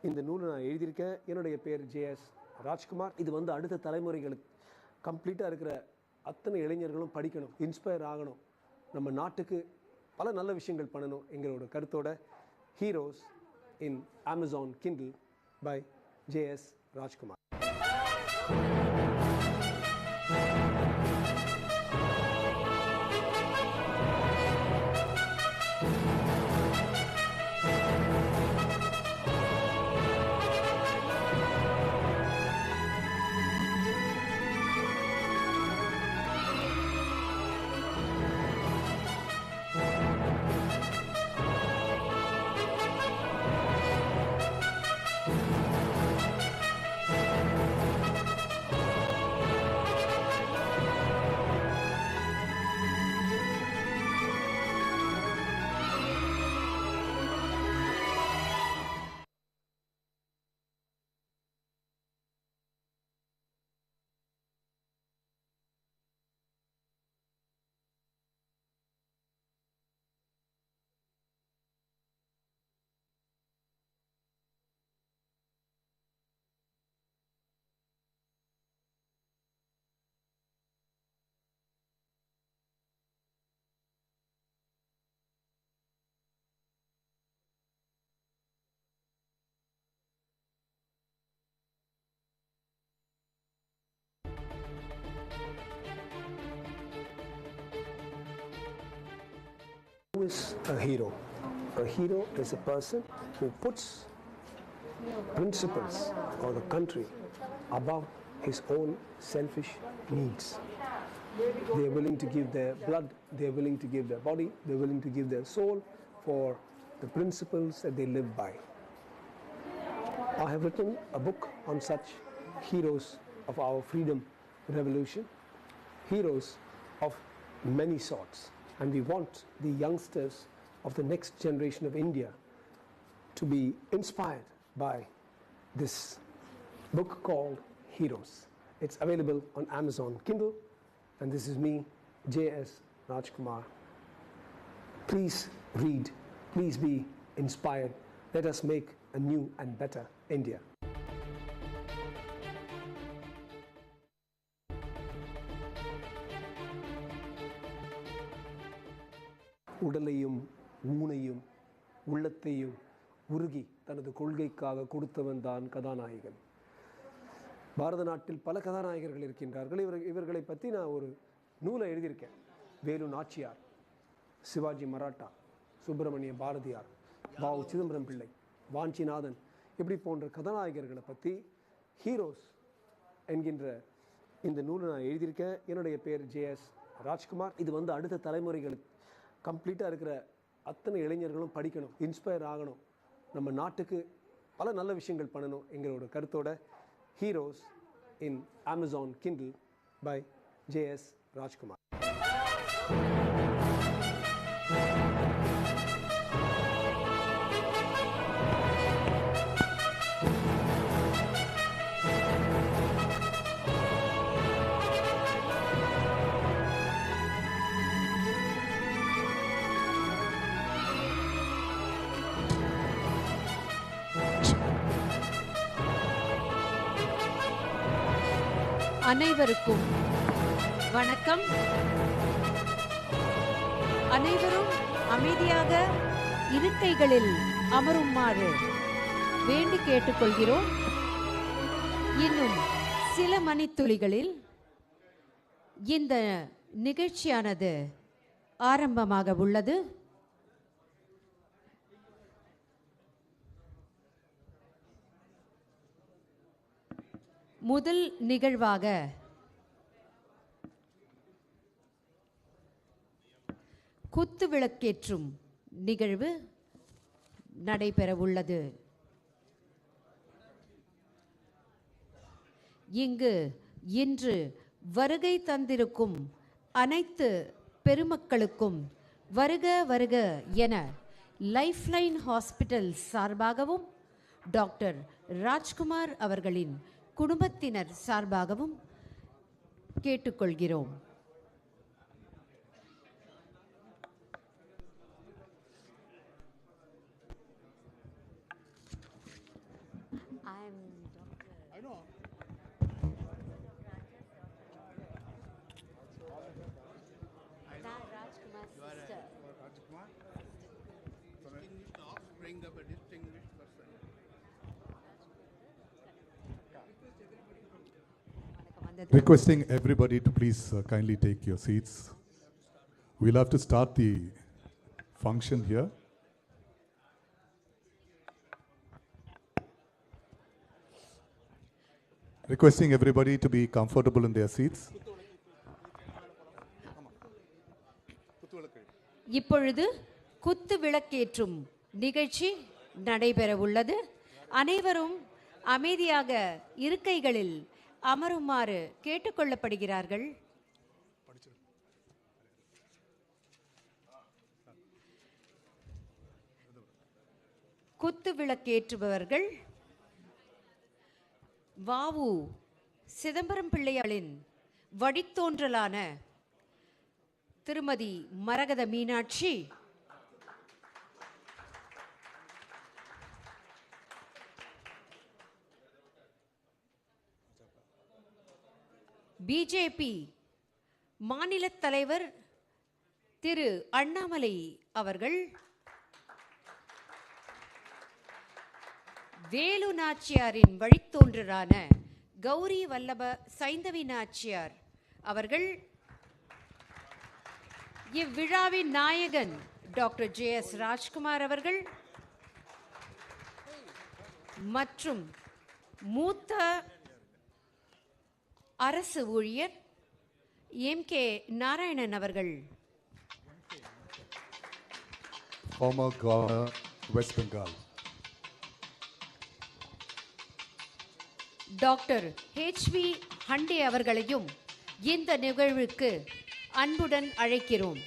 இந்த நூலை நான் எழுதியிருக்கேன். என்னுடைய பேர் ஜேஎஸ் ராஜ்குமார். இது வந்து அடுத்த தலைமுறைகளுக்கு கம்ப்ளீட்டாக இருக்கிற அத்தனை இளைஞர்களும் படிக்கணும், இன்ஸ்பயர் ஆகணும், நம்ம நாட்டுக்கு பல நல்ல விஷயங்கள் பண்ணணும் எங்களோட கருத்தோட heroes in Amazon Kindle by JS Rajkumar. Who is a hero? A hero is a person who puts principles or the country above his own selfish needs. They are willing to give their blood, they are willing to give their body, they are willing to give their soul for the principles that they live by. I have written a book on such heroes of our freedom revolution, heroes of many sorts. And we want the youngsters of the next generation of India to be inspired by this book called Heroes. It's available on Amazon Kindle, and this is me, J.S. Rajkumar. Please read, please be inspired. Let us make a new and better India. உடலையும் ஊனையும் உள்ளத்தையும் உருகி தனது கொள்கைக்காக கொடுத்தவன் தான் கதாநாயகன். பாரத நாட்டில் பல கதாநாயகர்கள் இருக்கின்றார்கள். இவர்களை பற்றி நான் ஒரு நூலை எழுதியிருக்கேன். வேலு நாச்சியார், சிவாஜி மராட்டா, சுப்பிரமணிய பாரதியார், பாவு சிதம்பரம் பிள்ளை, வாஞ்சிநாதன், இப்படி போன்ற கதாநாயகர்களை பற்றி ஹீரோஸ் என்கின்ற இந்த நூலை நான் எழுதியிருக்கேன். என்னுடைய பேர் ஜேஎஸ் ராஜ்குமார். இது வந்து அடுத்த தலைமுறைகளுக்கு கம்ப்ளீட்டாக இருக்கிற அத்தனை இளைஞர்களும் படிக்கணும், இன்ஸ்பயர் ஆகணும், நம்ம நாட்டுக்கு பல நல்ல விஷயங்கள் பண்ணணும் எங்களோட கருத்தோட heroes in Amazon Kindle by JS Rajkumar. அனைவருக்கும் வணக்கம். அனைவரும் அமைதியாக இருக்கைகளில் அமருமாறு வேண்டி கேட்டுக்கொள்கிறோம். இன்னும் சில மணித்துளிகளில் இந்த நிகழ்ச்சியானது ஆரம்பமாக உள்ளது. முதல் நிகழ்வாக குத்து விளக்கேற்றும் நிகழ்வு நடைபெறவுள்ளது. இங்கு இன்று வருகை தந்திருக்கும் அனைத்து பெருமக்களுக்கும் வருக வருக என லைஃப்லைன் ஹாஸ்பிட்டல் சார்பாகவும் டாக்டர் ராஜ்குமார் அவர்களின் குடும்பத்தினர் சார்பாகவும் கேட்டுக்கொள்கிறோம். know. Rajkumar's sister. Rajkumar, distinguished offspring of a distinguished person. Requesting everybody to please kindly take your seats. We'll have to start the function here. Requesting everybody to be comfortable in their seats. இப்பொழுது குத்து விளக்கேற்றும் நிகழ்ச்சி நடைபெற உள்ளது. அனைவரும் அமைதியாக இருக்கைகளில் அமருமாறு கேட்டுக்கொள்ளப்படுகிறார்கள். குத்து விளக்கேற்றுபவர்கள் வாவு சிதம்பரம் பிள்ளையாளின் வழித்தோன்றலான திருமதி மரகத மீனாட்சி, பிஜேபி மாநில தலைவர் திரு அண்ணாமலை அவர்கள், வேலு நாச்சியாரின் வழித்தோன்றலான கௌரி வல்லப சைந்தவி நாச்சியார் அவர்கள், இவ்விழாவின் நாயகன் டாக்டர் ஜே.எஸ். ராஜ்குமார் அவர்கள் மற்றும் மூத்த அரசு ஊழியர் எம்.கே. நாராயணன் அவர்கள், Former Governor, West Bengal. Doctor H.V. Hande அவர்களையும் இந்த நிகழ்வுக்கு அன்புடன் அழைக்கிறோம்.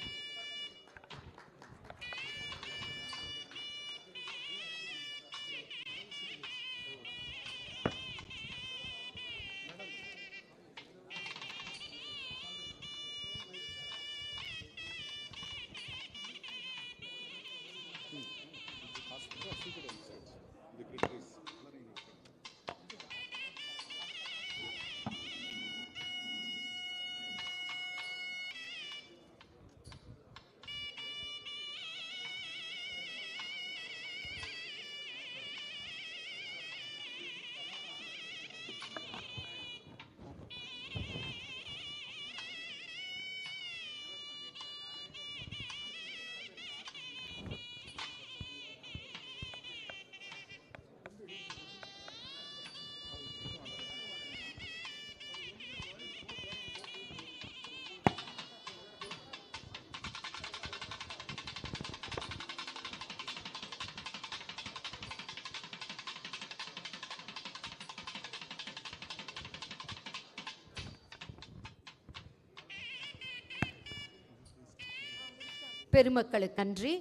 பெருமக்களுக்கு நன்றி.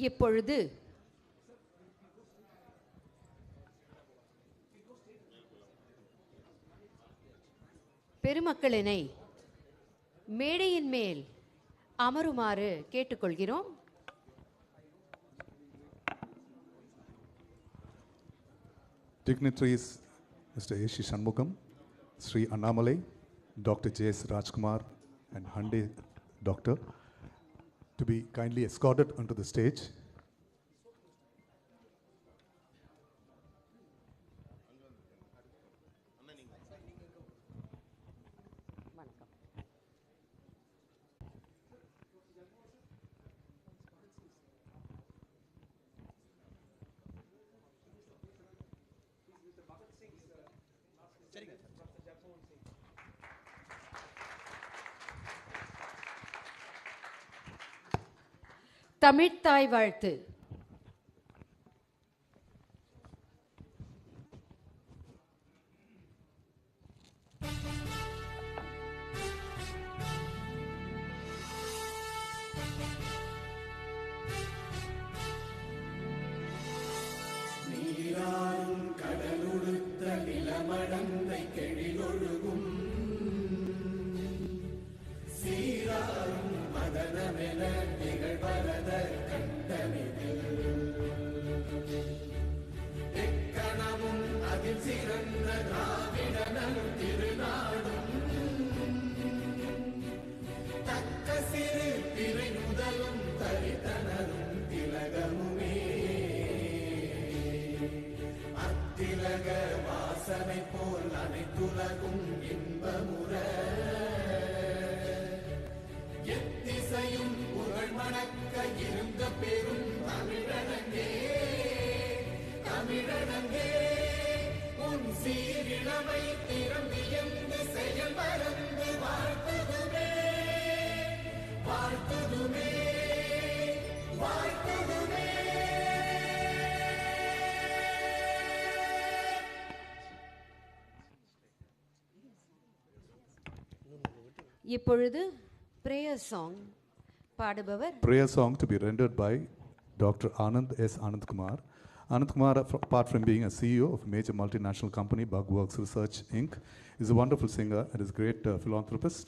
இப்பொழுது பெருமக்களினை மேடையின் மேல் அமருமாறு கேட்டுக்கொள்கிறோம். Dignitaries Mr. A.C. Shanmugam, Sri Annamalai, Dr. J.S. Rajkumar and Hande Doctor to be kindly escorted onto the stage. தமிழ்த்தாய் வாழ்த்து. நீராறும் கடலுடுத்த நிலமடந்தை கெழிலொழுகும் சீராறும் மதனமென நிகழ்வரத கண்டனிதில் அரசனை போல் அனைத்துலகும் இன்பமுற எத்திசையும் புகழ் மணக்க இருந்த பெரும் தமிழனங்கே தமிழனங்கே உன் சீரிழமை திறம்பியந்து செயல் மறந்து வாழ்த்துதுமே வாழ்த்துதுமே வாழ்த்துதுமே. இப்பொழுது பிரேயர் சாங் பாடுபவர் Prayer song to be rendered by Dr. Anand S. Anand Kumar. Anand Kumar, apart from being a CEO of a major multinational company, Bugworks Research Inc., is a wonderful singer and is a great philanthropist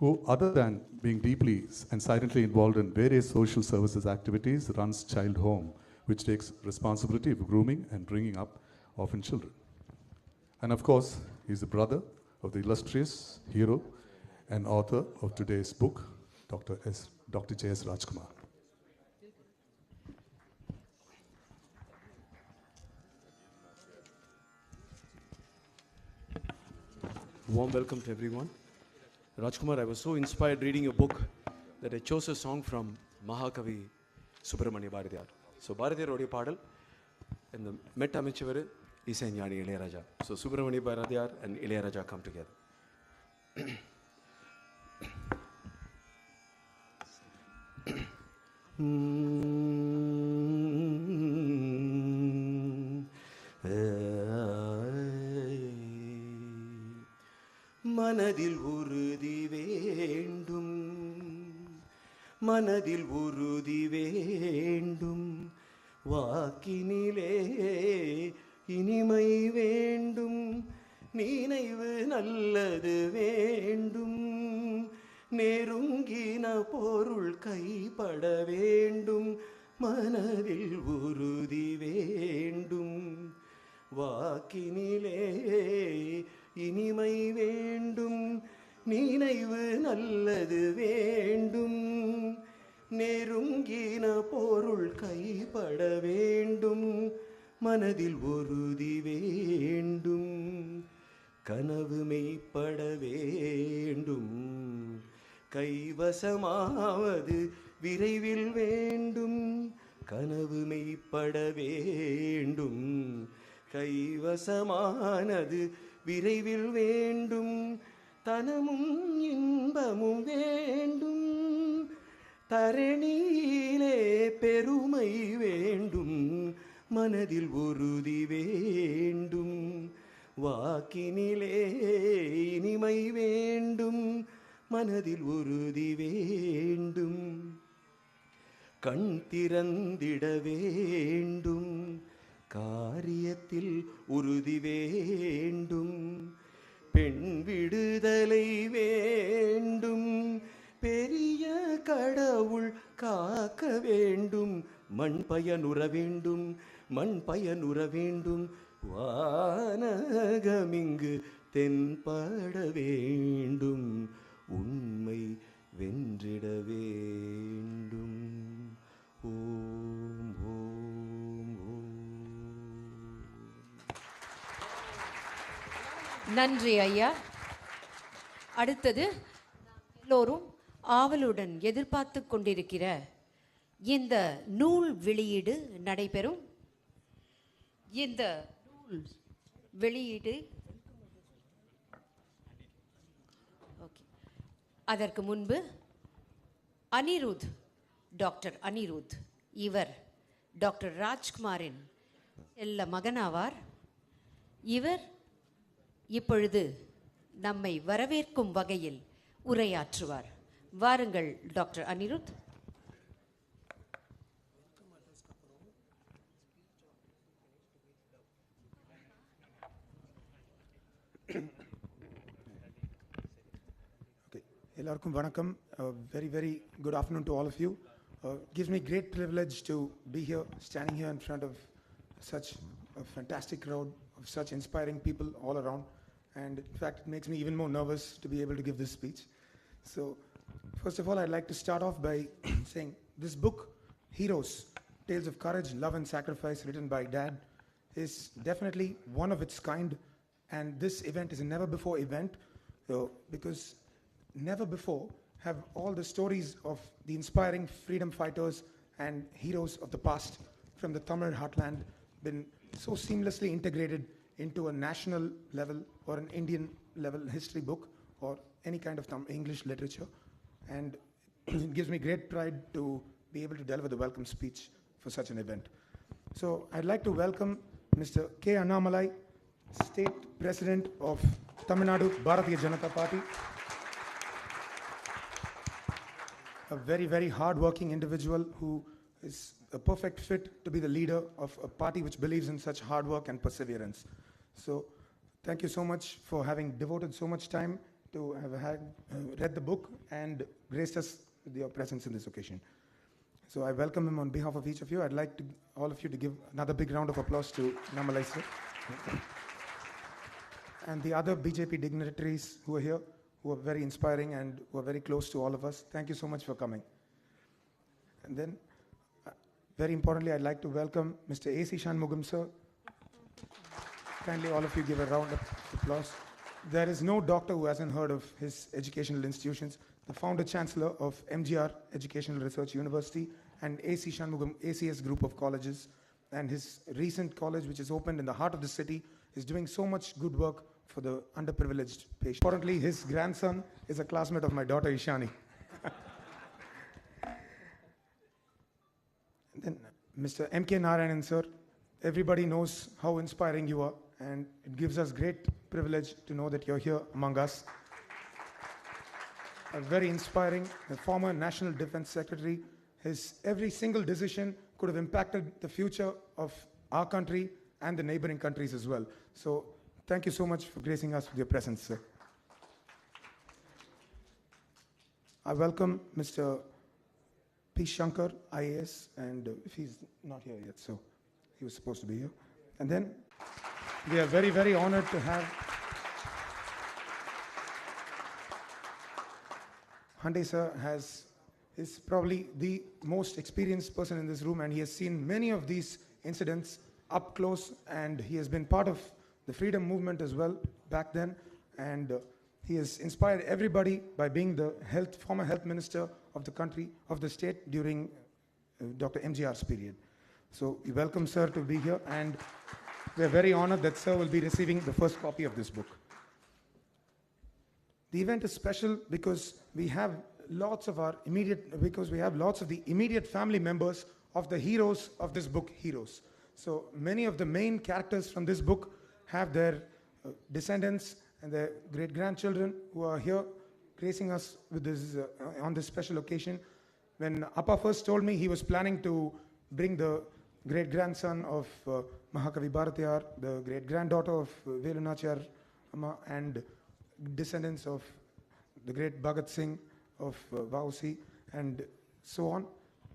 who, other than being deeply and silently involved in various social services activities, runs Child Home, which takes responsibility of grooming and bringing up orphan children. And of course, he's the brother of the illustrious hero and author of today's book, Dr. J.S. Rajkumar. Warm welcome to everyone. Rajkumar, I was so inspired reading your book that I chose a song from Mahakavi Subramania Bharatiyar. So Bharatiyar odia paadal and the met amichavar Isaignani Ilayaraja. So Subramania Bharatiyar and Ilayaraja come together. மனதில் உறுதி வேண்டும் மனதில் உறுதி வேண்டும் வாக்கினிலே இனிமை வேண்டும் நினைவு நல்லது வேண்டும் நெருங்கின பொருள் கைப்பட வேண்டும் மனதில் உறுதி வேண்டும் வாக்கினிலே இனிமை வேண்டும் நினைவு நல்லது வேண்டும் நெருங்கின பொருள் கைப்பட வேண்டும் மனதில் உறுதி வேண்டும் கனவு மெய்ப்பட வேண்டும் கைவசமாவது விரைவில் வேண்டும் கனவு மெய்ப்பட வேண்டும் கைவசமானது விரைவில் வேண்டும் தனமும் இன்பமும் வேண்டும் தரணியிலே பெருமை வேண்டும் மனதில் உறுதி வேண்டும் வாக்கினிலே இனிமை வேண்டும் மனதில் உறுதி வேண்டும் கண் திறந்திட வேண்டும் காரியத்தில் உறுதி வேண்டும் பெண் விடுதலை வேண்டும் பெரிய கடவுள் காக்க வேண்டும் மண் பயனுற வேண்டும் மண் பயனுற வேண்டும் வானகமிங்கு தென்பட வேண்டும் உண்மை வென்றிட வேண்டும் ஓம் ஓம் ஓம். நன்றி ஐயா. அடுத்தது எல்லோரும் ஆவலுடன் எதிர்பார்த்து கொண்டிருக்கிற இந்த நூல் வெளியீடு நடைபெறும். இந்த நூல் வெளியீடு அதற்கு முன்பு அனிருத், டாக்டர் அனிருத், இவர் டாக்டர் ராஜ்குமாரின் செல்ல மகனாவார். இவர் இப்பொழுது நம்மை வரவேற்கும் வகையில் உரையாற்றுவார். வாருங்கள் டாக்டர் அனிருத். எல்லாருக்கும் வணக்கம். Very, very good afternoon to all of you. Gives me great privilege to be here, standing here in front of such a fantastic crowd of such inspiring people all around. And in fact, it makes me even more nervous to be able to give this speech. So, first of all, I'd like to start off by saying this book, Heroes, Tales of Courage, Love and Sacrifice, written by Dad, is definitely one of its kind, and this event is a never before event, because never before have all the stories of the inspiring freedom fighters and heroes of the past from the Tamil heartland been so seamlessly integrated into a national level or an Indian level history book or any kind of English literature. And it gives me great pride to be able to deliver the welcome speech for such an event. So I'd like to welcome Mr. K. Annamalai, State President of Tamil Nadu Bharatiya Janata Party. A very, very hard-working individual who is a perfect fit to be the leader of a party which believes in such hard work and perseverance. So thank you so much for having devoted so much time to have read the book and graced us with your presence in this occasion. So I welcome him on behalf of each of you. I'd like all of you to give another big round of applause to Namalai sir. And the other BJP dignitaries who are here, who are very inspiring and who are very close to all of us. Thank you so much for coming. And then, very importantly, I'd like to welcome Mr. A.C. Shanmugam sir. Kindly all of you give a round of applause. There is no doctor who hasn't heard of his educational institutions. The founder chancellor of MGR Educational Research University and A.C. Shanmugam ACS group of colleges, and his recent college which is opened in the heart of the city is doing so much good work for the underprivileged patients. Importantly, his grandson is a classmate of my daughter Ishani. Then Mr. M.K. Narayanan sir, everybody knows how inspiring you are, and it gives us great privilege to know that you're here among us. A very inspiring, a former National Defense Secretary. His every single decision could have impacted the future of our country and the neighboring countries as well. So thank you so much for gracing us with your presence, sir. I welcome Mr. P. Shankar, IAS, and if he's not here yet, so he was supposed to be here. And then we are very, very honored to have Hande sir is probably the most experienced person in this room, and he has seen many of these incidents up close, and he has been part of the freedom movement as well back then, and he has inspired everybody by being the former health minister of the country, of the state during Dr. MGR's period. So we welcome sir to be here, and we are very honored that sir will be receiving the first copy of this book. The event is special because we have lots of the immediate family members of the heroes of this book, heroes. So many of the main characters from this book have their descendants and their great-grandchildren who are here gracing us with this on this special occasion. When Appa first told me he was planning to bring the great-grandson of Mahakavi Bharatiyar, the great-granddaughter of Velu Nachiyar Amma, and descendants of the great Bhagat Singh of Vausi, and so on.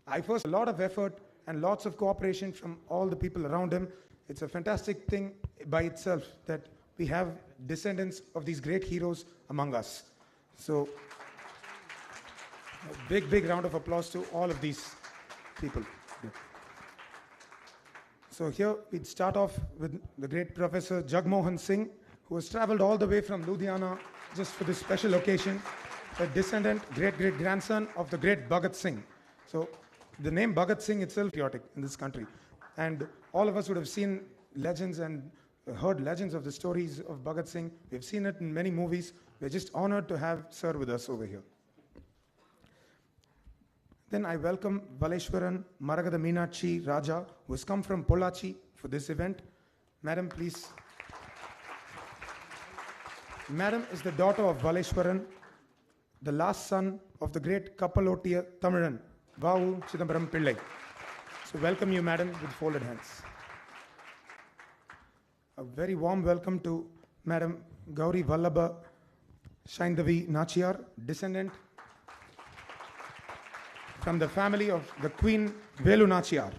I first a lot of effort and lots of cooperation from all the people around him. It's a fantastic thing by itself that we have descendants of these great heroes among us. So a big, big round of applause to all of these people. Yeah. So here we'd start off with the great Professor Jagmohan Singh, who has traveled all the way from Ludhiana just for this special occasion, a descendant, great-great-grandson of the great Bhagat Singh. So the name Bhagat Singh itself is patriotic in this country. And all of us would have seen legends and heard legends of the stories of Bhagat Singh. We've seen it in many movies. We're just honored to have sir with us over here. Then I welcome Valeshwaran Maragada Meenakshi Raja, who has come from Pollachi for this event. Madam, please. Madam is the daughter of Valeshwaran, the last son of the great Kappalottiya Tamilan, Vavu Chidambaram Pillai. So welcome you, madam, with folded hands. A very warm welcome to Madam Gauri Vallabha Shaindavi Nachiyar, descendant from the family of the Queen Velu Nachiyar.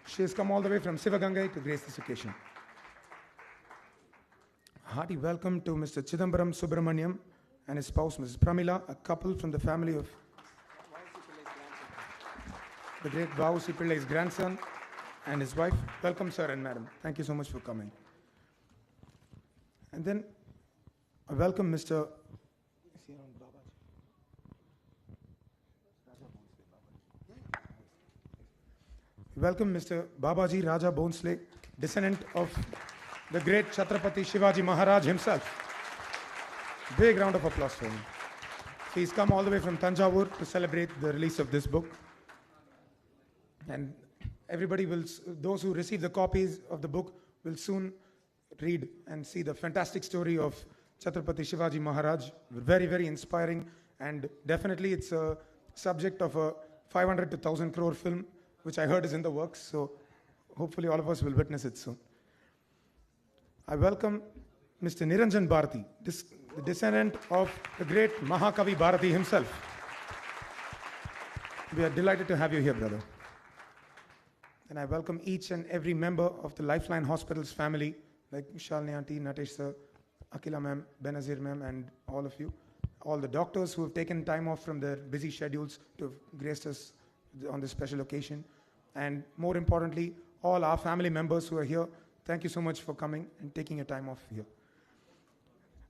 She has come all the way from Sivagangai to grace this occasion. Hearty welcome to Mr. Chidambaram Subramaniam and his spouse, Mrs. Pramila, a couple from the family of the great Vausi Pillai's grandson. and his wife. Welcome, sir and madam. Thank you so much for coming. And then I welcome Mr. Welcome Mr. Babaji Raja Bhonsle, descendant of the great Chhatrapati Shivaji Maharaj himself. Big round of applause for him. He's come all the way from Tanjavur to celebrate the release of this book. And everybody will, those who receive the copies of the book will soon read and see the fantastic story of Chhatrapati Shivaji Maharaj. Very, very inspiring, and definitely it's a subject of a 500 to 1,000 crore film, which I heard is in the works, so hopefully all of us will witness it soon. I welcome Mr. Niranjan Bharati, the descendant of the great Mahakavi Bharati himself. We are delighted to have you here, brother. And I welcome each and every member of the Lifeline Hospitals family, like Shalini Aunty, Natesh sir, Akila ma'am, Benazir ma'am, and all of you. All the doctors who have taken time off from their busy schedules to have graced us on this special occasion. And more importantly, all our family members who are here, thank you so much for coming and taking your time off here.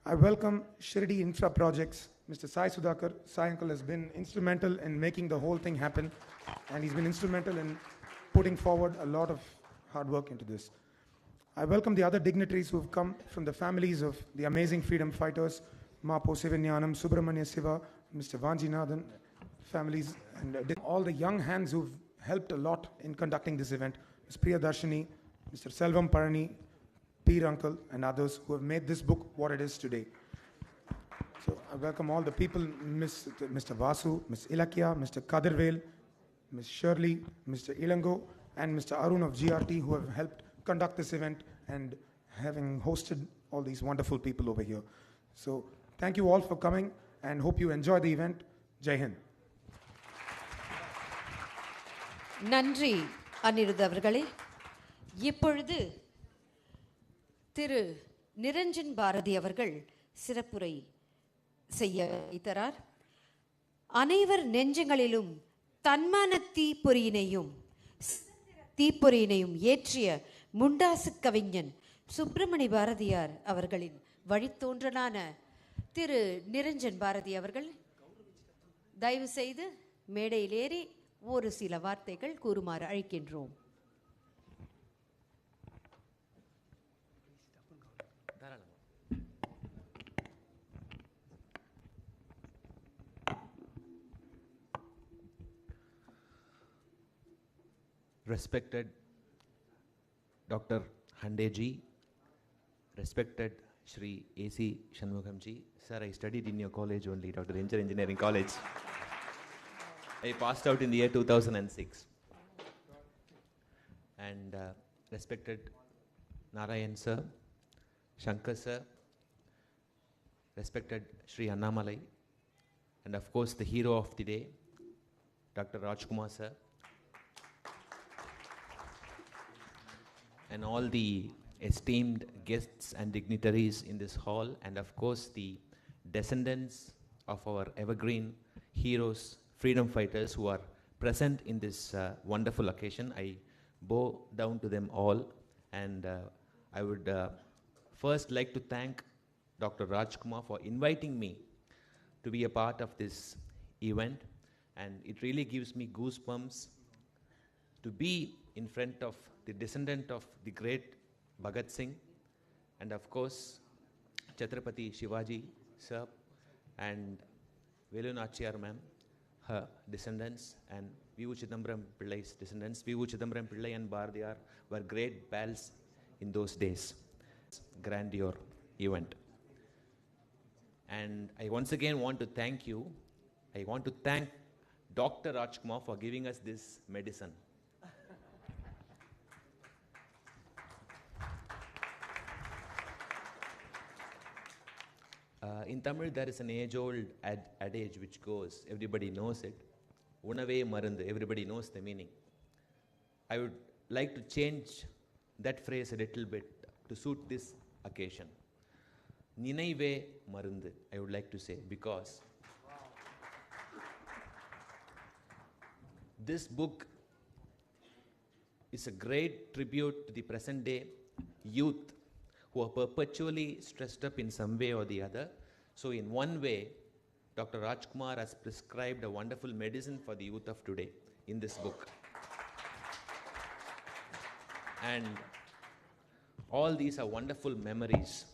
I welcome Shirdi Infra Projects, Mr. Sai Sudhakar. Sai uncle has been instrumental in making the whole thing happen, and he's been instrumental in putting forward a lot of hard work into this. I welcome the other dignitaries who have come from the families of the amazing freedom fighters, Mapo Sivanyanam, Subramanya Siva, Mr. Vanjinathan, families, and all the young hands who've helped a lot in conducting this event, Ms. Priya Darshini, Mr. Selvam Parani, Peer Uncle, and others who have made this book what it is today. So I welcome all the people, Mr. Vasu, Ms. Ilakya, Mr. Kadirvel, Ms. Shirley, Mr. Ilango, and Mr. Arun of GRT, who have helped conduct this event and having hosted all these wonderful people over here. So thank you all for coming, and hope you enjoy the event. Jai Hind. நன்றி அனிருத் அவர்களே. இப்பொழுது திரு நிரஞ்சன் பாரதி அவர்கள் சிறப்புரை செய்ய வைத்தார். அனைவர் நெஞ்சங்களிலும் தன்மான தீப்பொறியினையும் ஏற்றிய முண்டாசு கவிஞன் சுப்பிரமணிய பாரதியார் அவர்களின் வழித்தோன்றலான திரு நிரஞ்சன் பாரதி அவர்கள் தயவு செய்து மேடையில் ஏறி ஒரு சில வார்த்தைகள் கூறுமாறு அழைக்கின்றோம். Respected Dr. Handeji, respected Shri A.C. Shanmughamji. Sir, I studied in your college only, Dr. Engineering College. I passed out in the year 2006. And respected Narayan sir, Shankar sir, respected Shri Annamalai, and of course the hero of the day, Dr. Rajkumar sir, and all the esteemed guests and dignitaries in this hall, and of course the descendants of our evergreen heroes, freedom fighters who are present in this wonderful occasion. I bow down to them all, and I would first like to thank Dr. Rajkumar for inviting me to be a part of this event, and it really gives me goosebumps to be in front of the descendant of the great Bhagat Singh, and of course Chhatrapati Shivaji sir and Velu Nachiyar ma'am, her descendants, and V.U. Chidambaram Pillai's descendants. V.U. Chidambaram Pillai and Bharatiyar were great pals in those days. Grandeur event. And I once again want to thank you. I want to thank Dr. Rajkumar for giving us this medicine. In Tamil, there is an age-old adage which goes, everybody knows it, Unave Marundu, everybody knows the meaning. I would like to change that phrase a little bit to suit this occasion. Ninaive Marundu, I would like to say, because this book is a great tribute to the present day youth who are perpetually stressed up in some way or the other. So in one way, Dr. Rajkumar has prescribed a wonderful medicine for the youth of today in this book. And all these are wonderful memories.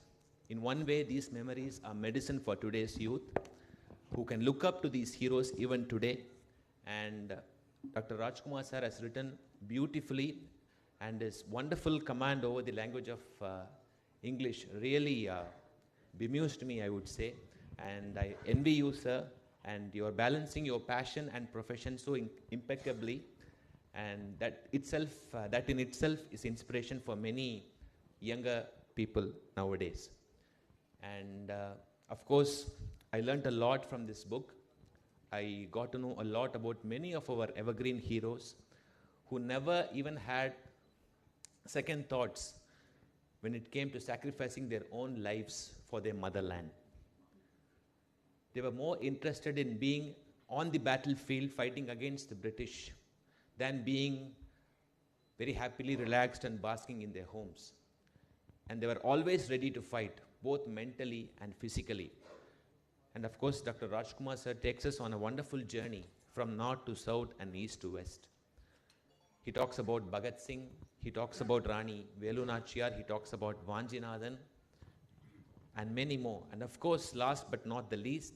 In one way, these memories are medicine for today's youth who can look up to these heroes even today. And Dr. Rajkumar sir has written beautifully, and his wonderful command over the language of English really bemused me, I would say. And I envy you, sir, and you are balancing your passion and profession so impeccably. And that in itself is inspiration for many younger people nowadays. And of course, I learnt a lot from this book. I got to know a lot about many of our evergreen heroes who never even had second thoughts when it came to sacrificing their own lives for their motherland. They were more interested in being on the battlefield fighting against the British than being very happily relaxed and basking in their homes. And they were always ready to fight, both mentally and physically. And of course, Dr. Rajkumar sir takes us on a wonderful journey from north to south and east to west. He talks about Bhagat Singh, he talks about Rani Velu Nachiyar, he talks about Vanjinathan, and many more. And of course, last but not the least,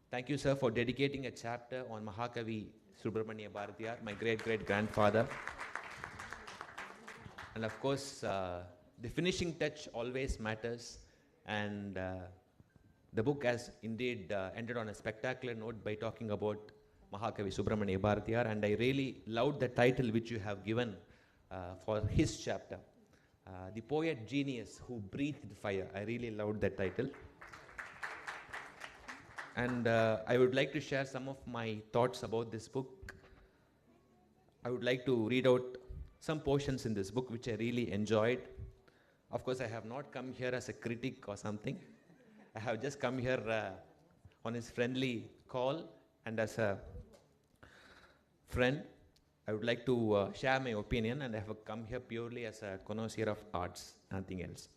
thank you, sir, for dedicating a chapter on Mahakavi Subramania Bharatiyar, my great-great-grandfather. And of course, the finishing touch always matters. And the book has indeed ended on a spectacular note by talking about Mahakavi Subramania Bharatiyar. And I really loved the title which you have given for his chapter. The poet genius who breathed fire. I really loved that title. And I would like to share some of my thoughts about this book. I would like to read out some portions in this book which I really enjoyed. Of course, I have not come here as a critic or something. I have just come here on his friendly call, and as a friend, I would like to share my opinion, and I have come here purely as a connoisseur of arts, nothing else.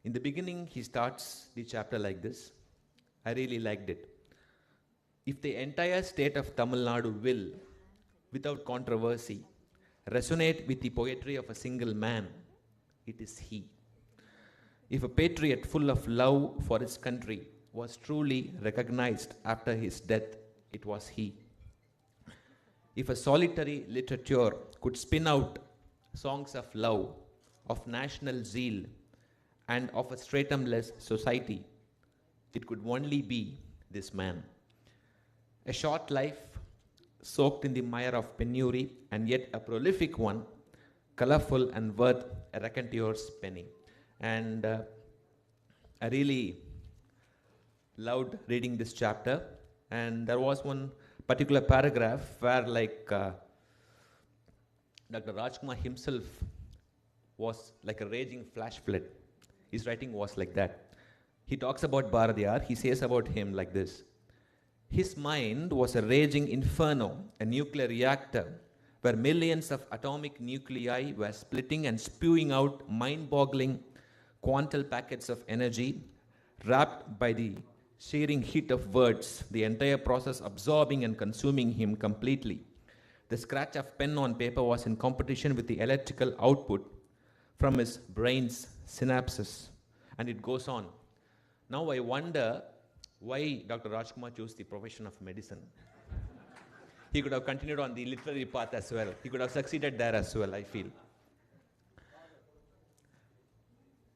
In the beginning, he starts the chapter like this. I really liked it. If the entire state of Tamil Nadu will, without controversy, resonate with the poetry of a single man, it is he. If a patriot full of love for his country was truly recognized after his death, it was he. If a solitary literature could spin out songs of love, of national zeal, and of a stratumless society, it could only be this man. A short life, soaked in the mire of penury, and yet a prolific one, colorful and worth a raconteur's penny. And I really loved reading this chapter. And there was one particular paragraph where Dr. Rajkumar himself was like a raging flash flood. His writing was like that. He talks about Bharatiyar. He says about him like this. His mind was a raging inferno, a nuclear reactor, where millions of atomic nuclei were splitting and spewing out mind-boggling quantal packets of energy, wrapped by the searing heat of words, the entire process absorbing and consuming him completely. The scratch of pen on paper was in competition with the electrical output from his brain's synapses. And it goes on. Now I wonder why Dr. Rajkumar chose the profession of medicine. He could have continued on the literary path as well. He could have succeeded there as well, I feel.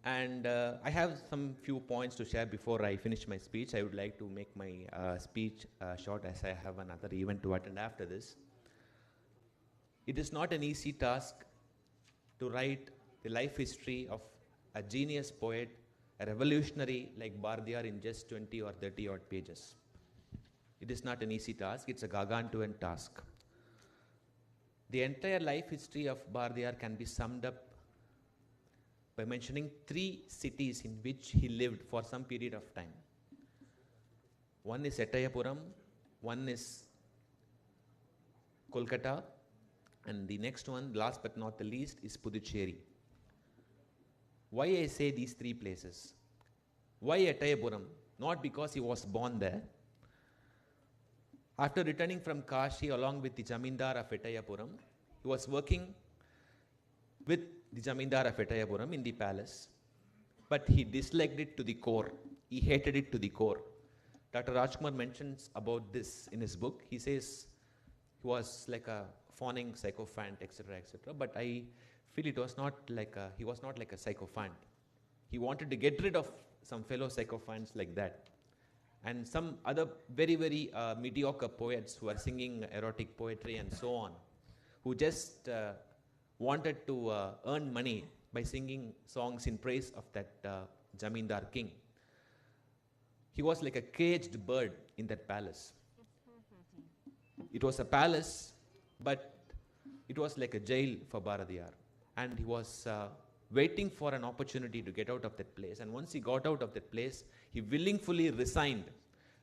And I have some few points to share before I finish my speech. I would like to make my speech short as I have another event to attend after this. It is not an easy task to write the life history of a genius poet, a revolutionary like Bharatiyar in just 20 or 30 odd pages. It is not an easy task, it's a gargantuan task. The entire life history of Bharatiyar can be summed up by mentioning 3 cities in which he lived for some period of time. One is Ettayapuram, one is Kolkata, And the next one, last but not the least, is Puducherry. Why I say these three places? Why Ettayapuram? Not because he was born there. After returning from Kashi along with the Jamindar of Ettayapuram, he was working with the Jamindar of Ettayapuram in the palace, but he disliked it to the core. He hated it to the core. Dr. Rajkumar mentions about this in his book. He says he was like a fawning sycophant, etc., etc. But I feel it was not like he was not like a sycophant. He wanted to get rid of some fellow sycophants like that. And some other very, very mediocre poets who are singing erotic poetry and so on, who just wanted to earn money by singing songs in praise of that Jamindar king. He was like a caged bird in that palace. It was a palace, but it was like a jail for Bharadiyar. And he was waiting for an opportunity to get out of that place. And once he got out of that place, he willingly resigned.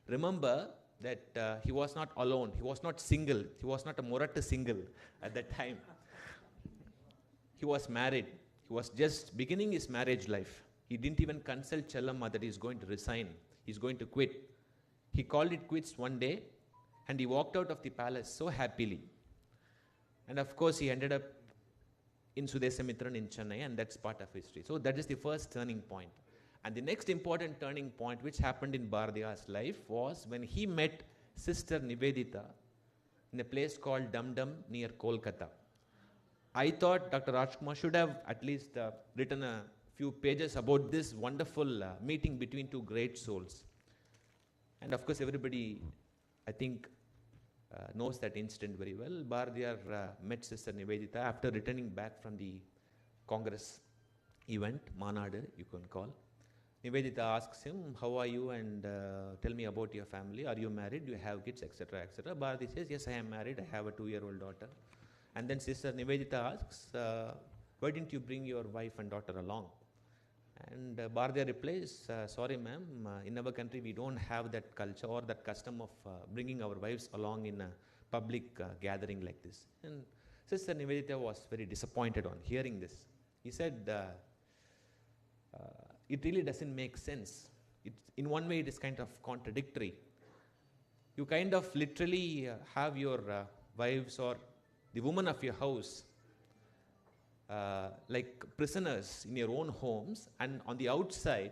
Remember that he was not alone. He was not single. He was not a Murata single at that time. He was married. He was just beginning his marriage life. He didn't even consult Chellamma that he is going to resign. He's going to quit. He called it quits one day and he walked out of the palace so happily. And of course, he ended up in Sudesamitran in Chennai, and that's part of history. So that is the first turning point. And the next important turning point which happened in Bharadiyar's life was when he met Sister Nivedita in a place called Dum Dum near Kolkata. I thought Dr. Rajkumar should have at least written a few pages about this wonderful meeting between two great souls. And of course, everybody, I think, knows that incident very well. Bharadiyar met Sister Nivedita after returning back from the Congress event, Manadu, you can call. Nivedita asks him, how are you, and tell me about your family. Are you married? Do you have kids, etc., etc. Bharati says, yes, I am married. I have a 2-year-old daughter. And then Sister Nivedita asks, why didn't you bring your wife and daughter along? And Bharadiyar replies, sorry ma'am, in our country we don't have that culture or that custom of bringing our wives along in a public gathering like this. And Sister Nivedita was very disappointed on hearing this. He said, it really doesn't make sense. In one way it is kind of contradictory. You kind of literally have your wives or the women of your house like prisoners in your own homes, and on the outside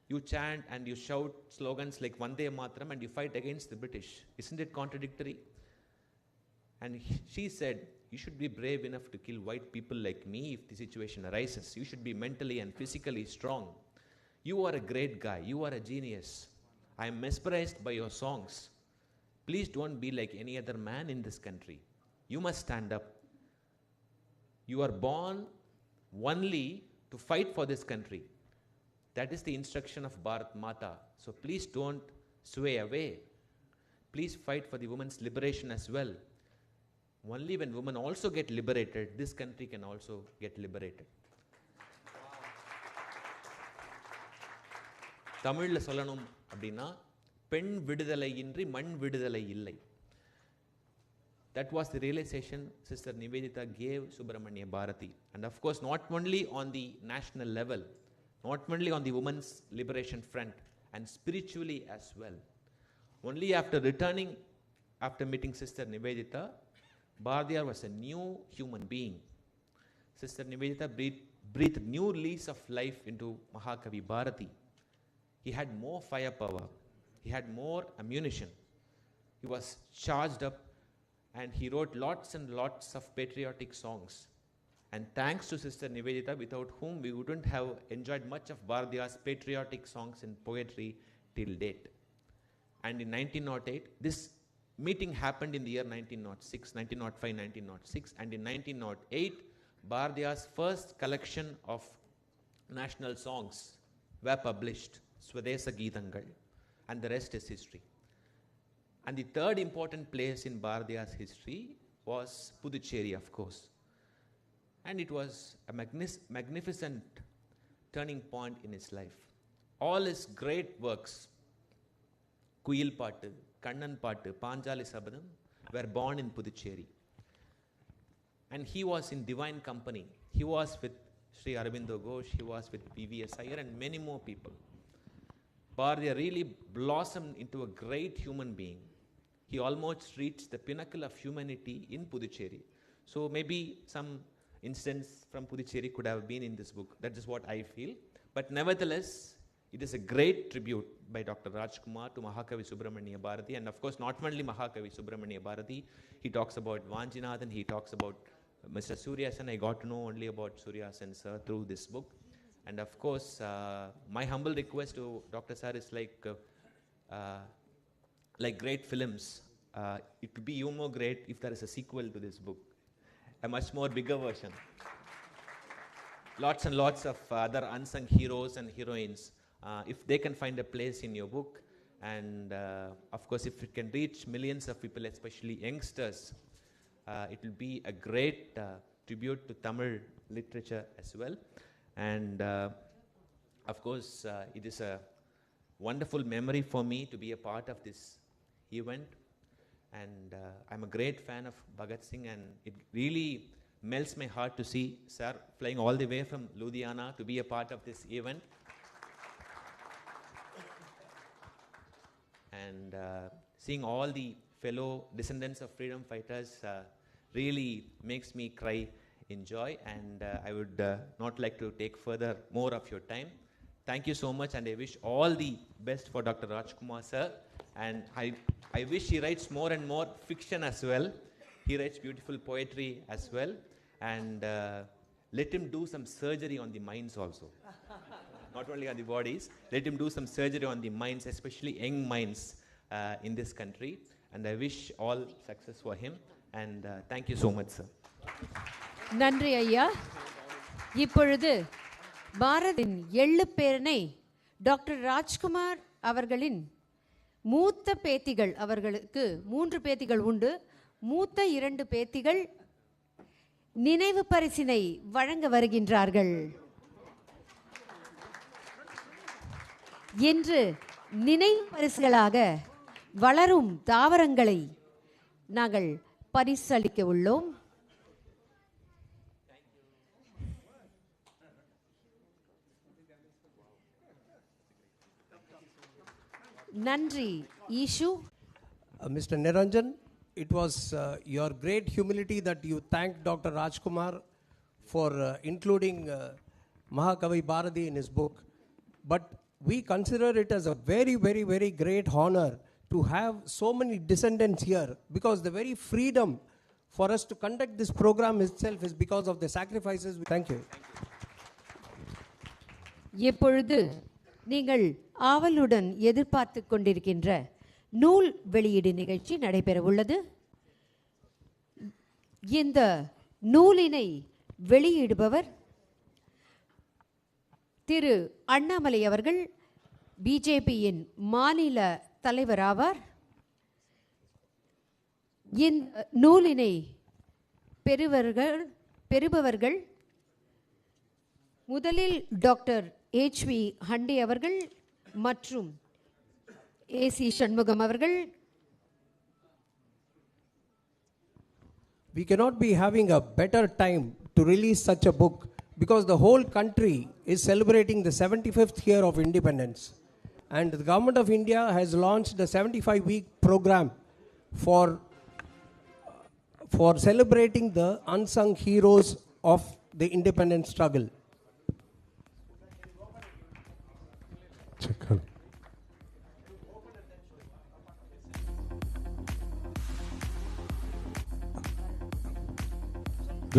you chant and you shout slogans like Vande Mataram and you fight against the British. Isn't it contradictory? And she said, you should be brave enough to kill white people like me if the situation arises. You should be mentally and physically strong. You are a great guy. You are a genius. I am mesmerized by your songs. Please don't be like any other man in this country. You must stand up. You are born only to fight for this country. That is the instruction of Bharat Mata. So please don't sway away. Please fight for the women's liberation as well. Only when women also get liberated, this country can also get liberated. தமிழ்ல சொல்லணும் அப்படின்னா பெண் விடுதலை இன்றி மண் விடுதலை இல்லை. That was the realization Sister Nivedita gave Subramania Bharati. And of course, not only on the national level, not only on the women's liberation front, and spiritually as well. Only after returning, after meeting Sister Nivedita, Bharadiyar was a new human being. Sister Nivedita breathed new lease of life into Mahakavi Bharati. He had more firepower. He had more ammunition. He was charged up, and he wrote lots and lots of patriotic songs. And thanks to Sister Nivedita, without whom we wouldn't have enjoyed much of Bharadiyar's patriotic songs and poetry till date. And in 1908, this meeting happened in the year 1906, 1905, 1906, and in 1908, Bharadiyar's first collection of national songs were published, Swadesa Geethangal, and the rest is history. And the third important place in Bharadiyar's history was Puducherry, of course. And it was a magnificent turning point in his life. All his great works, Kuyil Pattu, Kannan Pattu, Panjali Sabadam, were born in Puducherry. and he was in divine company. He was with Sri Aurobindo Ghosh, he was with P.V.S. Iyer and many more people. Bharatiya really blossomed into a great human being. He almost reached the pinnacle of humanity in Puducherry. So maybe some instance from Puducherry could have been in this book. That is what I feel. But nevertheless, it is a great tribute by Dr. Rajkumar to Mahakavi Subramania Bharati. And of course, not only Mahakavi Subramania Bharati, he talks about Vanjinathan, he talks about Mr. Surya Sen. I got to know only about Surya Sen sir through this book. And of course, my humble request to Dr. Sir is like great films, it would be even more great if there is a sequel to this book, a much more bigger version. Lots and lots of other unsung heroes and heroines, if they can find a place in your book, and of course if it can reach millions of people, especially youngsters, it will be a great tribute to Tamil literature as well. And of course, it is a wonderful memory for me to be a part of this event. And I'm a great fan of Bhagat Singh, and it really melts my heart to see sir flying all the way from Ludhiana to be a part of this event. And seeing all the fellow descendants of freedom fighters really makes me cry in joy, and I would not like to take further more of your time. Thank you so much, and I wish all the best for Dr. Rajkumar sir, and I wish he writes more and more fiction as well. He writes beautiful poetry as well, and let him do some surgery on the minds also. Not only on the bodies, let him do some surgery on the minds, especially young minds in this country, and I wish all success for him, and thank you so much sir. நன்றி ஐயா. இப்பொழுது பாரதின் எள்ளுப்பேரனை doctor Rajkumar அவர்களின் மூத்த பேத்திகள், அவர்களுக்கு 3 பேத்திகள் உண்டு, மூத்த 2 பேத்திகள் நினைவு பரிசினை வழங்க வருகின்றார்கள். என்று நினைவு பரிசுகளாக வளரும் தாவரங்களை நாங்கள் பரிசளிக்க உள்ளோம். Nandri, Ishu. Mr. Niranjan, it was your great humility that you thanked Dr. Rajkumar for including Mahakavi Bharati in his book. But we consider it as a very, very, very great honor to have so many descendants here, because the very freedom for us to conduct this program itself is because of the sacrifices. Thank you. எப்பொழுது நீங்கள் ஆவலுடன் எதிர்பார்த்து கொண்டிருக்கின்ற நூல் வெளியீடு நிகழ்ச்சி நடைபெற உள்ளது. இந்த நூலினை வெளியிடுபவர் திரு அண்ணாமலை அவர்கள், பிஜேபியின் மாநில தலைவர் ஆவார். இந்த நூலினை பெறுபவர்கள் முதலில் டாக்டர் H.V. ஹண்டி அவர்கள் மற்றும் A.C. சண்முகம் அவர்கள். We cannot be having a better time to release such a book, because the whole country is celebrating the 75th year of independence, and the government of India has launched the 75-week program for celebrating the unsung heroes of the independence struggle.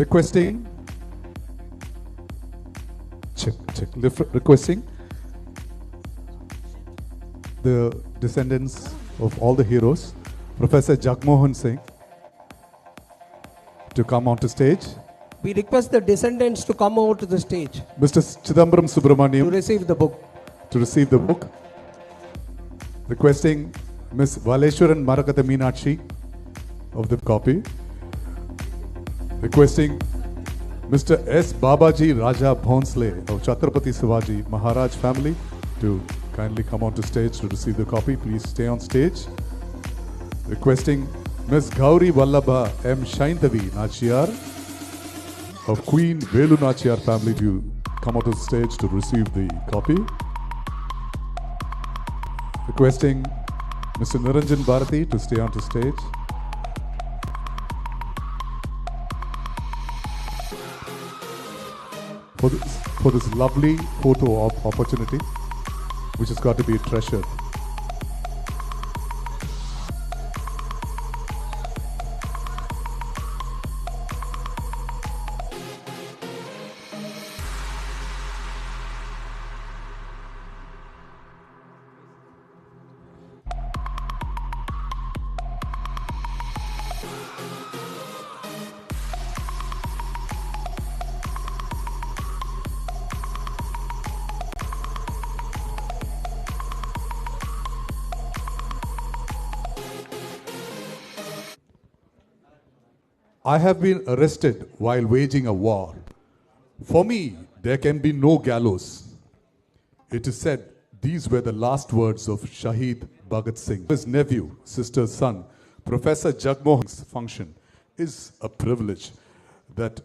Requesting the descendants of all the heroes, Professor Jagmohan Singh, to come onto stage. We request the descendants to come over to the stage. Mr. Chidambaram Subramaniam to receive the book. Requesting Ms. Valeshwaran Marakatha Meenakshi of the copy. Requesting Mr. S. Babaji Raja Bhonsle of Chhatrapati Shivaji Maharaj family to kindly come onto stage to receive the copy. Please stay on stage. Requesting Ms. Gauri Vallabha M. Shaintavi Nachiyar of Queen Velu Nachiyar family to come onto the stage to receive the copy. Requesting Mr. Niranjan Bharati to stay onto stage. For this lovely photo opportunity, which has got to be treasured. I have been arrested while waging a war. For me, there can be no gallows. It is said these were the last words of Shahid Bhagat Singh. His nephew, sister's son, Professor Jagmohan's function is a privilege that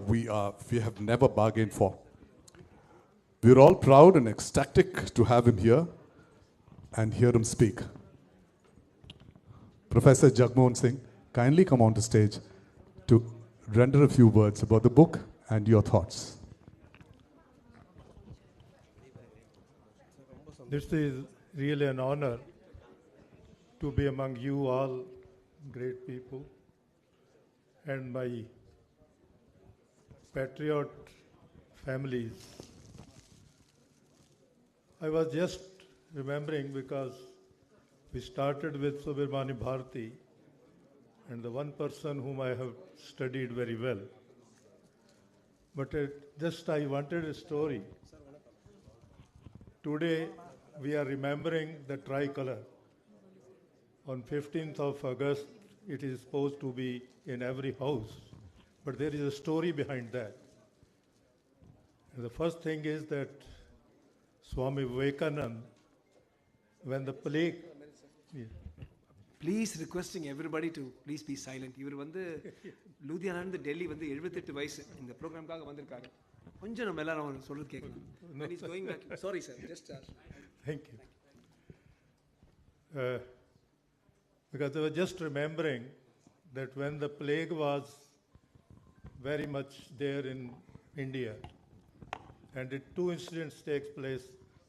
we have never bargained for. We're all proud and ecstatic to have him here and hear him speak. Professor Jagmohan Singh, kindly come onto stage to render a few words about the book and your thoughts. This is really an honor to be among you all great people and my patriot families. I was just remembering because we started with Subramani Bharati, and the one person whom I have studied very well. But I wanted a story. Today, we are remembering the tricolor. On 15th of August, it is supposed to be in every house. But there is a story behind that. And the first thing is that Swami Vivekananda, when the plague... Please requesting everybody to please be silent. இவர் வந்து லூதியானாந்து டெல்லி வந்து 78 வயசு இந்த ப்ரோக்ராம்காக வந்திருக்காரு. கொஞ்சம் நம்ம எல்லாரும் சொல்றது கேட்கணும். And he's going back. Sorry sir, just Thank you. Because I was just remembering that when the plague was very much there in India, and two incidents takes place.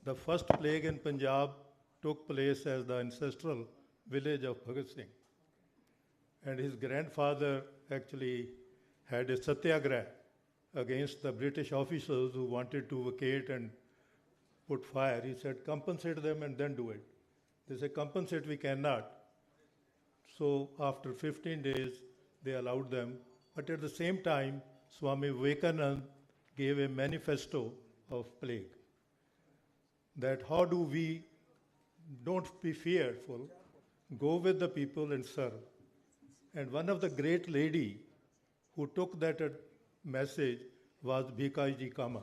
The first plague in Punjab took place as the ancestral village of Bhagat Singh. And his grandfather actually had a satyagraha against the British officers who wanted to vacate and put fire. He said, compensate them and then do it. They said, compensate we cannot. So after 15 days, they allowed them. But at the same time, Swami Vivekananda gave a manifesto of plague. That how do we, don't be fearful, go with the people and serve. And one of the great lady who took that message was Bhikaiji Kama.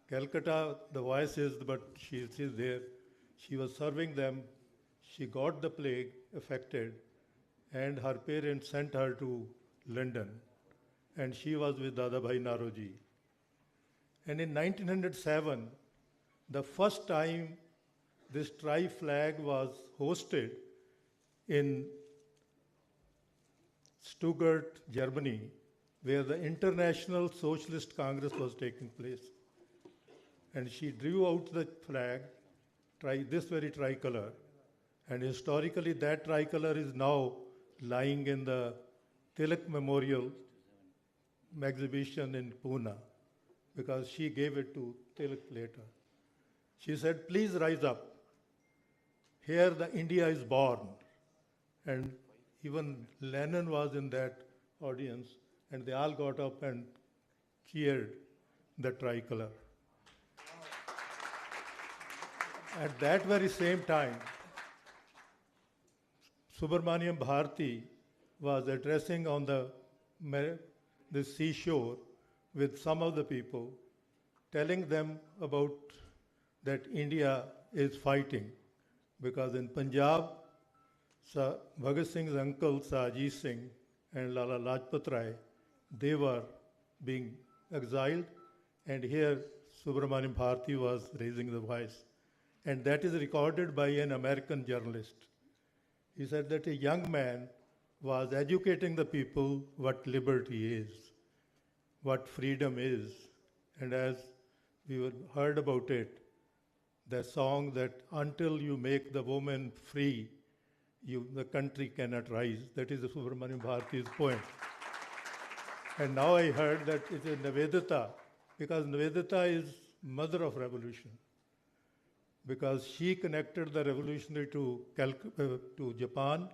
Calcutta, the voice is, but she is there. She was serving them. She got the plague affected, and her parents sent her to London. And she was with Dadabhai Naroji. And in 1907, the first time this tri-flag was hosted in Stuttgart, Germany, where the International Socialist Congress was taking place. And she drew out the flag, this very tricolor. And historically, that tricolor is now lying in the Tilak Memorial exhibition in Pune, because she gave it to Tilak later. She said, please rise up. Here the India is born. And even Lenin was in that audience, and they all got up and cheered the tricolor. At that very same time, Subramaniam Bharati was addressing on the seashore with some of the people, telling them about that India is fighting. Because in Punjab, Bhagat Singh's uncle Sajit Singh and Lala Lajpat Rai they were being exiled, and here Subramaniam Bharati was raising the voice. And that is recorded by an American journalist. He said that a young man was educating the people what liberty is, what freedom is. And as we heard about it, the song that until you make the woman free, the country cannot rise. That is the Subramaniam Bharati's poem. And now I heard that it is Nivedita, because Nivedita is mother of revolution, because she connected the revolutionary to Japan.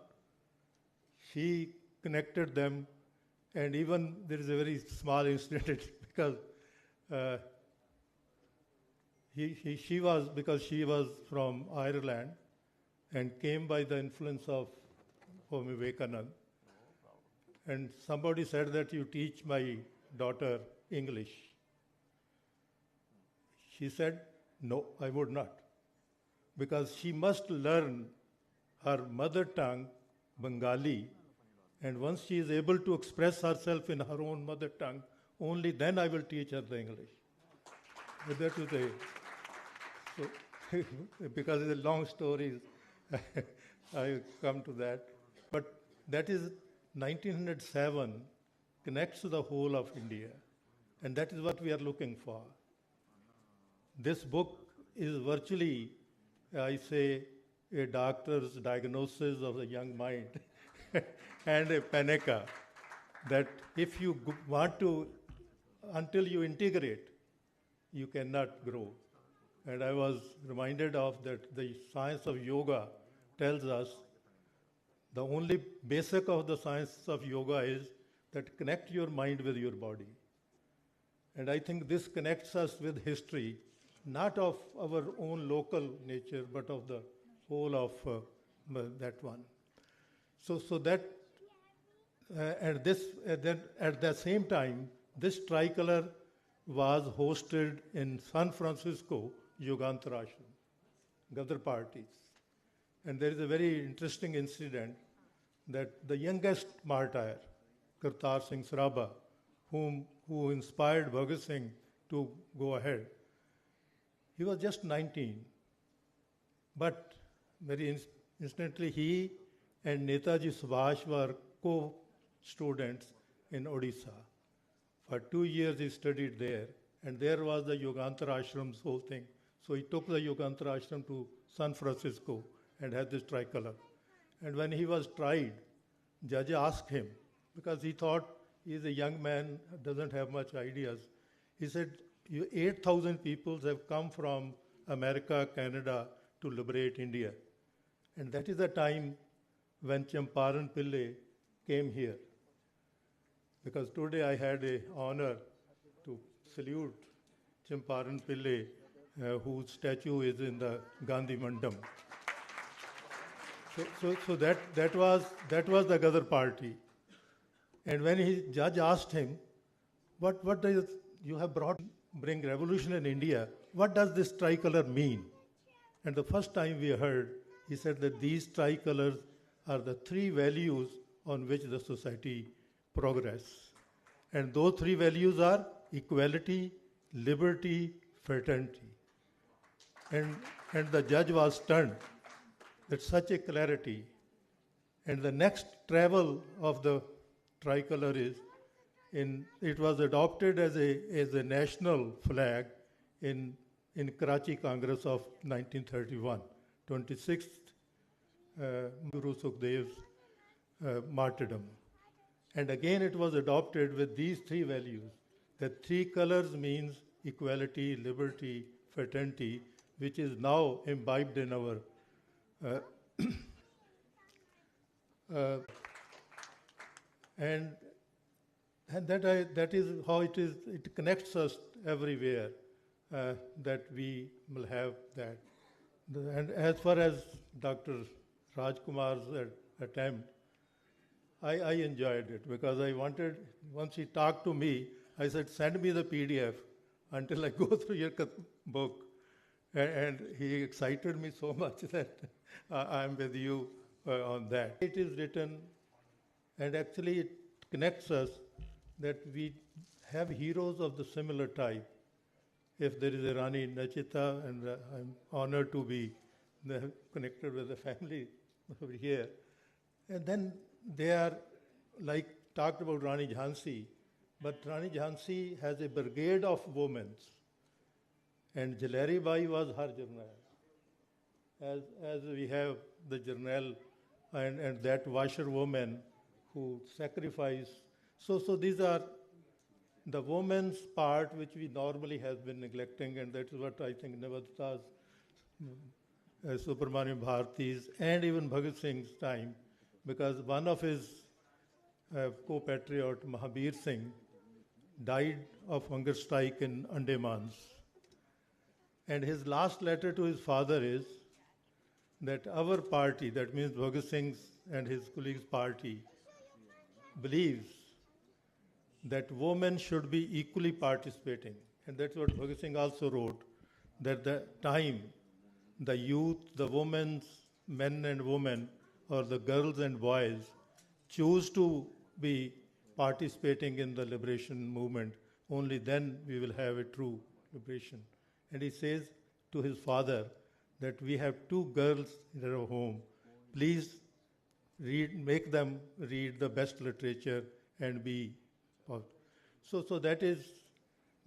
She connected them, and even there is a very small incident because she was from Ireland and came by the influence of Swami Vivekananda. And somebody said that you teach my daughter English. She said, no, I would not, because she must learn her mother tongue, Bengali, and once she is able to express herself in her own mother tongue, only then I will teach her the English. But that is so, because it's a long story, I come to that. But that is 1907 connects the whole of India, and that is what we are looking for. This book is virtually, I say, a doctor's diagnosis of the young mind and a panica that if you want to, until you integrate, you cannot grow. And I was reminded of that the science of yoga tells us the only basic of the science of yoga is that connect your mind with your body. And I think this connects us with history, not of our own local nature, but of the whole of that one. So that, at the same time, this tricolor was hosted in San Francisco, Yugantar Ashram, Gadar parties. And there is a very interesting incident that the youngest martyr, Kartar Singh Sarabha, who inspired Bhagat Singh to go ahead, he was just 19. But very instantly, he and Netaji Subhash were co-students in Odisha. For 2 years he studied there, and there was the Yugantar Ashram's whole thing. So he took the Yugantar Ashram to San Francisco and had this tricolor. And when he was tried, judge asked him, because he thought he's a young man, doesn't have much ideas. He said, 8,000 people have come from America, Canada to liberate India. And that is the time when Champaran Pillai came here. Because today I had an honor to salute Champaran Pillai, whose statue is in the Gandhi Mandam. So that was the Gadar party. And when his judge asked him, what does you have bring revolution in India, what does this tricolor mean? And the first time we heard, he said that these tricolors are the three values on which the society progress. And those three values are equality, liberty, fraternity. And the judge was stunned that such a clarity. And the next travel of the tricolor is, it was adopted as a national flag in Karachi Congress of 1931, 26th Guru Sukhdev's martyrdom. And again it was adopted with these three values. The three colors means equality, liberty, fraternity, which is now imbibed in our and that is how it is. It connects us everywhere that we will have that. And as far as Dr. Rajkumar's attempt, I enjoyed it because I wanted, once he talked to me, I said, send me the PDF until I go through your book. And he excited me so much that I'm with you on that. It is written, and actually it connects us that we have heroes of the similar type. If there is a Rani Nachita, and I'm honored to be connected with the family over here, and then they are like talked about Rani Jhansi, but Rani Jhansi has a brigade of women, and Jalari Bai was her journal. As we have the journal and that washerwoman who sacrifice. So these are the woman's part which we normally have been neglecting, and that is what I think Navadata's, Subramaniam Bharati's, and even Bhagat Singh's time, because one of his co-patriot, Mahabir Singh, died of hunger strike in Andamans. And his last letter to his father is that our party, that means Bhagat Singh's and his colleagues' party, believes that women should be equally participating. And that's what Bhagat Singh also wrote, that the time the youth, the women, men and women, or the girls and boys choose to be participating in the liberation movement, only then we will have a true liberation. And he says to his father that we have 2 girls in our home. Please make them read the best literature and be. So that is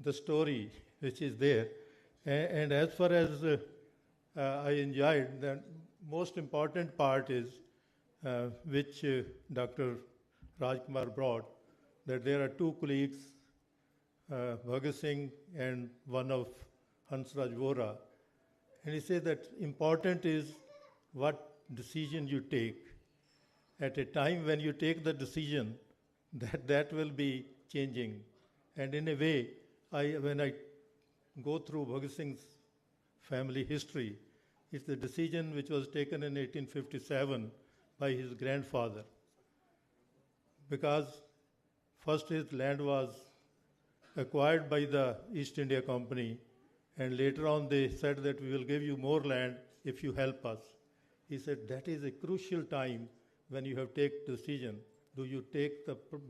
the story which is there. And as far as I enjoyed, the most important part is which Dr. Rajkumar brought, that there are 2 colleagues, Bhagat Singh and one of Hansraj Vora. And he said that important is what decision you take. At a time when you take the decision, that will be changing. And in a way, when I go through Bhagat Singh's family history, it's the decision which was taken in 1857 by his grandfather. Because first his land was acquired by the East India Company, and later on they said that we will give you more land if you help us. He said that is a crucial time when you have to take decision. Do you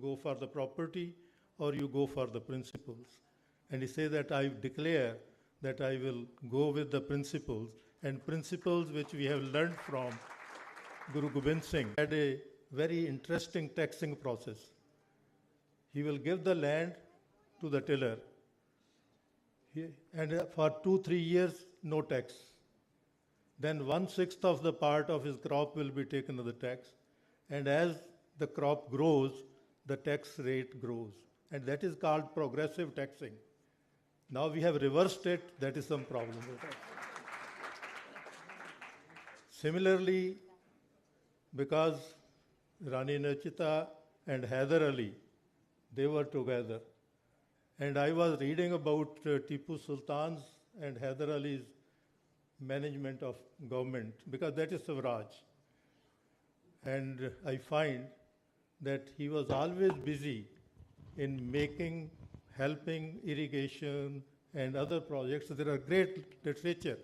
go for the property or you go for the principles? And he said that I declare that I will go with the principles, and principles which we have learned from Guru Gobind Singh had a very interesting taxing process. He will give the land to the tiller, and for 2-3 years, no tax. Then 1/6 of the part of his crop will be taken as the tax, and as the crop grows, the tax rate grows. And that is called progressive taxing. Now we have reversed it, that is some problem with it. Similarly, because Rani Nachita and Hyder Ali, they were together. And I was reading about Tipu Sultan's and Hyder Ali's management of government, because that is Swaraj. And I find that he was always busy in helping irrigation and other projects. There are great literature.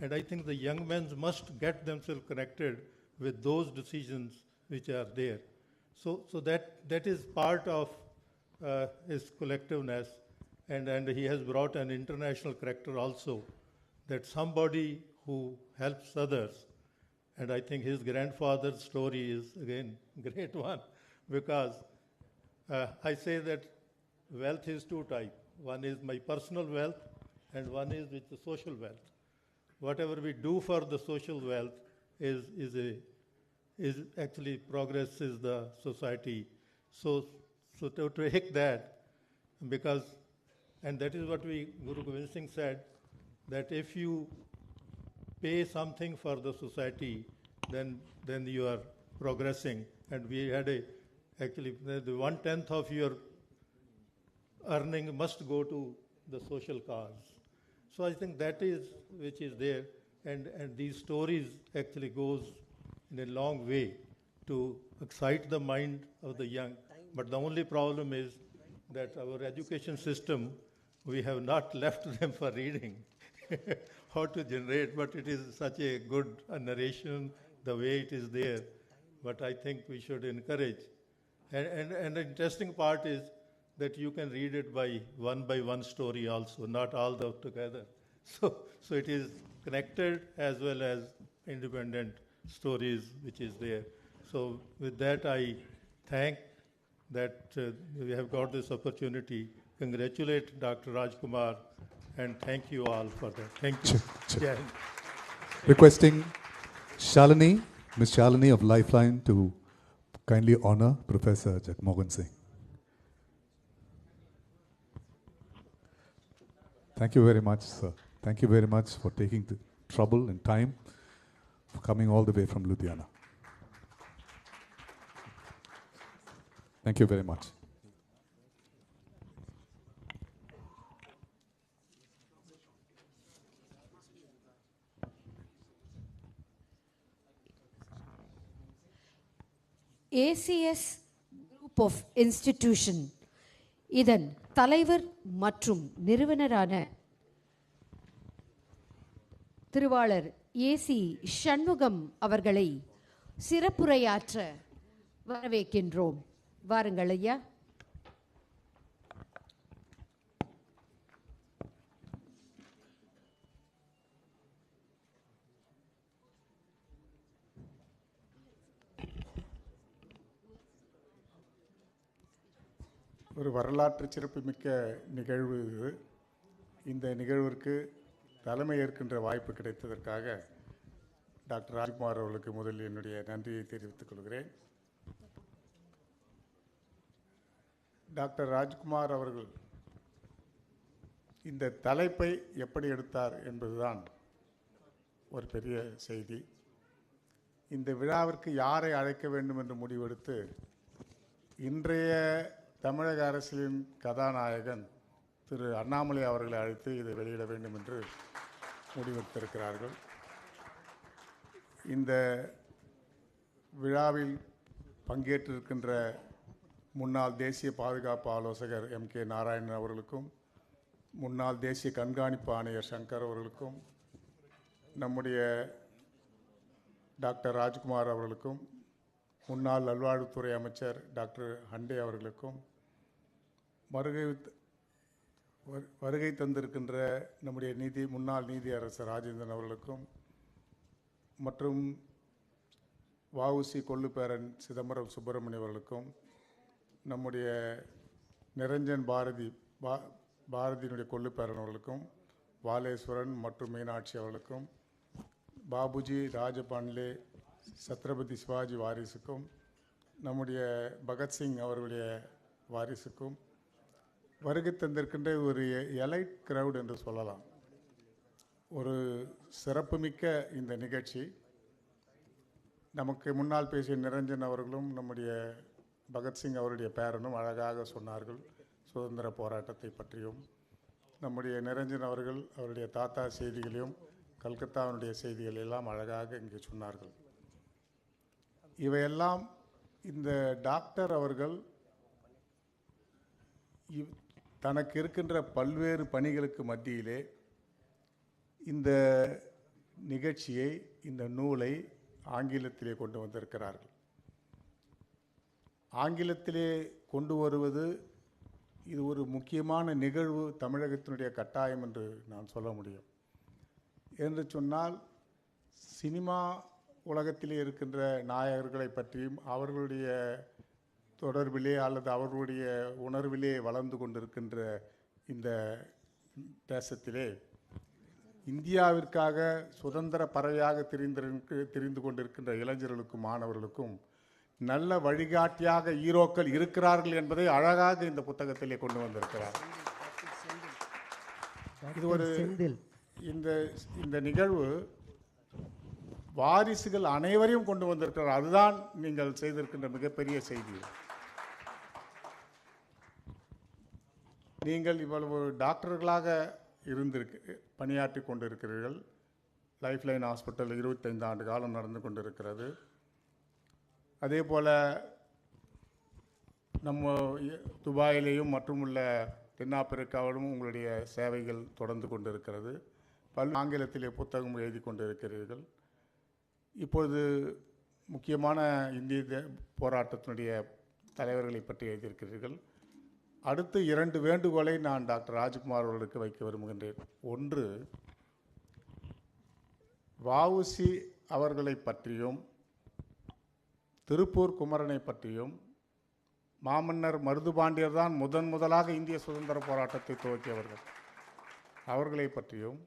And I think the young men must get themselves connected with those decisions which are there. So that is part of his collectiveness. And he has brought an international character also, that somebody who helps others. And I think his grandfather's story is, again, a great one, because I say that wealth is 2 types. One is my personal wealth, and one is with the social wealth. Whatever we do for the social wealth is actually progresses the society. So to take that, because, and that is what Guru Gobind Singh said, that if you pay something for the society, then you are progressing. And we had actually the 1/10 of your earning must go to the social cause. So I think that is which is there, and these stories actually goes in a long way to excite the mind of the young. But the only problem is that our education system, we have not left them for reading how to generate, but it is such a good narration, the way it is there. But I think we should encourage. And the interesting part is that you can read it by one story also, not all together. So it is connected as well as independent stories which is there. So with that, I thank that we have got this opportunity. Congratulate Dr. Rajkumar and thank you all for that. Thank you. Yeah. Requesting Shalini, Ms. Shalini of Lifeline to kindly honor Professor Jagmohan Singh. Thank you very much, sir. Thank you very much for taking the trouble and time for coming all the way from Ludhiana. Thank you very much. ACS Group of Institution இதன் தலைவர் மற்றும் நிறுவனரான திருவாளர் AC Shanmugam அவர்களை சிறப்புரையாற்ற வரவேற்கின்றோம். வாருங்கள் ஐயா. ஒரு வரலாற்று சிறப்புமிக்க நிகழ்வு இது. இந்த நிகழ்விற்கு தலைமை ஏற்கின்ற வாய்ப்பு கிடைத்ததற்காக டாக்டர் ராஜ்குமார் அவர்களுக்கு முதலில் என்னுடைய நன்றியை தெரிவித்துக் கொள்கிறேன். டாக்டர் ராஜ்குமார் அவர்கள் இந்த தலைப்பை எப்படி எடுத்தார் என்பதுதான் ஒரு பெரிய செய்தி. இந்த விழாவிற்கு யாரை அழைக்க வேண்டும் என்று முடிவெடுத்து இன்றைய தமிழக அரசியலின் கதாநாயகன் திரு அண்ணாமலை அவர்களை அழைத்து இதை வெளியிட வேண்டும் என்று முடிவெடுத்திருக்கிறார்கள். இந்த விழாவில் பங்கேற்றிருக்கின்ற முன்னாள் தேசிய பாதுகாப்பு ஆலோசகர் MK நாராயணன் அவர்களுக்கும், முன்னாள் தேசிய கண்காணிப்பு ஆணையர் சங்கர் அவர்களுக்கும், நம்முடைய டாக்டர் ராஜ்குமார் அவர்களுக்கும், முன்னாள் நல்வாழ்வுத்துறை அமைச்சர் டாக்டர் ஹண்டே அவர்களுக்கும், வருகை தந்திருக்கின்ற நம்முடைய முன்னாள் நீதியரசர் ராஜேந்திரன் அவர்களுக்கும், மற்றும் வஉசி கொள்ளுப்பேரன் சிதம்பரம் சுப்பிரமணியம் அவர்களுக்கும், நம்முடைய நிரஞ்சன் பாரதியினுடைய கொள்ளுப்பேரன் அவர்களுக்கும், வாலேஸ்வரன் மற்றும் மீனாட்சி அவர்களுக்கும், பாபுஜி ராஜபாண்லே சத்ரபதி சிவாஜி வாரிசுக்கும், நம்முடைய பகத்சிங் அவர்களுடைய வாரிசுக்கும் வருகை தந்திருக்கின்ற ஒரு எலைட் கிரவுட் என்று சொல்லலாம். ஒரு சிறப்புமிக்க இந்த நிகழ்ச்சி. நமக்கு முன்னால் பேசிய நிரஞ்சன் அவர்களும் நம்முடைய பகத்சிங் அவருடைய பேரனும் அழகாக சொன்னார்கள் சுதந்திர போராட்டத்தை பற்றியும். நம்முடைய நிரஞ்சன் அவர்கள் அவருடைய தாத்தா செய்திகளையும் கல்கத்தாவினுடைய செய்திகள் எல்லாம் அழகாக இங்கே சொன்னார்கள். இவையெல்லாம் இந்த டாக்டர் அவர்கள் தனக்கு இருக்கின்ற பல்வேறு பணிகளுக்கு மத்தியிலே இந்த நிகழ்ச்சியை, இந்த நூலை ஆங்கிலத்திலே கொண்டு வந்திருக்கிறார்கள். ஆங்கிலத்திலே கொண்டு வருவது இது ஒரு முக்கியமான நிகழ்வு, தமிழகத்தினுடைய கட்டாயம் என்று நான் சொல்ல முடியும். என்று சொன்னால் சினிமா உலகத்திலே இருக்கின்ற நாயகர்களை பற்றியும் அவர்களுடைய தொடர்பிலே அல்லது அவர்களுடைய உணர்விலே வளர்ந்து கொண்டிருக்கின்ற இந்த தேசத்திலே இந்தியாவிற்காக சுதந்திர பறவையாக தெரிந்து கொண்டிருக்கின்ற இளைஞர்களுக்கும் மாணவர்களுக்கும் நல்ல வழிகாட்டியாக ஹீரோக்கள் இருக்கிறார்கள் என்பதை அழகாக இந்த புத்தகத்திலே கொண்டு வந்திருக்கிறார். இது ஒரு இந்த நிகழ்வு வாரிசுகள் அனைவரையும் கொண்டு வந்திருக்கிறார். அதுதான் நீங்கள் செய்திருக்கின்ற மிகப்பெரிய செய்தி. நீங்கள் இவ்வளவு டாக்டர்களாக பணியாற்றி கொண்டிருக்கிறீர்கள். லைஃப்லைன் ஹாஸ்பிட்டல் 25 ஆண்டு காலம் நடந்து கொண்டிருக்கிறது. அதே போல் நம்ம துபாயிலேயும் மற்றும் உள்ள தென்னாப்பிரிக்காவிலும் உங்களுடைய சேவைகள் தொடர்ந்து கொண்டிருக்கிறது. ஆங்கிலத்திலே புத்தகம் எழுதி கொண்டிருக்கிறீர்கள். இப்பொழுது முக்கியமான இந்திய போராட்டத்தினுடைய தலைவர்களை பற்றி எழுதியிருக்கிறீர்கள். அடுத்து 2 வேண்டுகோளை நான் டாக்டர் ராஜ்குமார் அவர்களுக்கு வைக்க விரும்புகின்றேன். ஒன்று, வஉசி அவர்களை பற்றியும் திருப்பூர் குமரனை பற்றியும், மாமன்னர் மருதுபாண்டியர் தான் முதலாக இந்திய சுதந்திர போராட்டத்தை துவக்கியவர்கள், அவர்களை பற்றியும்,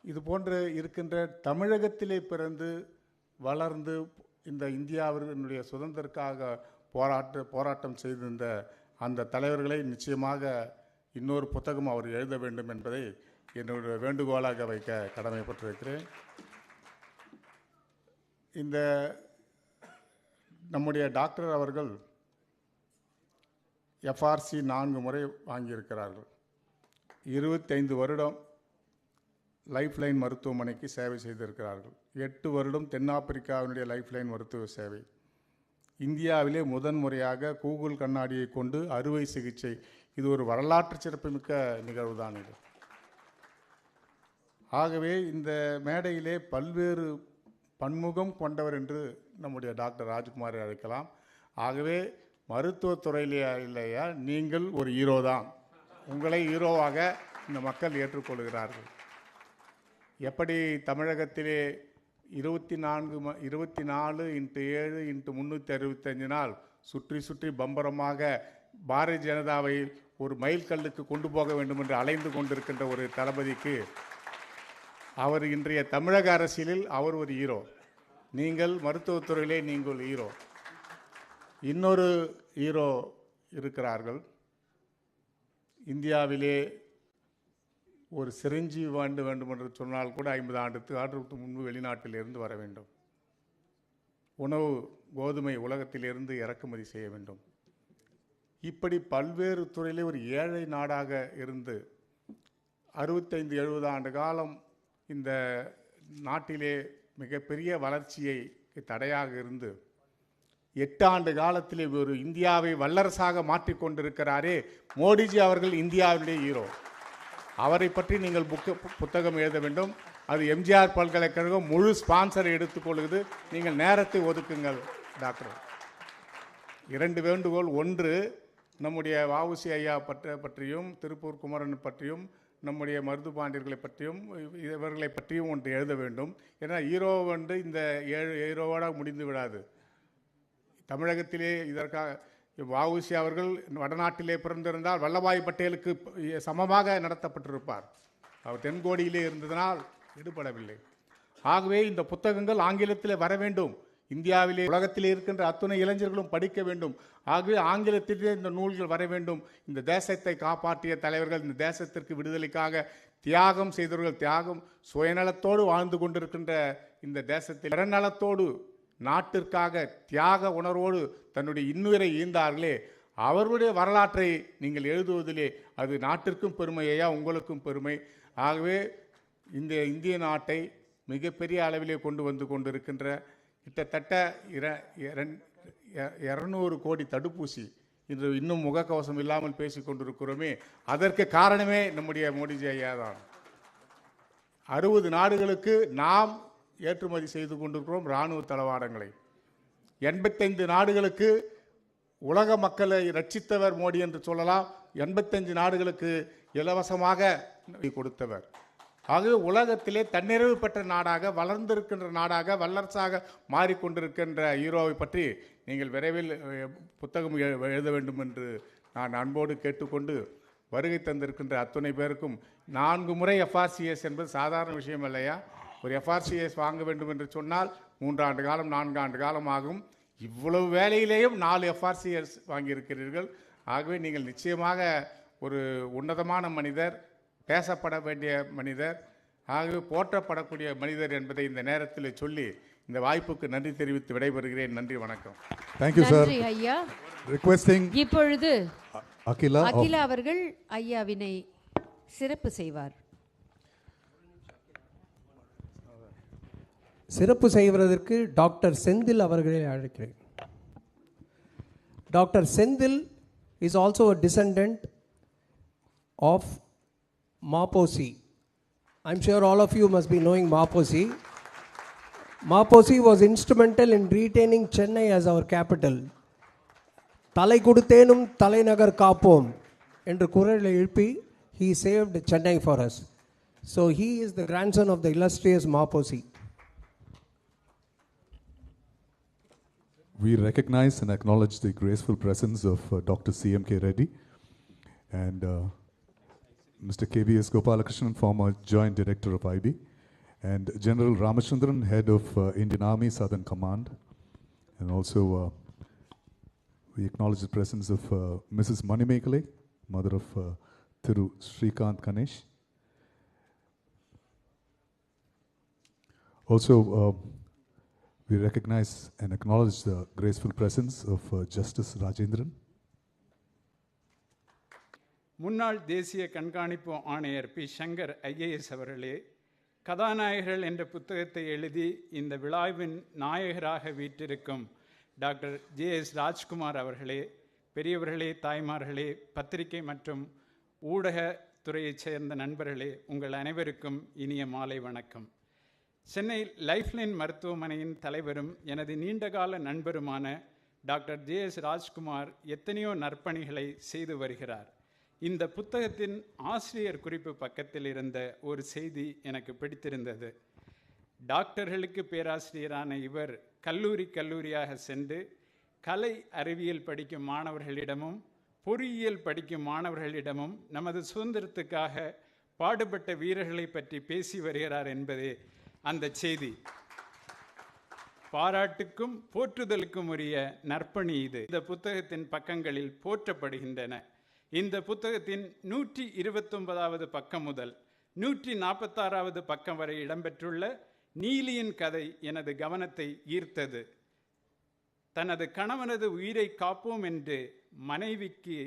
இது போன்று இருக்கின்ற தமிழகத்திலே பிறந்து வளர்ந்து இந்த இந்தியாவினுடைய சுதந்திரத்துக்காக போராட்டம் செய்திருந்த அந்த தலைவர்களை நிச்சயமாக இன்னொரு புத்தகம் அவர் எழுத வேண்டும் என்பதை என்னுடைய வேண்டுகோளாக வைக்க கடமைப்பட்டிருக்கிறேன். இந்த நம்முடைய டாக்டர் அவர்கள் எஃப்ஆர்சி 4 முறை வாங்கியிருக்கிறார்கள். 25 வருடம் லைஃப் லைன் மருத்துவமனைக்கு சேவை செய்திருக்கிறார்கள். 8 வருடம் தென்னாப்பிரிக்காவினுடைய லைஃப் லைன் மருத்துவ சேவை. இந்தியாவிலே முறையாக கூகுள் கண்ணாடியை கொண்டு அறுவை சிகிச்சை, இது ஒரு வரலாற்று சிறப்புமிக்க நிகழ்வு தான் இது. ஆகவே இந்த மேடையிலே பல்வேறு பன்முகம் கொண்டவர் என்று நம்முடைய டாக்டர் ராஜ்குமாரை அழைக்கலாம். ஆகவே மருத்துவத்துறையிலே இல்லையா, நீங்கள் ஒரு ஹீரோ தான். உங்களை ஹீரோவாக இந்த மக்கள் ஏற்றுக்கொள்கிறார்கள். எப்படி தமிழகத்திலே 24 × 7 × 365 நாள் சுற்றி சுற்றி பம்பரமாக பாரதிய ஜனதாவை ஒரு மைல் கல்லுக்கு கொண்டு போக வேண்டும் என்று அலைந்து கொண்டிருக்கின்ற ஒரு தளபதிக்கு அவர் இன்றைய தமிழக அரசியலில் அவர் ஒரு ஹீரோ. நீங்கள் மருத்துவத்துறையிலே நீங்கள் ஹீரோ. இன்னொரு ஹீரோ இருக்கிறார்கள். இந்தியாவிலே ஒரு சிரஞ்சி வேண்டும் என்று சொன்னால் கூட 50 ஆண்டுக்கு முன்பு வெளிநாட்டிலிருந்து வர வேண்டும். உணவு கோதுமை உலகத்திலிருந்து இறக்குமதி செய்ய வேண்டும். இப்படி பல்வேறு துறையிலே ஒரு ஏழை நாடாக இருந்து 65-70 ஆண்டு காலம் இந்த நாட்டிலே மிகப்பெரிய வளர்ச்சியை தடையாக இருந்து 8 ஆண்டு காலத்திலே ஒரு இந்தியாவை வல்லரசாக மாற்றிக்கொண்டிருக்கிறாரே மோடிஜி அவர்கள் இந்தியாவுடைய ஹீரோ. அவரை பற்றி நீங்கள் புத்தகம் எழுத வேண்டும். அது எம்ஜிஆர் பல்கலைக்கழகம் முழு ஸ்பான்சரை எடுத்துக்கொள்கிறது. நீங்கள் நேரத்தை ஒதுக்குங்கள் டாக்டர். 2 வேண்டுகோள். ஒன்று, நம்முடைய வஉசி ஐயா பற்றியும் திருப்பூர் குமரன் பற்றியும் நம்முடைய மருதுபாண்டியர்களை பற்றியும் இவர்களை பற்றியும் ஒன்று எழுத வேண்டும். ஏன்னா ஹீரோ வந்து இந்த ஹீரோவோட முடிந்து விடாது. தமிழகத்திலே இதற்காக வஉசி அவர்கள் வடநாட்டிலே பிறந்திருந்தால் வல்லபாய் பட்டேலுக்கு சமமாக நடத்தப்பட்டிருப்பார். அவர் தென்கோடியிலே இருந்ததனால் ஈடுபடவில்லை. ஆகவே இந்த புத்தகங்கள் ஆங்கிலத்திலே வர வேண்டும். இந்தியாவிலே உலகத்திலே இருக்கின்ற அத்துணை இளைஞர்களும் படிக்க வேண்டும். ஆகவே ஆங்கிலத்திலே இந்த நூல்கள் வர வேண்டும். இந்த தேசத்தை காப்பாற்றிய தலைவர்கள், இந்த தேசத்திற்கு விடுதலைக்காக தியாகம் செய்தவர்கள், தியாகம் சுயநலத்தோடு வாழ்ந்து கொண்டிருக்கின்ற இந்த தேசத்தில் இடநலத்தோடு நாட்டிற்காக தியாக உணர்வோடு தன்னுடைய இன்னுயிரை ஈந்தார்களே, அவர்களுடைய வரலாற்றை நீங்கள் எழுதுவதிலே அது நாட்டிற்கும் பெருமையா, உங்களுக்கும் பெருமை. ஆகவே இந்த இந்திய நாட்டை மிகப்பெரிய அளவிலே கொண்டு வந்து கொண்டிருக்கின்ற கிட்டத்தட்ட 200 கோடி தடுப்பூசி இன்று இன்னும் முகக்கவசம் இல்லாமல் பேசிக் கொண்டிருக்கிறோமே, அதற்கு காரணமே நம்முடைய மோடிஜி ஐயா தான். 60 நாடுகளுக்கு நாம் ஏற்றுமதி செய்து கொண்டிருக்கிறோம் இராணுவ தளவாடங்களை. 85 நாடுகளுக்கு உலக மக்களை ரட்சித்தவர் மோடி என்று சொல்லலாம். 85 நாடுகளுக்கு இலவசமாக கொடுத்தவர். ஆகவே உலகத்திலே தன்னிறைவு பெற்ற நாடாக, வளர்ந்திருக்கின்ற நாடாக, வல்லரசாக மாறிக்கொண்டிருக்கின்ற ஹீரோவை பற்றி நீங்கள் விரைவில் புத்தகம் எழுத வேண்டும் என்று நான் அன்போடு கேட்டுக்கொண்டு, வருகை தந்திருக்கின்ற அத்துணை பேருக்கும் 4 முறை எஃப்ஆர்சிஎஸ் என்பது சாதாரண விஷயம் இல்லையா. ஒரு எஃப்ஆர்சிஎஸ் வாங்க வேண்டும் என்று சொன்னால் 3 ஆண்டு காலம் 4 ஆண்டு காலம் ஆகும். இவ்வளவு வேலையிலேயும் 4 எஃப்ஆர்சிஎஸ் வாங்கியிருக்கிறீர்கள். ஆகவே நீங்கள் நிச்சயமாக ஒரு உன்னதமான மனிதர், பேசப்பட வேண்டிய மனிதர், ஆகவே போற்றப்படக்கூடிய மனிதர் என்பதை இந்த நேரத்தில் சொல்லி இந்த வாய்ப்புக்கு நன்றி தெரிவித்து விடைபெறுகிறேன். நன்றி, வணக்கம். Thank you, sir. நன்றி ஐயா. Requesting இப்பொழுது அகிலா அவர்கள் ஐயாவினை சிறப்பு செய்வார். சிறப்பு செய்வதற்கு டாக்டர் செந்தில் அவர்களை அழைக்கிறேன். Doctor Senthil is also a descendant of Maposi. I'm sure all of you must be knowing Maposi. Maposi was instrumental in retaining Chennai as our capital. தலை கொடுத்தேனும் தலைநகர் காப்போம் என்று குரலை எழுப்பி he saved Chennai for us. So he is the grandson of the illustrious Maposi. We recognize and acknowledge the graceful presence of Dr. C.M.K. Reddy and Mr. K.V.S. Gopalakrishnan, former Joint Director of IB, and General Ramachandran, Head of Indian Army Southern Command. And also we acknowledge the presence of Mrs. Manimekale, mother of Thiru Srikant Ganesh. Also, we recognize and acknowledge the graceful presence of Justice Rajendran. முன்னாள் தேசிய கண்காணிப்பு ஆணையர் B Shankar IAS அவர்களே, கதாநாயகர்கள் என்ற புத்தகத்தை எழுதி இந்த விழாவின் நாயகராக வீற்றிருக்கும் டாக்டர் ஜே.எஸ். ராஜ்குமார் அவர்களே, பெரியவர்களே, தாய்மார்களே, பத்திரிகை மற்றும் ஊடகத்துறையைச் சேர்ந்த நண்பர்களே, உங்கள் அனைவருக்கும் இனிய மாலை வணக்கம். சென்னை லைஃப்லைன் மருத்துவமனையின் தலைவரும் எனது நீண்டகால நண்பருமான டாக்டர் ஜே.எஸ். ராஜ்குமார் எத்தனையோ நற்பணிகளை செய்து வருகிறார். இந்த புத்தகத்தின் ஆசிரியர் குறிப்பு பக்கத்தில் இருந்த ஒரு செய்தி எனக்கு பிடித்திருந்தது. டாக்டர்களுக்கு பேராசிரியரான இவர் கல்லூரியாக சென்று கலை அறிவியல் படிக்கும் மாணவர்களிடமும் பொறியியல் படிக்கும் மாணவர்களிடமும் நமது சுதந்திரத்துக்காக பாடுபட்ட வீரர்களை பற்றி பேசி வருகிறார் என்பதே அந்த செய்தி. பாராட்டுக்கும் போற்றுதலுக்கும் உரிய நற்பணி இது. இந்த புத்தகத்தின் பக்கங்களில் போற்றப்படுகின்றன. இந்த புத்தகத்தின் 129வது பக்கம் முதல் 146வது பக்கம் வரை இடம்பெற்றுள்ள நீலியின் கதை எனது கவனத்தை ஈர்த்தது. தனது கணவனது உயிரை காப்போம் என்று மனைவிக்கு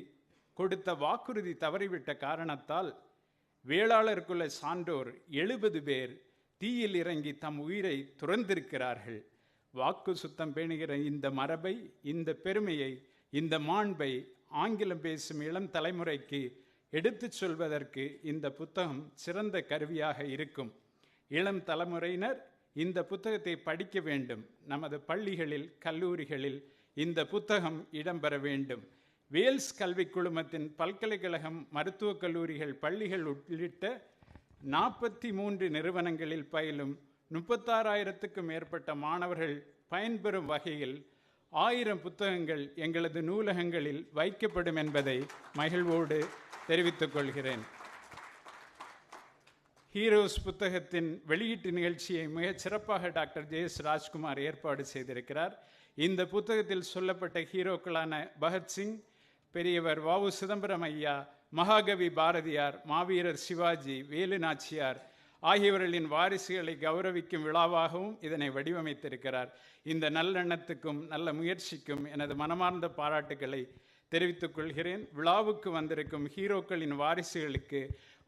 கொடுத்த வாக்குறுதி தவறிவிட்ட காரணத்தால் வேளாளர் குல சான்றோர் 70 பேர் தீயில் இறங்கி தம் உயிரை துறந்திருக்கிறார்கள். வாக்கு சுத்தம் பேணுகிற இந்த மரபை, இந்த பெருமையை, இந்த மாண்பை ஆங்கிலம் பேசும் இளம் தலைமுறைக்கு எடுத்துச் சொல்வதற்கு இந்த புத்தகம் சிறந்த கருவியாக இருக்கும். இளம் தலைமுறையினர் இந்த புத்தகத்தை படிக்க வேண்டும். நமது பள்ளிகளில், கல்லூரிகளில் இந்த புத்தகம் இடம்பெற வேண்டும். வேல்ஸ் கல்விக் குழுமத்தின் பல்கலைக்கழகம், மருத்துவக் கல்லூரிகள், பள்ளிகள் உள்ளிட்ட 43 நிறுவனங்களில் பயிலும் 36,000க்கும் மேற்பட்ட மாணவர்கள் பயன்பெறும் வகையில் 1000 புத்தகங்கள் எங்களது நூலகங்களில் வைக்கப்படும் என்பதை மகிழ்வோடு தெரிவித்துக் கொள்கிறேன். ஹீரோஸ் புத்தகத்தின் வெளியீட்டு நிகழ்ச்சியை மிகச் சிறப்பாக டாக்டர் ஜே.எஸ். ராஜ்குமார் ஏற்பாடு செய்திருக்கிறார். இந்த புத்தகத்தில் சொல்லப்பட்ட ஹீரோக்களான பகத்சிங், பெரியவர் வ.உ. சிதம்பரம் ஐயா, மகாகவி பாரதியார், மாவீரர் சிவாஜி, வேலு நாச்சியார் ஆகியவர்களின் வாரிசுகளை கௌரவிக்கும் விழாவாகவும் இதனை வடிவமைத்திருக்கிறார். இந்த நல்லெண்ணத்துக்கும் நல்ல முயற்சிக்கும் எனது மனமார்ந்த பாராட்டுக்களை தெரிவித்துக் கொள்கிறேன். விழாவுக்கு வந்திருக்கும் ஹீரோக்களின் வாரிசுகளுக்கு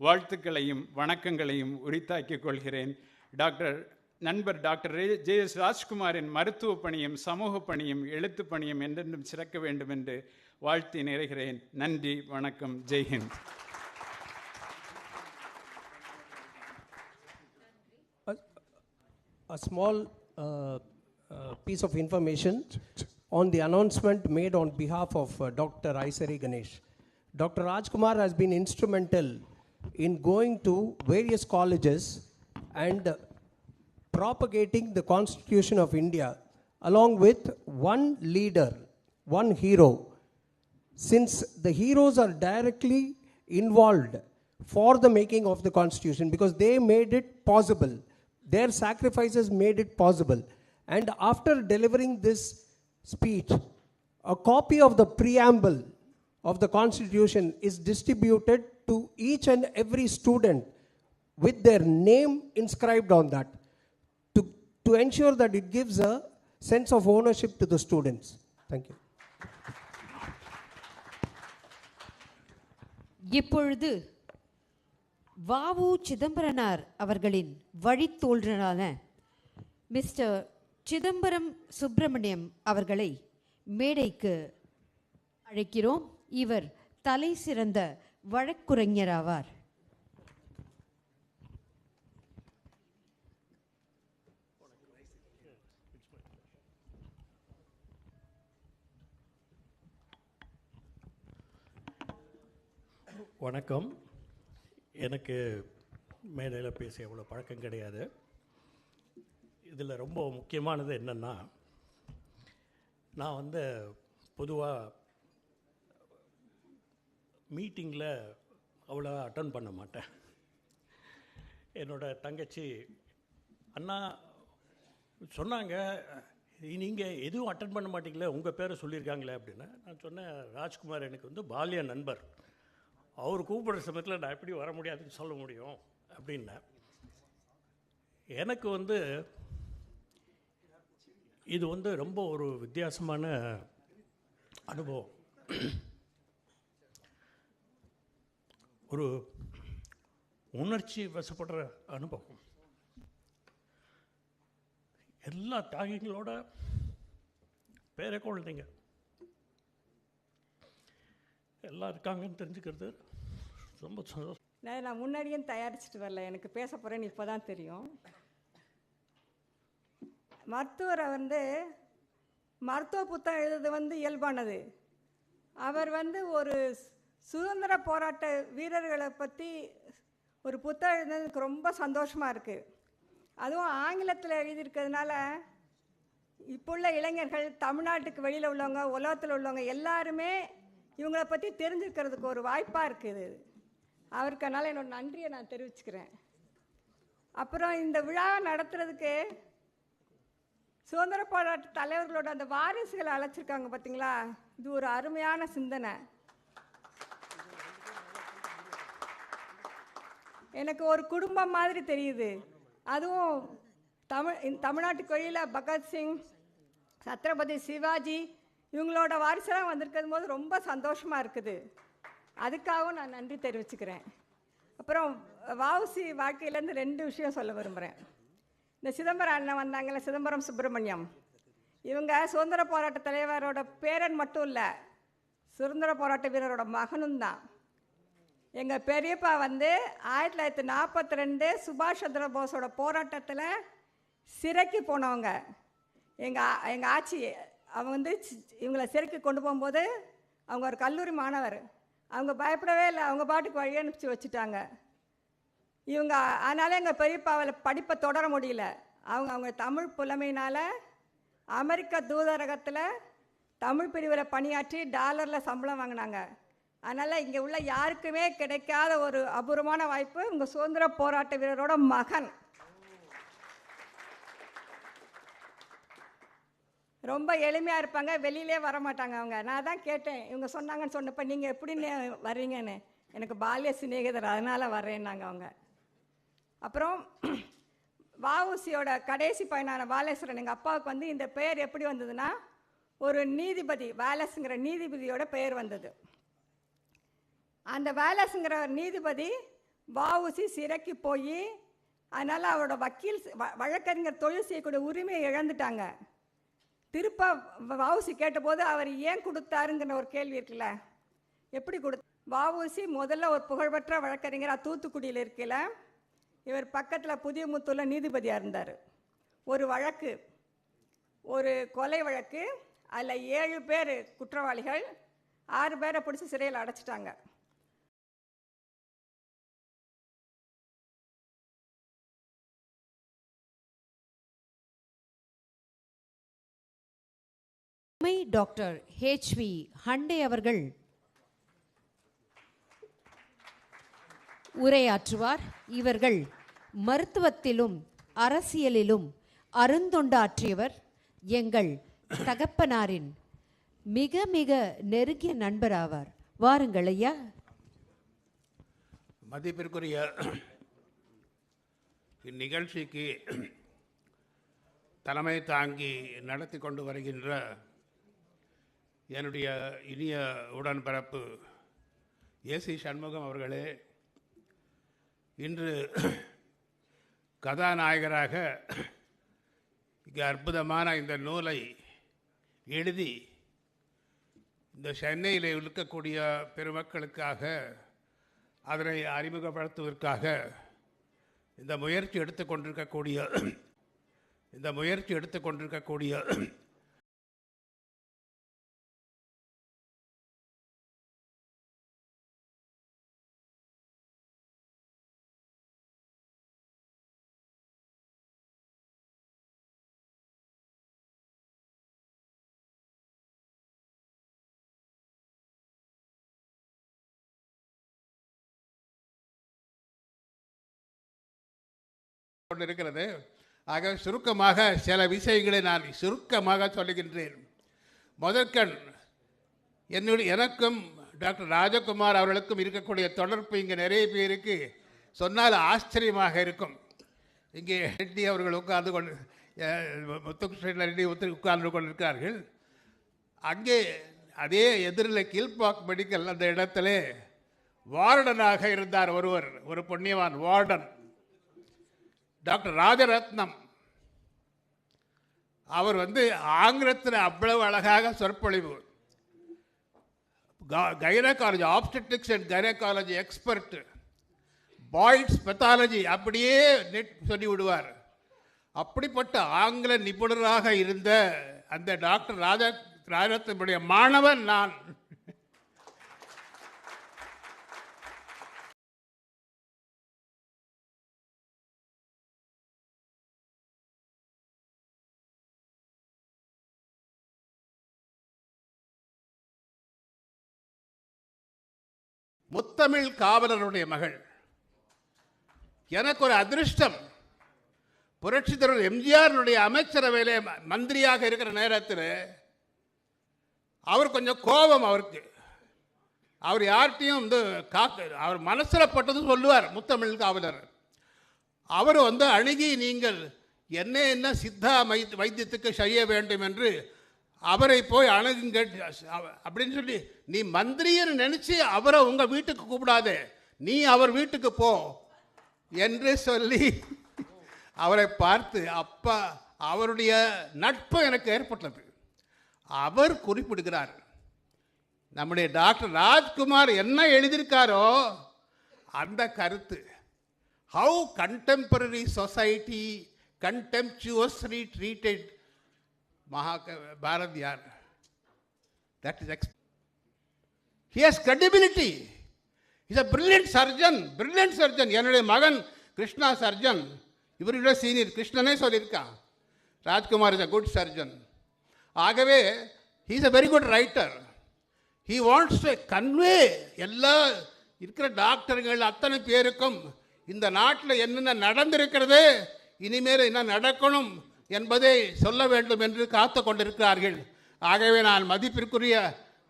வாழ்த்துக்களையும் வணக்கங்களையும் உரித்தாக்கிக் கொள்கிறேன். நண்பர் டாக்டர் ஜே.எஸ். ராஜ்குமாரின் மருத்துவ பணியும் சமூக பணியும் எழுத்து பணியும் என்றென்றும் சிறக்க வேண்டும் என்று வாழ்த்தி நிறைகிறேன். நன்றி, வணக்கம், ஜெய்ஹிந்த். A small piece of information on the announcement made on behalf of Dr. Aisari Ganesh. Dr. Rajkumar has been instrumental in going to various colleges and propagating the Constitution of India along with one leader, one hero. Since the heroes are directly involved for the making of the Constitution because they made it possible. Their sacrifices made it possible. And after delivering this speech, a copy of the preamble of the Constitution is distributed to each and every student with their name inscribed on that to ensure that it gives a sense of ownership to the students. Thank you. இப்பொழுது வ.உ. சிதம்பரனார் அவர்களின் வழித்தோன்றலான mister Chidambaram Subramaniam அவர்களை மேடைக்கு அழைக்கிறோம். இவர் தலை சிறந்த வழக்குரைஞராவார். வணக்கம். எனக்கு மேடையில் பேச எவ்வளோ பழக்கம் கிடையாது. இதில் ரொம்ப முக்கியமானது என்னென்னா, நான் பொதுவாக மீட்டிங்கில் அவ்வளோ அட்டன் பண்ண மாட்டேன். என்னோடய தங்கச்சி அண்ணா சொன்னாங்க, நீங்கள் எதுவும் அட்டன் பண்ண மாட்டீங்களே, உங்கள் பேரை சொல்லியிருக்காங்களே அப்படின்னு. நான் சொன்னேன், ராஜ்குமார் எனக்கு பால்ய நண்பர், அவர் கூப்பிடுற சமயத்தில் நான் எப்படி வர முடியாதுன்னு சொல்ல முடியும் அப்படின்னேன். எனக்கு இது ரொம்ப ஒரு வித்தியாசமான அனுபவம். ஒரு உணர்ச்சி வசப்படுற அனுபவம். எல்லா தியாகிகளோட பேரை குழந்தைங்க எல்லாம் இருக்காங்கன்னு தெரிஞ்சுக்கிறது ரொம்ப சந்தோஷம். நான் முன்னாடியும் தயாரிச்சுட்டு வரல, எனக்கு பேச போகிறேன்னு இப்போ தான் தெரியும். மருத்துவரை மருத்துவ புத்தகம் எழுதுறது இயல்பானது. அவர் ஒரு சுதந்திர போராட்ட வீரர்களை பற்றி ஒரு புத்தகம் எழுதுனதுக்கு ரொம்ப சந்தோஷமாக இருக்குது. அதுவும் ஆங்கிலத்தில் எழுதியிருக்கிறதுனால இப்போ உள்ள இளைஞர்கள், தமிழ்நாட்டுக்கு வெளியில் உள்ளவங்க, உலகத்தில் உள்ளவங்க எல்லாருமே இவங்களை பற்றி தெரிஞ்சுக்கிறதுக்கு ஒரு வாய்ப்பாக இருக்குது. அவருக்கு அதனால் என்னோடய நன்றியை நான் தெரிவிச்சுக்கிறேன். அப்புறம் இந்த விழாவை நடத்துறதுக்கு சுதந்திர போராட்ட தலைவர்களோட அந்த வாரிசுகளை அழைச்சிருக்காங்க பார்த்தீங்களா, இது ஒரு அருமையான சிந்தனை. எனக்கு ஒரு குடும்பம் மாதிரி தெரியுது. அதுவும் தமிழ்நாட்டுக்கு வெளியில் பகத்சிங், சத்ரபதி சிவாஜி இவங்களோட வாரிசெல்லாம் வந்திருக்கும் போது ரொம்ப சந்தோஷமாக இருக்குது. அதுக்காகவும் நான் நன்றி தெரிவிச்சுக்கிறேன். அப்புறம் வஉசி வாழ்க்கையிலேருந்து 2 விஷயம் சொல்ல விரும்புகிறேன். இந்த சிதம்பரம் அண்ணன் வந்தாங்கல்ல, சிதம்பரம் சுப்பிரமணியம், இவங்க சுதந்திர போராட்ட தலைவரோட பேரன் மட்டும் இல்லை, சுதந்திர போராட்ட வீரரோட மகனும் தான். எங்கள் பெரியப்பா 1942 சுபாஷ் சந்திர போஸோட போராட்டத்தில் சிறைக்கு போனவங்க. எங்கள் ஆட்சி அவங்க இவங்களை சிறைக்கு கொண்டு போகும்போது அவங்க ஒரு கல்லூரி மாணவர். அவங்க பயப்படவே இல்லை, அவங்க பாட்டுக்கு வழி அனுப்பிச்சி வச்சுட்டாங்க. அதனால் எங்கள் பெரியப்பாவில் படிப்பை தொடர முடியல. அவங்க தமிழ் புலமையினால் அமெரிக்க தூதரகத்தில் தமிழ் பிரிவில் பணியாற்றி டாலரில் சம்பளம் வாங்கினாங்க. அதனால் இங்கே உள்ள யாருக்குமே கிடைக்காத ஒரு அபூர்வமான வாய்ப்பு உங்கள் சுதந்திர போராட்ட வீரரோட மகன். ரொம்ப எளிமையாக இருப்பாங்க, வெளியிலே வரமாட்டாங்க அவங்க. நான் தான் கேட்டேன், இவங்க சொன்னாங்கன்னு சொன்னப்போ நீங்கள் எப்படி வர்றீங்கன்னு. எனக்கு பால்ய சிநேகிதர், அதனால் வர்றேன்னாங்க அவங்க. அப்புறம் வஉசியோட கடைசி பையனான வாலேஸ்வரன், எங்கள் அப்பாவுக்கு இந்த பெயர் எப்படி வந்ததுன்னா, ஒரு நீதிபதி, வேலஸுங்கிற நீதிபதியோட பெயர் வந்தது. அந்த வேலஸுங்கிற நீதிபதி வஉசி சிறைக்கு போய் அதனால் அவரோட வழக்கறிஞர் தொழில் செய்யக்கூடிய உரிமையை இழந்துட்டாங்க. திருப்ப வஉசி கேட்டபோது அவர் ஏன் கொடுத்தாருங்கிற ஒரு கேள்வி இருக்குல்ல, எப்படி வஉசி முதல்ல ஒரு புகழ்பெற்ற வழக்கறிஞராக தூத்துக்குடியில் இருக்கல, இவர் பக்கத்தில் புதியமுத்தூரில் நீதிபதியாக இருந்தார். ஒரு வழக்கு, ஒரு கொலை வழக்கு, அதில் 7 பேர் குற்றவாளிகள், 6 பேரை பிடிச்சி சிறையில் அடைச்சிட்டாங்க. டாக்டர் ஹெச்வி ஹண்டே அவர்கள் உரையாற்றுவார். இவர்கள் மருத்துவத்திலும் அரசியலிலும் அருந்தொண்டாற்றியவர். எங்கள் தகப்பனாரின் மிக மிக நெருங்கிய நண்பர் ஆவார். வாருங்கள் ஐயா. மதிப்பிற்குரிய இந்நிகழ்ச்சிக்கு தலைமை தாங்கி நடத்தி கொண்டு வருகின்ற என்னுடைய இனிய உடன்பிறப்பு ஏசி சண்முகம் அவர்களே, இன்று கதாநாயகராக இங்கே அற்புதமான இந்த நூலை எழுதி இந்த சென்னையில் இருக்கக்கூடிய பெருமக்களுக்காக அதனை அறிமுகப்படுத்துவதற்காக இந்த முயற்சி எடுத்துக்கொண்டிருக்கக்கூடிய கொண்டிருக்கிறது. ஆக சுருக்கமாக சில விஷயங்களை நான் சுருக்கமாக சொல்லுகின்றேன். முதற்கண் எனக்கும் டாக்டர் ராஜகுமார் அவர்களுக்கும் இருக்கக்கூடிய தொடர்பு இங்கே நிறைய பேருக்கு சொன்னால் ஆச்சரியமாக இருக்கும். இங்கே ரெட்டி அவர்கள் உட்கார்ந்து கொண்டு முத்துகிருஷ்ணன் ரெட்டி உட்கார்ந்து கொண்டிருக்கிறார்கள். அங்கே அதே எதிரில் கீழ்பாக் மெடிக்கல் அந்த இடத்துல வார்டனாக இருந்தார் ஒருவர், ஒரு புண்ணியவான் வார்டன், டாக்டர் ராஜரத்னம். அவர் ஆங்கிலத்தில் அவ்வளவு அழகாக சொற்பொழிவு, gynaecology, obstetrics and gynaecology expert, பாய்ட்ஸ் பெத்தாலஜி அப்படியே நெட் சொல்லி விடுவார். அப்படிப்பட்ட ஆங்கில நிபுணராக இருந்த அந்த டாக்டர் ராஜரத்னமுடைய மாணவன் நான். முத்தமிழ் காவலருடைய மகள். எனக்கு ஒரு அதிர்ஷ்டம், புரட்சி தலைவர் எம்ஜிஆருடைய அமைச்சரவையிலே மந்திரியாக இருக்கிற நேரத்தில் அவர் கொஞ்சம் கோபம் அவருக்கு. அவர் யார்கிட்டையும் அவர் மனசில் பட்டது சொல்லுவார். முத்தமிழ் காவலர் அவர் அணுகி நீங்கள் என்ன சித்தா வைத்தியத்துக்கு செய்ய வேண்டும் என்று அவரை போய் அணுகுங்க அப்படின்னு சொல்லி, நீ மந்திரின்னு நினைச்சு அவரை உங்க வீட்டுக்கு கூப்பிடாதே, நீ அவர் வீட்டுக்கு போ என்று சொல்லி அவரை பார்த்து அப்பா அவருடைய நட்பு எனக்கு ஏற்பட்டது. அவர் குறிப்பிடுகிறார், நம்முடைய டாக்டர் ராஜ்குமார் என்ன எழுதியிருக்காரோ அந்த கருத்து, how contemporary society contemptuously treated Bharatiyar. That is he has credibility. He is a brilliant surgeon. என்னுடைய மகன் கிருஷ்ணா சர்ஜன், இவருடைய சீனியர் கிருஷ்ணனே சொல்லியிருக்கான், Rajkumar is a good surgeon. ஆகவே he is a very good writer. He wants to convey எல்லா இருக்கிற டாக்டர்கள் அத்தனை பேருக்கும் இந்த நாட்டில் என்னென்ன நடந்திருக்கிறது, இனிமேல் என்ன நடக்கணும் என்பதை சொல்ல வேண்டும் என்று காத்து கொண்டிருக்கிறார்கள். ஆகவே நான் மதிப்பிற்குரிய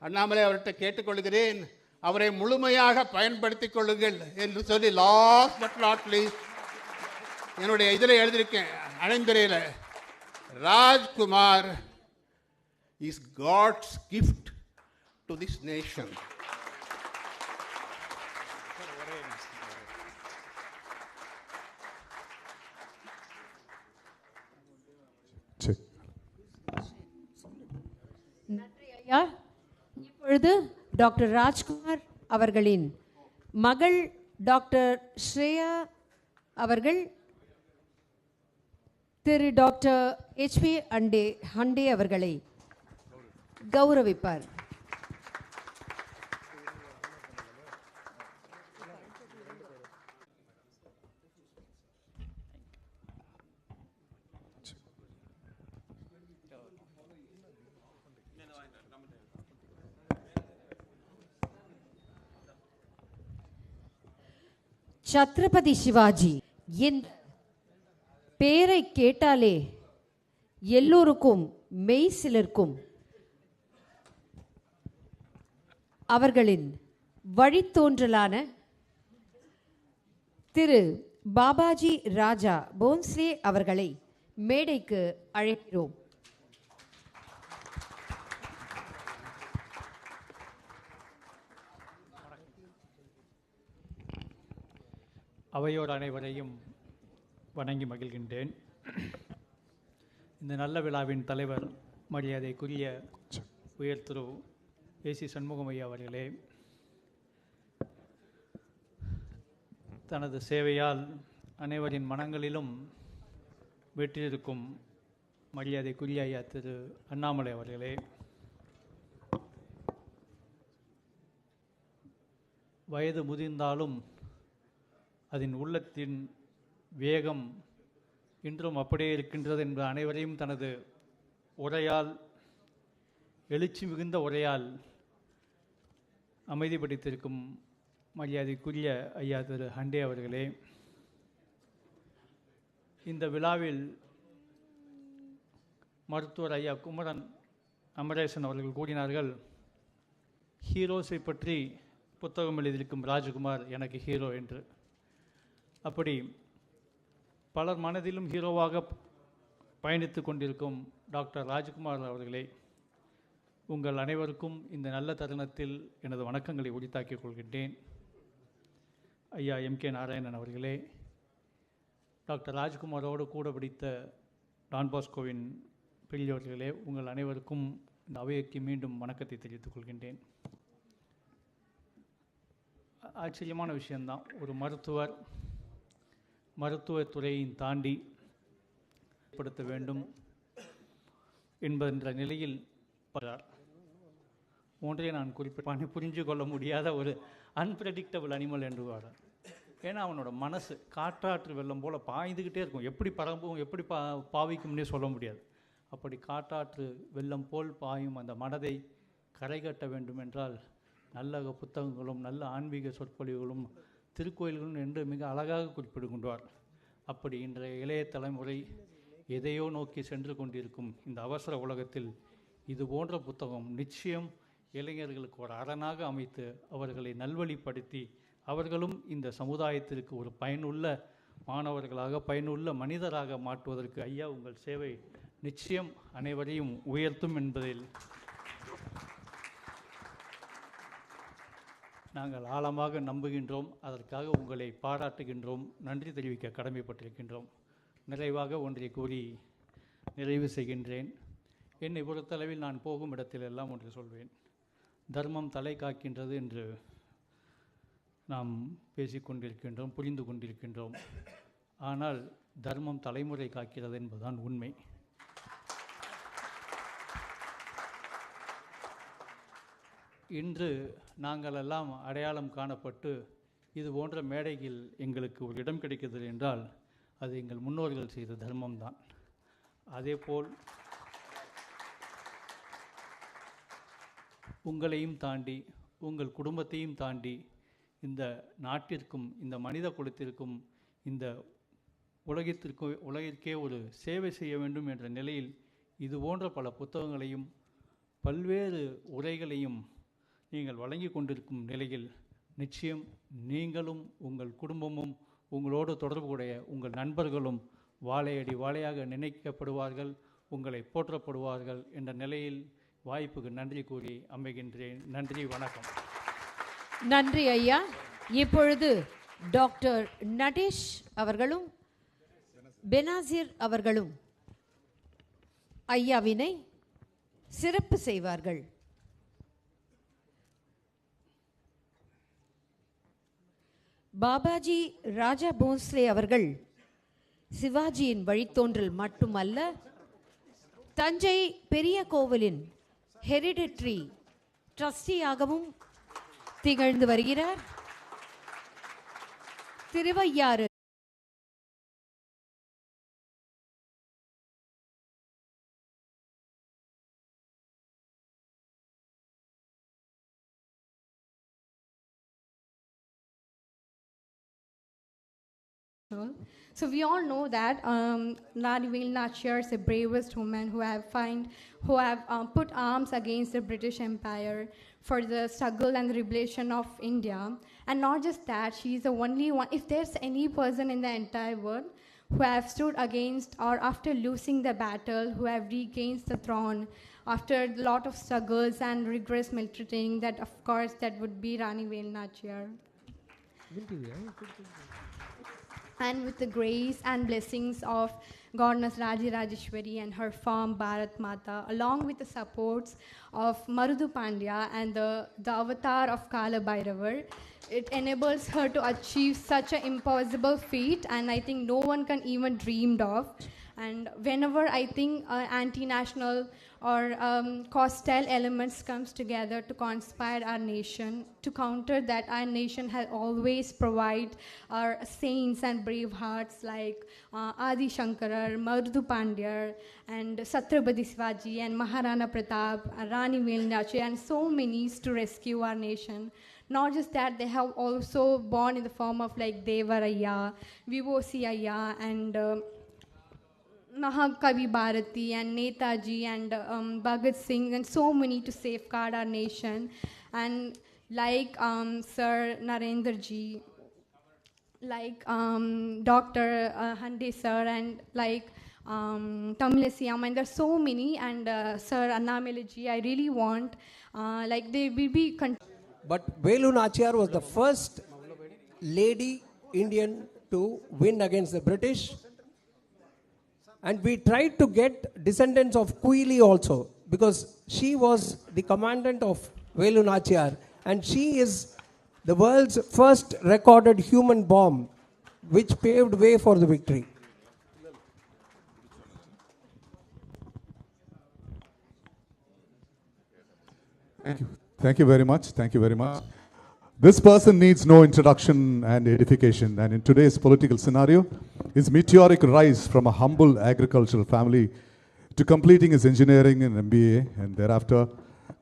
அண்ணாமலை அவர்கிட்ட கேட்டுக்கொள்கிறேன், அவரை முழுமையாக பயன்படுத்திக் கொள்ளுங்கள் என்று சொல்லி, லாஸ்ட் பட் நாட் லீஸ்ட் என்னுடைய இதில் எழுதியிருக்கேன் அணைந்துரையில், Rajkumar is God's gift to this nation. நன்றி ஐயா. இப்பொழுது டாக்டர் ராஜ்குமார் அவர்களின் மகள் டாக்டர் ஸ்ரேயா அவர்கள் திரு டாக்டர் HP ஹண்டே அவர்களை கௌரவிப்பார். சத்ரபதி சிவாஜி என்ற பேரை கேட்டாலே எல்லோருக்கும் மெய் சிலர்க்கும் அவர்களின் வழித்தோன்றலான திரு பாபாஜி ராஜா போன்ஸ்லே அவர்களை மேடைக்கு அழைக்கிறோம். அவையோர் அனைவரையும் வணங்கி மகிழ்கின்றேன். இந்த நல்ல விழாவின் தலைவர் மரியாதைக்குரிய உயர் திரு AC சண்முகம் ஐயா அவர்களே, தனது சேவையால் அனைவரின் மனங்களிலும் வெற்றியிருக்கும் மரியாதைக்குரிய ஐயா திரு அண்ணாமலை அவர்களே, வயது முதிர்ந்தாலும் அதன் உள்ளத்தின் வேகம் இன்றும் அப்படியே இருக்கின்றது என்ற அனைவரையும் தனது உரையால், எழுச்சி மிகுந்த உரையால் அமைதிப்படுத்தியிருக்கும் மரியாதைக்குரிய ஐயா திரு ஹண்டே அவர்களே, இந்த விழாவில் மருத்துவர் ஐயா குமரன் அமரேசன் அவர்கள் கூறினார்கள், ஹீரோஸை பற்றி புத்தகம் எழுதியிருக்கும் ராஜ்குமார் எனக்கு ஹீரோ என்று. அப்படி பலர் மனதிலும் ஹீரோவாக பயணித்து கொண்டிருக்கும் டாக்டர் ராஜ்குமார் அவர்களே, உங்கள் அனைவருக்கும் இந்த நல்ல தருணத்தில் எனது வணக்கங்களை உரித்தாக்கிக் கொள்கின்றேன். ஐயா எம்.கே. நாராயணன் அவர்களே, டாக்டர் ராஜ்குமாரோடு கூட படித்த டான் பாஸ்கோவின் பெரியவர்களே, உங்கள் அனைவருக்கும் இந்த அவைக்கு மீண்டும் வணக்கத்தை தெரிவித்துக் கொள்கின்றேன். ஆச்சரியமான விஷயந்தான், ஒரு மருத்துவர் மருத்துவத்துறையின் தாண்டி படுத்த வேண்டும் என்ற நிலையில் பலர் ஒன்றை நான் குறிப்பிட்ட புரிஞ்சு கொள்ள முடியாத ஒரு அன்பிரடிக்டபிள் அனிமல் என்று வாழ. ஏன்னா அவனோட மனசு காற்றாற்று வெள்ளம் போல் பாய்ந்துக்கிட்டே இருக்கும், எப்படி பரம்பும் எப்படி பாவிக்கும்னே சொல்ல முடியாது. அப்படி காற்றாற்று வெள்ளம் போல் பாயும் அந்த மனதை கரை கட்ட வேண்டும் என்றால் நல்ல புத்தகங்களும் நல்ல ஆன்மீக சொற்பொழிவுகளும் திருக்கோயில்களும் என்று மிக அழகாக குறிப்பிடுகின்றார். அப்படி இன்றைய இளைய தலைமுறை எதையோ நோக்கி சென்று கொண்டிருக்கும் இந்த அவசர உலகத்தில் இது போன்ற புத்தகம் நிச்சயம் இளைஞர்களுக்கு ஒரு அரணாக அமைத்து அவர்களை நல்வழிப்படுத்தி அவர்களும் இந்த சமுதாயத்திற்கு ஒரு பயனுள்ள மாணவர்களாக பயனுள்ள மனிதராக மாற்றுவதற்கு ஐயா உங்கள் சேவை நிச்சயம் அனைவரையும் உயர்த்தும் என்பதில் நாங்கள் ஆழமாக நம்புகின்றோம். அதற்காக உங்களை பாராட்டுகின்றோம், நன்றி தெரிவிக்க கடமைப்பட்டிருக்கின்றோம். நிறைவாக ஒன்றை கூறி நிறைவு செய்கின்றேன். என்னை பொறுத்தளவில் நான் போகும் இடத்திலெல்லாம் ஒன்று சொல்வேன், தர்மம் தலை காக்கின்றது என்று நாம் பேசிக்கொண்டிருக்கின்றோம், புரிந்து கொண்டிருக்கின்றோம். ஆனால் தர்மம் தலைமுறை காக்கிறது என்பதுதான் உண்மை. இன்று நாங்கள் எல்லாம் அடையாளம் காணப்பட்டு இது போன்ற மேடையில் எங்களுக்கு ஒரு இடம் கிடைக்கிறது என்றால் அது எங்கள் முன்னோர்கள் செய்த தர்மம்தான். அதேபோல் உங்களையும் தாண்டி உங்கள் குடும்பத்தையும் தாண்டி இந்த நாட்டிற்கும் இந்த மனித குலத்திற்கும் இந்த உலகிற்கே ஒரு சேவை செய்ய வேண்டும் என்ற நிலையில் இது போன்ற பல புத்தகங்களையும் பல்வேறு உரைகளையும் நீங்கள் வழங்கி கொண்டிருக்கும் நிலையில் நிச்சயம் நீங்களும் உங்கள் குடும்பமும் உங்களோடு தொடர்புடைய உங்கள் நண்பர்களும் வாழையடி வாழையாக நினைக்கப்படுவார்கள், உங்களை போற்றப்படுவார்கள் என்ற நிலையில் வாய்ப்புக்கு நன்றி கூறி அமைகின்றேன். நன்றி, வணக்கம். நன்றி ஐயா. இப்பொழுது டாக்டர் நடேஷ் அவர்களும் பெனாசிர் அவர்களும் ஐயாவினை சிறப்பு செய்வார்கள். பாபாஜி ராஜா போன்ஸ்லே அவர்கள் சிவாஜியின் வழித்தோன்றல் மட்டுமல்ல, தஞ்சை பெரிய கோவிலின் ஹெரிடிட்ரி ட்ரஸ்டியாகவும் திகழ்ந்து வருகிறார். Thiruvaiyaru So we all know that Rani Veil Nachar is the bravest woman who have put arms against the British Empire for the struggle and the liberation of India. And not just that, she is the only one. If there's any person in the entire world who have stood against or after losing the battle, who have regained the throne after a lot of struggles and rigorous military training, that of course that would be Rani Veil Nachar. And with the grace and blessings of Goddess Raji Rajeshwari and her farm Bharat Mata, along with the supports of Marudu Pandya and the avatar of Kala Bhairavar, it enables her to achieve such an impossible feat, and I think no one can even dreamed of. And whenever I think anti-national or coastal elements comes together to conspire our nation, to counter that, our nation has always provided our saints and brave hearts like Adi Shankara, Marudu Pandya, and Chhatrapati Shivaji, and Maharana Pratap, Rani Veil Nachar, and so many to rescue our nation. Not just that, they have also born in the form of like Devaraya, Vibhosi Ayya, and Mahakavi Bharati and Netaji and Bhagat Singh and so many to safeguard our nation, and like Sir Narendra ji, like Dr. Hande sir, and like Tamilasi Amma, and there are so many, and Sir Annamala ji, I really want like they will be But Velu Nachiyar was the first lady Indian to win against the British. And we tried to get descendants of Kuili also, because she was the commandant of Velu Nachiyar, and she is the world's first recorded human bomb, which paved way for the victory. Thank you. Thank you very much. Thank you very much. This person needs no introduction and edification, and in today's political scenario, his meteoric rise from a humble agricultural family to completing his engineering and MBA, and thereafter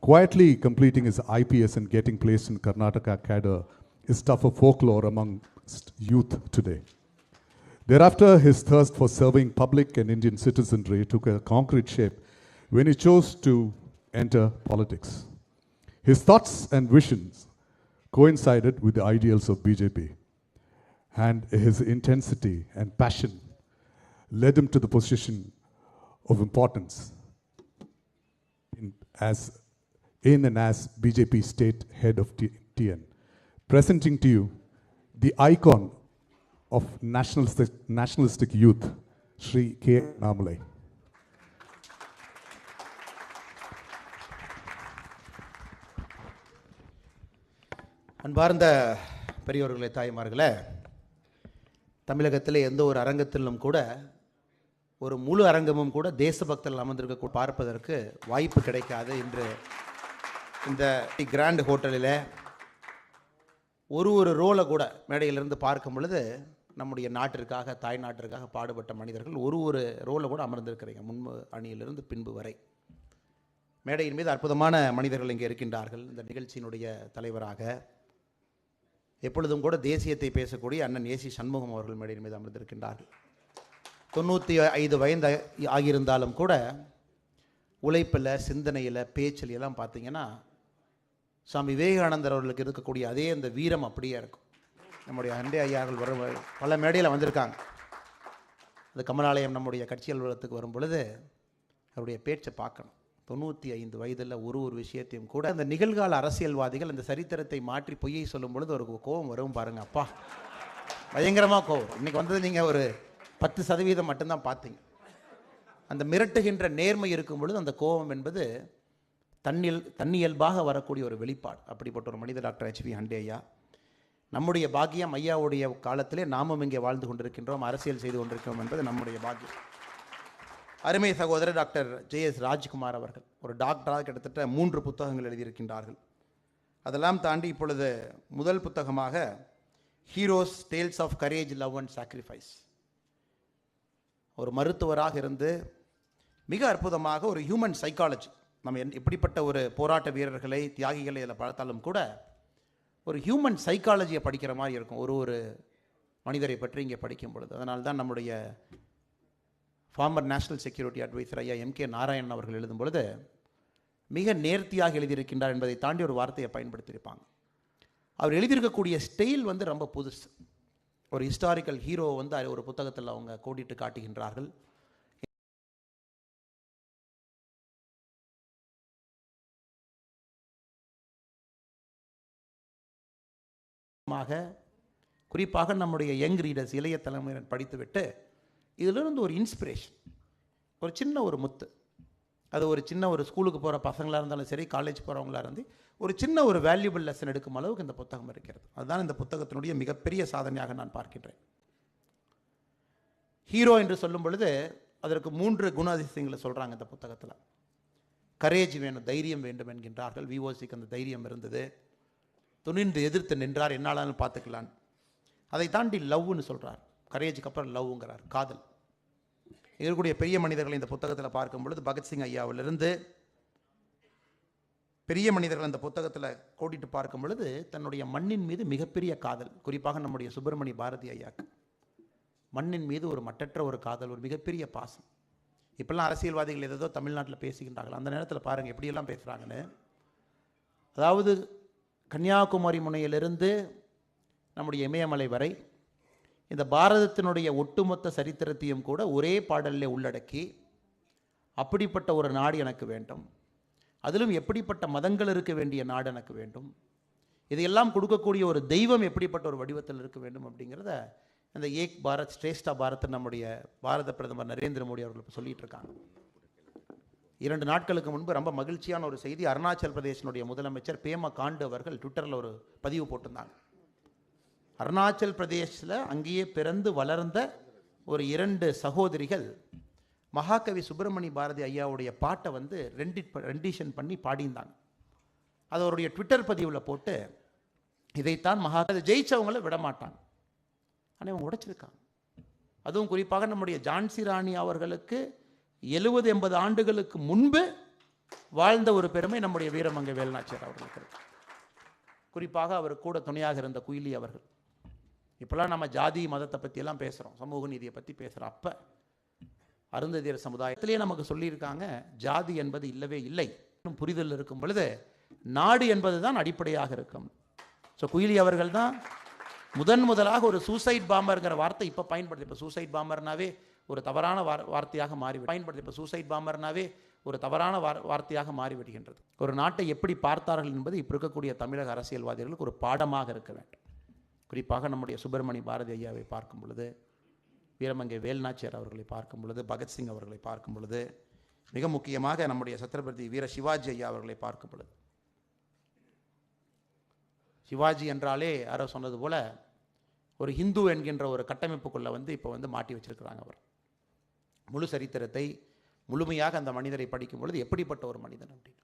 quietly completing his IPS and getting placed in Karnataka cadre is tougher folklore among youth today. Thereafter, his thirst for serving public and Indian citizenry took a concrete shape when he chose to enter politics. His thoughts and visions coincided with the ideals of BJP, and his intensity and passion led him to the position of importance as BJP state head of TN. Presenting to you the icon of nationalistic youth, Shri K. Namalai. அன்பார்ந்த பெரியோர்களே, தாய்மார்களே, தமிழகத்தில் எந்த ஒரு அரங்கத்திலும் கூட ஒரு முழு அரங்கமும் கூட தேசபக்தர்கள் அமர்ந்திருக்க பார்ப்பதற்கு வாய்ப்பு கிடைக்காது. இன்று இந்த கிராண்ட் ஹோட்டலில் ஒரு ரோலை கூட மேடையிலிருந்து பார்க்கும் பொழுது நம்முடைய நாட்டிற்காக, தாய் நாட்டிற்காக பாடுபட்ட மனிதர்கள் ஒரு ரோலை கூட அமர்ந்திருக்கிறீங்க, முன்பு அணியிலிருந்து பின்பு வரை. மேடையின் மீது அற்புதமான மனிதர்கள் இங்கே இருக்கின்றார்கள். இந்த நிகழ்ச்சியினுடைய தலைவராக எப்பொழுதும் கூட தேசியத்தை பேசக்கூடிய அண்ணன் ஏசி சண்முகம் அவர்கள் மேடையின் மீது அமர்ந்திருக்கின்றார்கள். 95 வயது ஆகியிருந்தாலும் கூட உழைப்பில், சிந்தனையில், பேச்சில் எல்லாம் பார்த்தீங்கன்னா சுவாமி விவேகானந்தர் அவர்களுக்கு இருக்கக்கூடிய அதே அந்த வீரம் அப்படியே இருக்கும். நம்முடைய அண்டே ஐயார்கள் வரும் பல மேடையில் வந்திருக்காங்க. அது கமலாலயம் நம்முடைய கட்சி அலுவலகத்துக்கு வரும் பொழுது அவருடைய பேச்சை பார்க்கணும். 95 வயதில் ஒரு விஷயத்தையும் கூட அந்த நிகழ்கால அரசியல்வாதிகள் அந்த சரித்திரத்தை மாற்றி பொய்யை சொல்லும் பொழுது ஒரு கோபம் வரும் பாருங்க. அப்பா, பயங்கரமாக கோபம். இன்றைக்கி வந்தது நீங்கள் ஒரு 10% மட்டும்தான் பார்த்தீங்க. அந்த மிரட்டுகின்ற நேர்மை இருக்கும் பொழுது அந்த கோபம் என்பது தன்னியல்பாக வரக்கூடிய ஒரு வெளிப்பாடு. அப்படிப்பட்ட ஒரு மனிதர் டாக்டர் HV ஹண்டே ஐயா. நம்முடைய பாக்கியம், ஐயாவுடைய காலத்திலே நாமும் இங்கே வாழ்ந்து கொண்டிருக்கின்றோம், அரசியல் செய்து கொண்டிருக்கிறோம் என்பது நம்முடைய பாக்கியம். அருமை சகோதரர் டாக்டர் JS ராஜ்குமார் அவர்கள் ஒரு டாக்டராக கிட்டத்தட்ட 3 புத்தகங்கள் எழுதியிருக்கின்றார்கள். அதெல்லாம் தாண்டி இப்பொழுது முதல் புத்தகமாக heroes tales of courage, love and sacrifice, ஒரு மருத்துவராக இருந்து மிக அற்புதமாக ஒரு ஹியூமன் சைக்காலஜி, நம்ம எப்படிப்பட்ட ஒரு போராட்ட வீரர்களை, தியாகிகளை இதில் பார்த்தாலும் கூட ஒரு ஹியூமன் சைக்காலஜியை படிக்கிற மாதிரி இருக்கும் ஒரு மனிதரை பற்றி இங்கே படிக்கும் பொழுது. அதனால்தான் நம்முடைய ஃபார்மர் நேஷனல் செக்யூரிட்டி அட்வைசர் ஐயா MK நாராயணன் அவர்கள் எழுதும் பொழுது மிக நேர்த்தியாக எழுதியிருக்கின்றார் என்பதை தாண்டி ஒரு வார்த்தையை பயன்படுத்தியிருப்பாங்க. அவர் எழுதியிருக்கக்கூடிய ஸ்டைல் ரொம்ப புதுசு. ஒரு ஹிஸ்டாரிக்கல் ஹீரோ ஒரு புத்தகத்தில் அவங்க கோடிட்டு காட்டுகின்றார்கள். குறிப்பாக நம்முடைய யங் ரீடர்ஸ், இளைய தலைமுறையினர் படித்துவிட்டு இதிலிருந்து ஒரு இன்ஸ்பிரேஷன், ஒரு சின்ன ஒரு முத்து, அது ஒரு சின்ன ஒரு ஸ்கூலுக்கு போகிற பசங்களாக இருந்தாலும் சரி, காலேஜ் போகிறவங்களாக இருந்து ஒரு சின்ன ஒரு வேல்யூபிள் லெசன் எடுக்கும் அளவுக்கு இந்த புத்தகம் இருக்கிறது. அதுதான் இந்த புத்தகத்தினுடைய மிகப்பெரிய சாதனையாக நான் பார்க்கின்றேன். ஹீரோ என்று சொல்லும் பொழுது அதற்கு 3 குணாதிசயங்களை சொல்கிறாங்க இந்த புத்தகத்தில். கரேஜ் வேணும், தைரியம் வேண்டும் என்கின்றார்கள். VOCக்கு அந்த தைரியம் இருந்தது. துணிந்து எதிர்த்து நின்றார், என்னாலும் பார்த்துக்கலான்னு. அதை தாண்டி லவ்னு சொல்கிறார். கரேஜுக்கு அப்புறம் லவ்ங்கிறார், காதல். இருக்கக்கூடிய பெரிய மனிதர்களை இந்த புத்தகத்தில் பார்க்கும் பொழுது பகத்சிங் ஐயாவிலிருந்து பெரிய மனிதர்கள் அந்த புத்தகத்தில் கோடிட்டு பார்க்கும் பொழுது தன்னுடைய மண்ணின் மீது மிகப்பெரிய காதல், குறிப்பாக நம்முடைய சுப்பிரமணிய பாரதி ஐயாக்கு மண்ணின் மீது ஒரு மட்டற்ற ஒரு காதல், ஒரு மிகப்பெரிய பாசம். இப்போல்லாம் அரசியல்வாதிகள் ஏதோ தமிழ்நாட்டில் பேசிக்கின்றார்கள். அந்த நேரத்தில் பாருங்கள் எப்படியெல்லாம் பேசுகிறாங்கன்னு. அதாவது கன்னியாகுமரி முனையிலிருந்து நம்முடைய இமயமலை வரை இந்த பாரதத்தினுடைய ஒட்டுமொத்த சரித்திரத்தையும் கூட ஒரே பாடலில் உள்ளடக்கி, அப்படிப்பட்ட ஒரு நாடு எனக்கு வேண்டும், அதிலும் எப்படிப்பட்ட மதங்கள் இருக்க வேண்டிய நாடு எனக்கு வேண்டும், இதையெல்லாம் கொடுக்கக்கூடிய ஒரு தெய்வம் எப்படிப்பட்ட ஒரு வடிவத்தில் இருக்க வேண்டும் அப்படிங்கிறத இந்த ஏக் பாரத் ஸ்ரேஷ்டா பாரத் நம்முடைய பாரத பிரதமர் நரேந்திர மோடி அவர்கள் சொல்லிட்டு இருக்காங்க. 2 நாட்களுக்கு முன்பு ரொம்ப மகிழ்ச்சியான ஒரு செய்தி. அருணாச்சல் பிரதேசனுடைய முதலமைச்சர் பேமா காண்டு அவர்கள் ட்விட்டரில் ஒரு பதிவு போட்டிருந்தாங்க. அருணாச்சல் பிரதேசில் அங்கேயே பிறந்து வளர்ந்த ஒரு 2 சகோதரிகள் மகாகவி சுப்பிரமணிய பாரதி ஐயாவுடைய பாட்டை வந்து ரெண்டிஷன் பண்ணி பாடியிருந்தாங்க. அது அவருடைய ட்விட்டர் பதிவில் போட்டு, இதைத்தான் மகாகவி ஜெயிச்சவங்களை விடமாட்டாங்க, ஆனால் இவங்க உடைச்சிருக்காங்க. அதுவும் குறிப்பாக நம்முடைய ஜான்சி ராணி அவர்களுக்கு 70-80 ஆண்டுகளுக்கு முன்பு வாழ்ந்த ஒரு பெருமை நம்முடைய வீரமங்கை வேலுநாச்சியார் அவர்களுக்கு. குறிப்பாக அவர் கூட துணையாக இருந்த குயிலி அவர்கள். இப்போல்லாம் நம்ம ஜாதி மதத்தை பற்றியெல்லாம் பேசுகிறோம், சமூக நீதியை பற்றி பேசுகிறோம். அப்போ அருந்ததியர் சமுதாயத்திலேயே நமக்கு சொல்லியிருக்காங்க, ஜாதி என்பது இல்லவே இல்லை. புரிதல் இருக்கும் பொழுது நாடு என்பது தான் அடிப்படையாக இருக்கும். ஸோ குயிலி அவர்கள் தான் முதலாக ஒரு சூசைட் பாம்பர்ங்கிற வார்த்தை இப்போ பயன்படுத்தி, இப்போ சூசைட் பாம்பர்னாவே ஒரு தவறான வார்த்தையாக பயன்படுத்தி, இப்போ சூசைட் பாம்பர்னாவே ஒரு தவறான வார்த்தையாக மாறிவிடுகின்றது. ஒரு நாட்டை எப்படி பார்த்தார்கள் என்பது இப்போ இருக்கக்கூடிய தமிழக அரசியல்வாதிகளுக்கு ஒரு பாடமாக இருக்க வேண்டும். குறிப்பாக நம்முடைய சுப்பிரமணிய பாரதி ஐயாவை பார்க்கும் பொழுது, வீரமங்கை வேலுநாச்சியார் அவர்களை பார்க்கும் பொழுது, பகத்சிங் அவர்களை பார்க்கும் பொழுது, மிக முக்கியமாக நம்முடைய சத்ரபதி வீர சிவாஜி ஐயா அவர்களை பார்க்கும் பொழுது, சிவாஜி என்றாலே யாரோ சொன்னது போல ஒரு ஹிந்து என்கின்ற ஒரு கட்டமைப்புக்குள்ளே வந்து இப்போ வந்து மாட்டி வச்சிருக்கிறாங்க. அவர் முழு சரித்திரத்தை முழுமையாக அந்த மனிதரை படிக்கும் பொழுது எப்படிப்பட்ட ஒரு மனிதன் அப்படின்னு.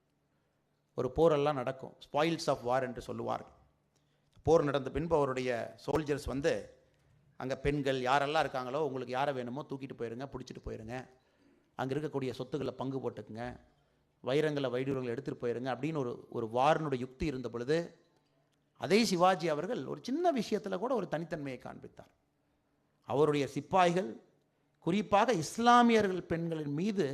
ஒரு போரெல்லாம் நடக்கும், ஸ்பாயில்ஸ் ஆஃப் வார் என்று சொல்லுவார்கள். போர் நடந்த பின்பு அவருடைய சோல்ஜர்ஸ் வந்து அங்கே பெண்கள் யாரெல்லாம் இருக்காங்களோ உங்களுக்கு யாரை வேணுமோ தூக்கிட்டு போயிருங்க, பிடிச்சிட்டு போயிருங்க, அங்கே இருக்கக்கூடிய சொத்துக்களை பங்கு போட்டுக்குங்க, வைரங்களை வைடூரங்களை எடுத்துகிட்டு போயிருங்க அப்படின்னு ஒரு வாரினுடைய யுக்தி இருந்த பொழுது, அதே சிவாஜி அவர்கள் ஒரு சின்ன விஷயத்தில் கூட ஒரு தனித்தன்மையை காண்பித்தார். அவருடைய சிப்பாய்கள் குறிப்பாக இஸ்லாமியர்கள் பெண்களின் மீது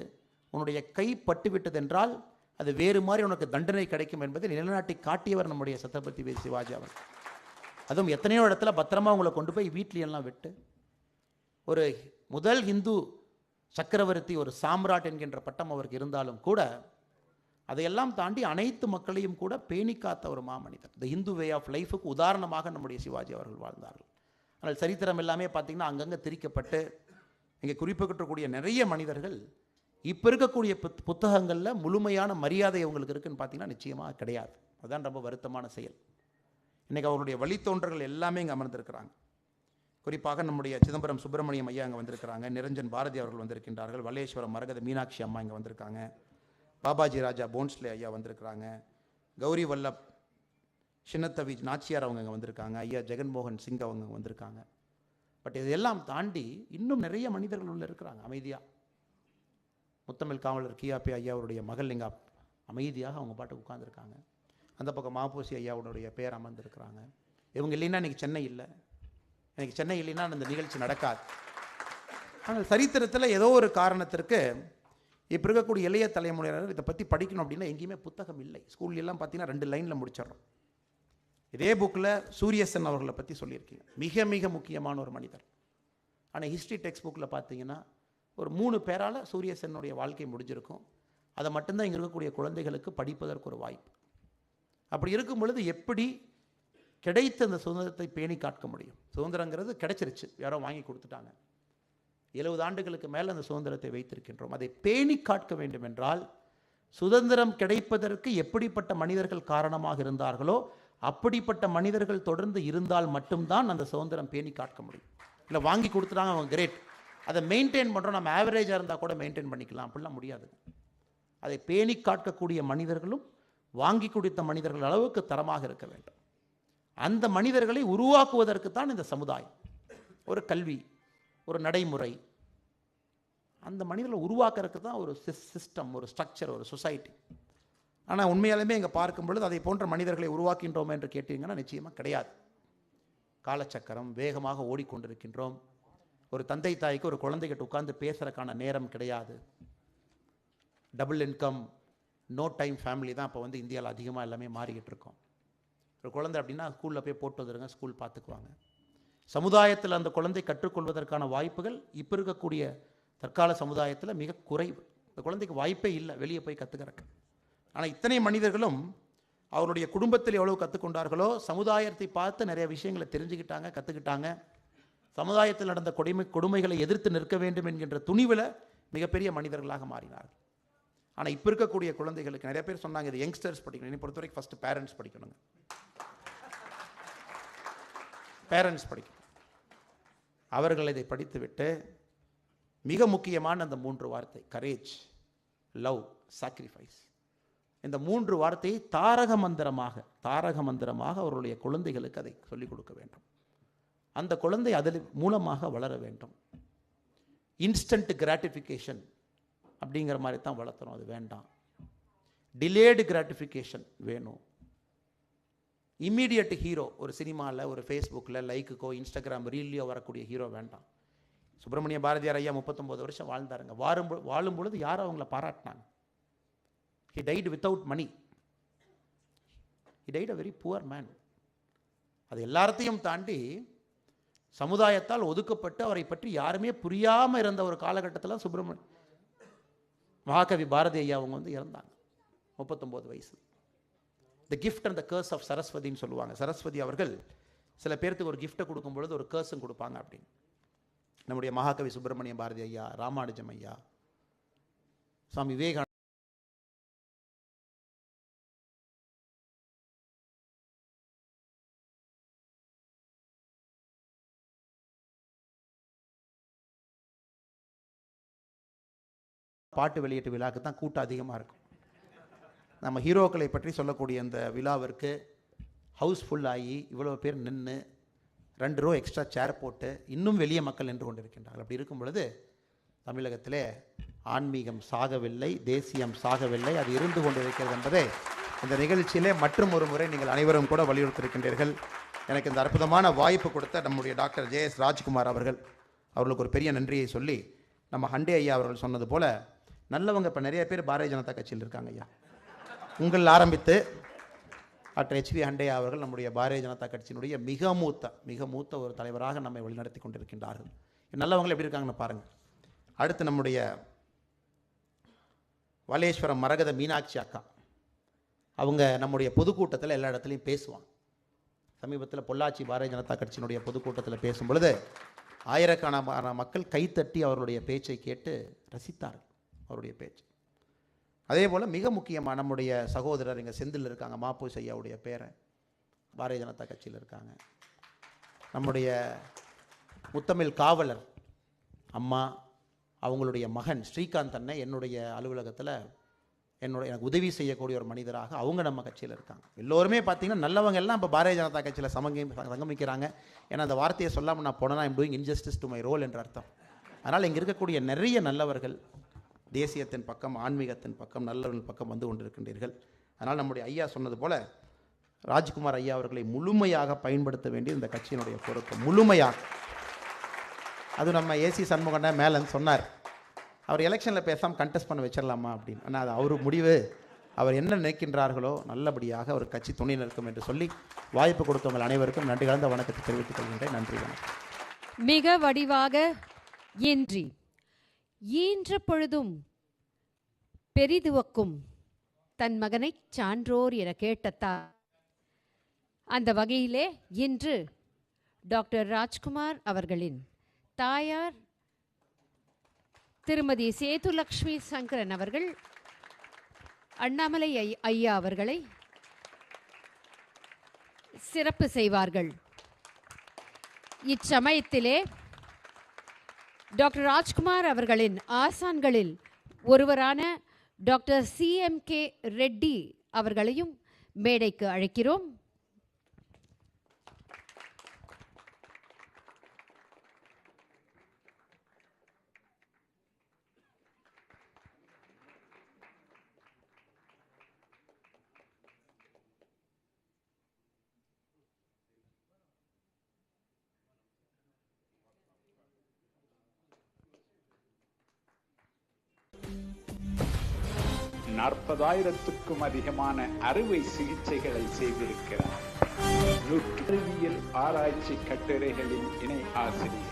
உன்னுடைய கை பட்டுவிட்டது என்றால் அது வேறு மாதிரி உனக்கு தண்டனை கிடைக்கும் என்பதை நிலைநாட்டி காட்டியவர் நம்முடைய சத்ரபதி வீர சிவாஜி அவர்கள். அதுவும் எத்தனையோ இடத்துல பத்திரமா உங்களை கொண்டு போய் வீட்லையெல்லாம் விட்டு, ஒரு முதல் இந்து சக்கரவர்த்தி, ஒரு சாம்ராட் என்கின்ற பட்டம் அவருக்கு இருந்தாலும் கூட அதையெல்லாம் தாண்டி அனைத்து மக்களையும் கூட பேணி காத்த ஒரு மாமனிதர். இந்த இந்து வே ஆஃப் லைஃபுக்கு உதாரணமாக நம்முடைய சிவாஜி அவர்கள் வாழ்ந்தார்கள். ஆனால் சரித்திரம் எல்லாமே பார்த்திங்கன்னா அங்கங்கே திரிக்கப்பட்டு இங்கே குறிப்பிடக்கூடிய நிறைய மனிதர்கள் இப்போ இருக்கக்கூடிய புத்தகங்களில் முழுமையான மரியாதை அவங்களுக்கு இருக்குன்னு பார்த்தீங்கன்னா நிச்சயமாக கிடையாது. அதுதான் ரொம்ப வருத்தமான செயல். இன்றைக்கி அவருடைய வழித்தோன்றர்கள் எல்லாமே இங்கே அமர்ந்திருக்கிறாங்க. குறிப்பாக நம்முடைய சிதம்பரம் சுப்பிரமணியம் ஐயா அங்கே வந்திருக்கிறாங்க, நிரஞ்சன் பாரதி அவர்கள் வந்திருக்கின்றார்கள், வல்லேஸ்வரம் மரகத மீனாட்சி அம்மா இங்கே வந்திருக்காங்க, பாபாஜி ராஜா போன்ஸ்லே ஐயா வந்திருக்கிறாங்க, கௌரி வல்லப் சின்னத்தவி நாச்சியார் அவங்க அங்கே வந்திருக்காங்க, ஐயா ஜெகன்மோகன் சிங் அவங்க வந்திருக்காங்க. பட் இதெல்லாம் தாண்டி இன்னும் நிறைய மனிதர்கள் உள்ள இருக்கிறாங்க அமைதியாக. முத்தமிழ் காவலர் கியாபி ஐயா அவருடைய மகள் இங்கே அமைதியாக அவங்க பாட்டுக்கு உட்காந்துருக்காங்க. அந்த பக்கம் மாப்போசி ஐயாவுடைய பேர் அமர்ந்திருக்கிறாங்க. இவங்க இல்லைன்னா இன்றைக்கி சென்னை இல்லை, எனக்கு சென்னை இல்லைன்னா அந்த நிகழ்ச்சி நடக்காது. ஆனால் சரித்திரத்தில் ஏதோ ஒரு காரணத்திற்கு இப்போ இருக்கக்கூடிய இளைய தலைமுறையினர் இதை பற்றி படிக்கணும் அப்படின்னா எங்கேயுமே புத்தகம் இல்லை. ஸ்கூல்லாம் பார்த்தீங்கன்னா 2 லைனில் முடிச்சிடறோம். இதே புக்கில் சூரியசன் அவர்களை பற்றி சொல்லியிருக்கீங்க, மிக மிக முக்கியமான ஒரு மனிதர். ஆனால் ஹிஸ்ட்ரி டெக்ஸ்ட் புக்கில் பார்த்தீங்கன்னா ஒரு 3 பேரால் சூரியசனுடைய வாழ்க்கை முடிஞ்சிருக்கும். அதை மட்டும்தான் இங்கே இருக்கக்கூடிய குழந்தைகளுக்கு படிப்பதற்கு ஒரு வாய்ப்பு. அப்படி இருக்கும் பொழுது எப்படி கிடைத்த அந்த சுதந்திரத்தை பேணி காக்க முடியும்? சுதந்திரங்கிறது கிடைச்சிருச்சு, யாரோ வாங்கி கொடுத்துட்டாங்க. 70 ஆண்டுகளுக்கு மேலே அந்த சுதந்திரத்தை வைத்திருக்கின்றோம். அதை பேணி காக்க வேண்டும் என்றால் சுதந்திரம் கிடைப்பதற்கு எப்படிப்பட்ட மனிதர்கள் காரணமாக இருந்தார்களோ அப்படிப்பட்ட மனிதர்கள் தொடர்ந்து இருந்தால் மட்டும்தான் அந்த சுதந்திரம் பேணி காக்க முடியும். இல்லை வாங்கி கொடுத்துட்டாங்க அவங்க கிரேட், அதை மெயின்டைன் பண்ணுறோம், நம்ம ஆவரேஜாக இருந்தால் கூட மெயின்டைன் பண்ணிக்கலாம், அப்படிலாம் முடியாது. அதை பேணி காக்கக்கூடிய மனிதர்களும் வாங்கி கொடுத்த மனிதர்கள் அளவுக்கு தரமாக இருக்க வேண்டும். அந்த மனிதர்களை உருவாக்குவதற்கு தான் இந்த சமுதாயம், ஒரு கல்வி, ஒரு நடைமுறை, அந்த மனிதர்களை உருவாக்குறதுக்கு தான் ஒரு சிஸ்டம், ஒரு ஸ்ட்ரக்சர், ஒரு சொசைட்டி. ஆனால் உண்மையாலுமே இங்கே பார்க்கும் பொழுது அதை போன்ற மனிதர்களை உருவாக்கின்றோம் என்று கேட்டீங்கன்னா நிச்சயமாக கிடையாது. காலச்சக்கரம் வேகமாக ஓடிக்கொண்டிருக்கின்றோம். ஒரு தந்தை தாய்க்கு ஒரு குழந்தைகிட்ட உட்கார்ந்து பேசுறதுக்கான நேரம் கிடையாது. Double income, no time family தான் இப்போ வந்து இந்தியாவில் அதிகமாக எல்லாமே மாறிக்கிட்டு இருக்கோம். ஒரு குழந்தை அப்படின்னா ஸ்கூலில் போய் போட்டு வந்துடுங்க, ஸ்கூல் பார்த்துக்குவாங்க. சமுதாயத்தில் அந்த குழந்தை கற்றுக்கொள்வதற்கான வாய்ப்புகள் இப்போ இருக்கக்கூடிய தற்கால சமுதாயத்தில் மிக குறைவு. இந்த குழந்தைக்கு வாய்ப்பே இல்லை வெளியே போய் கற்றுக்கிறக்கு. ஆனால் இத்தனை மனிதர்களும் அவருடைய குடும்பத்தில் எவ்வளவு கற்றுக்கொண்டார்களோ சமுதாயத்தை பார்த்து நிறைய விஷயங்களை தெரிஞ்சுக்கிட்டாங்க, கற்றுக்கிட்டாங்க. சமுதாயத்தில் நடந்த கொடுமைகளை எதிர்த்து நிற்க வேண்டும் என்கின்ற துணிவில் மிகப்பெரிய மனிதர்களாக மாறினார்கள். ஆனால் இப்போ இருக்கக்கூடிய குழந்தைகளுக்கு நிறைய பேர் சொன்னாங்க இது யங்ஸ்டர்ஸ் படிக்கணும். என்னை பொறுத்த வரைக்கும் ஃபஸ்ட்டு பேரண்ட்ஸ் படிக்கணுங்க. பேரண்ட்ஸ் படிக்கணும். அவர்கள் இதை படித்துவிட்டு மிக முக்கியமான அந்த 3 வார்த்தை கரேஜ், லவ், சாக்ரிஃபைஸ், இந்த 3 வார்த்தையை தாரக மந்திரமாக அவருடைய குழந்தைகளுக்கு அதை சொல்லிக் கொடுக்க வேண்டும். அந்த குழந்தை அதில் மூலமாக வளர வேண்டும். இன்ஸ்டன்ட் கிராட்டிஃபிகேஷன் அப்படிங்கிற மாதிரி தான் வளர்த்தணும், அது வேண்டாம். டிலேடு கிராட்டிஃபிகேஷன் வேணும். இம்மீடியட் ஹீரோ ஒரு சினிமாவில், ஒரு ஃபேஸ்புக்கில் லைக்குக்கோ இன்ஸ்டாகிராம் ரீல்லையோ வரக்கூடிய ஹீரோ வேண்டாம். சுப்பிரமணிய பாரதியார் ஐயா 39 வருஷம் வாழ்ந்தாருங்க. வாழும் பொழுது யாரும் அவங்கள பாராட்டினாங்க. He died without money. He died a very poor man. அது எல்லாத்தையும் தாண்டி சமுதாயத்தால் ஒதுக்கப்பட்டு அவரை பற்றி யாருமே புரியாமல் இருந்த ஒரு காலகட்டத்தில் மகாகவி பாரதி ஐயா அவங்க வந்து இறந்தாங்க 39 வயசு. The gift and the curse of சரஸ்வதின்னு சொல்லுவாங்க. சரஸ்வதி அவர்கள் சில பேர்த்துக்கு ஒரு கிஃப்ட்டை கொடுக்கும் பொழுது ஒரு கர்ஸும் கொடுப்பாங்க அப்படின்னு. நம்முடைய மகாகவி சுப்பிரமணிய பாரதி ஐயா, ராமானுஜம் ஐயா, சுவாமி விவேகானந்த பாட்டு வெளியீட்டு விழாக்கு தான் கூட்டம் அதிகமாக இருக்கும். நம்ம ஹீரோக்களை பற்றி சொல்லக்கூடிய அந்த விழாவிற்கு ஹவுஸ்ஃபுல் ஆகி இவ்வளோ பேர் நின்று 2 ரோ எக்ஸ்ட்ரா சேர் போட்டு இன்னும் வெளிய மக்கள் நின்று கொண்டு இருக்கின்றார்கள். அப்படி இருக்கும் பொழுது தமிழகத்திலே ஆன்மீகம் சாகவில்லை, தேசியம் சாகவில்லை, அது இருந்து கொண்டு இருக்கிறது என்பதை இந்த நிகழ்ச்சியிலே மற்றும் ஒரு முறை நீங்கள் அனைவரும் கூட வலியுறுத்தியிருக்கின்றீர்கள். எனக்கு இந்த அற்புதமான வாய்ப்பு கொடுத்த நம்முடைய டாக்டர் JS ராஜ்குமார் அவர்களுக்கு ஒரு பெரிய நன்றியை சொல்லி, நம்ம ஹண்டே ஐயா அவர்கள் சொன்னது போல் நல்லவங்க இப்போ நிறைய பேர் பாரதிய ஜனதா கட்சியில் இருக்காங்க ஐயா. உங்கள் ஆரம்பித்து டாக்டர் HV ஹண்டே அவர்கள் நம்முடைய பாரதிய ஜனதா கட்சியினுடைய மிக மூத்த ஒரு தலைவராக நம்மை வழிநடத்தி கொண்டிருக்கின்றார்கள். நல்லவங்க எப்படி இருக்காங்கன்னு பாருங்கள். அடுத்து நம்முடைய வலேஸ்வரம் மரகத மீனாட்சி அக்கா, அவங்க நம்முடைய பொதுக்கூட்டத்தில் எல்லா இடத்துலையும் பேசுவாங்க. சமீபத்தில் பொள்ளாச்சி பாரதிய ஜனதா கட்சியினுடைய பொதுக்கூட்டத்தில் பேசும் பொழுது ஆயிரக்கணக்கான மக்கள் கைத்தட்டி அவருடைய பேச்சை கேட்டு ரசித்தார்கள் அவருடைய பேச்சு. அதே போல் மிக முக்கியமாக நம்முடைய சகோதரர் இங்கே செந்தில் இருக்காங்க, மாப்பூஸ் ஐயாவுடைய பேரன் பாரதிய ஜனதா கட்சியில் இருக்காங்க. நம்முடைய முத்தமிழ் காவலர் அம்மா, அவங்களுடைய மகன் ஸ்ரீகாந்த் அண்ணன் என்னுடைய அலுவலகத்தில் எனக்கு உதவி செய்யக்கூடிய ஒரு மனிதராக அவங்க நம்ம கட்சியில் இருக்காங்க. எல்லோருமே பார்த்தீங்கன்னா நல்லவங்க எல்லாம் இப்போ பாரதிய ஜனதா கட்சியில் சங்கமிக்கிறாங்க. ஏன்னா அந்த வார்த்தையை சொல்லாமல் நான் போனேன்னா I'm doing injustice to my role என்ற அர்த்தம். அதனால் இங்கே இருக்கக்கூடிய நிறைய நல்லவர்கள் தேசியத்தின் பக்கம், ஆன்மீகத்தின் பக்கம், நல்லவர்கள் பக்கம் வந்து கொண்டிருக்கின்றீர்கள். அதனால் நம்முடைய ஐயா சொன்னது போல் ராஜ்குமார் ஐயா அவர்களை முழுமையாக பயன்படுத்த வேண்டிய இந்த கட்சியினுடைய பொறுப்பு முழுமையாக. அது நம்ம ஏசி சண்முகண்ண மேலன்னு சொன்னார், அவர் எலெக்ஷனில் பேசாமல் கண்டெஸ்ட் பண்ண வச்சிடலாமா அப்படின்னு. ஆனால் அது அவர் முடிவு. அவர் என்ன நினைக்கின்றார்களோ நல்லபடியாக அவர் கட்சி துணை நிற்கும் என்று சொல்லி வாய்ப்பு கொடுத்தவங்கள் அனைவருக்கும் நன்றி கலந்த வணக்கத்தை தெரிவித்துக் கொள்கின்றேன். நன்றி, வணக்கம். மிக வடிவாக இன்றி ஈன்ற பொழுதும் பெரிதுவக்கும் தன் மகனை சான்றோர் என கேட்டத்தா. அந்த வகையிலே இன்று டாக்டர் ராஜ்குமார் அவர்களின் தாயார் திருமதி சேதுலக்ஷ்மி சங்கரன் அவர்கள் அண்ணாமலை ஐயா அவர்களை சிறப்பு செய்வார்கள். இச்சமயத்திலே டாக்டர் ராஜ்குமார் அவர்களின் ஆசான்களில் ஒருவரான டாக்டர் CMK ரெட்டி அவர்களையும் மேடைக்கு அழைக்கிறோம். 40,000க்கும் அதிகமான அறுவை சிகிச்சைகளை செய்திருக்கிறார். நுட்பியல் ஆராய்ச்சி கட்டுரைகளின் இணை ஆசிரியர்,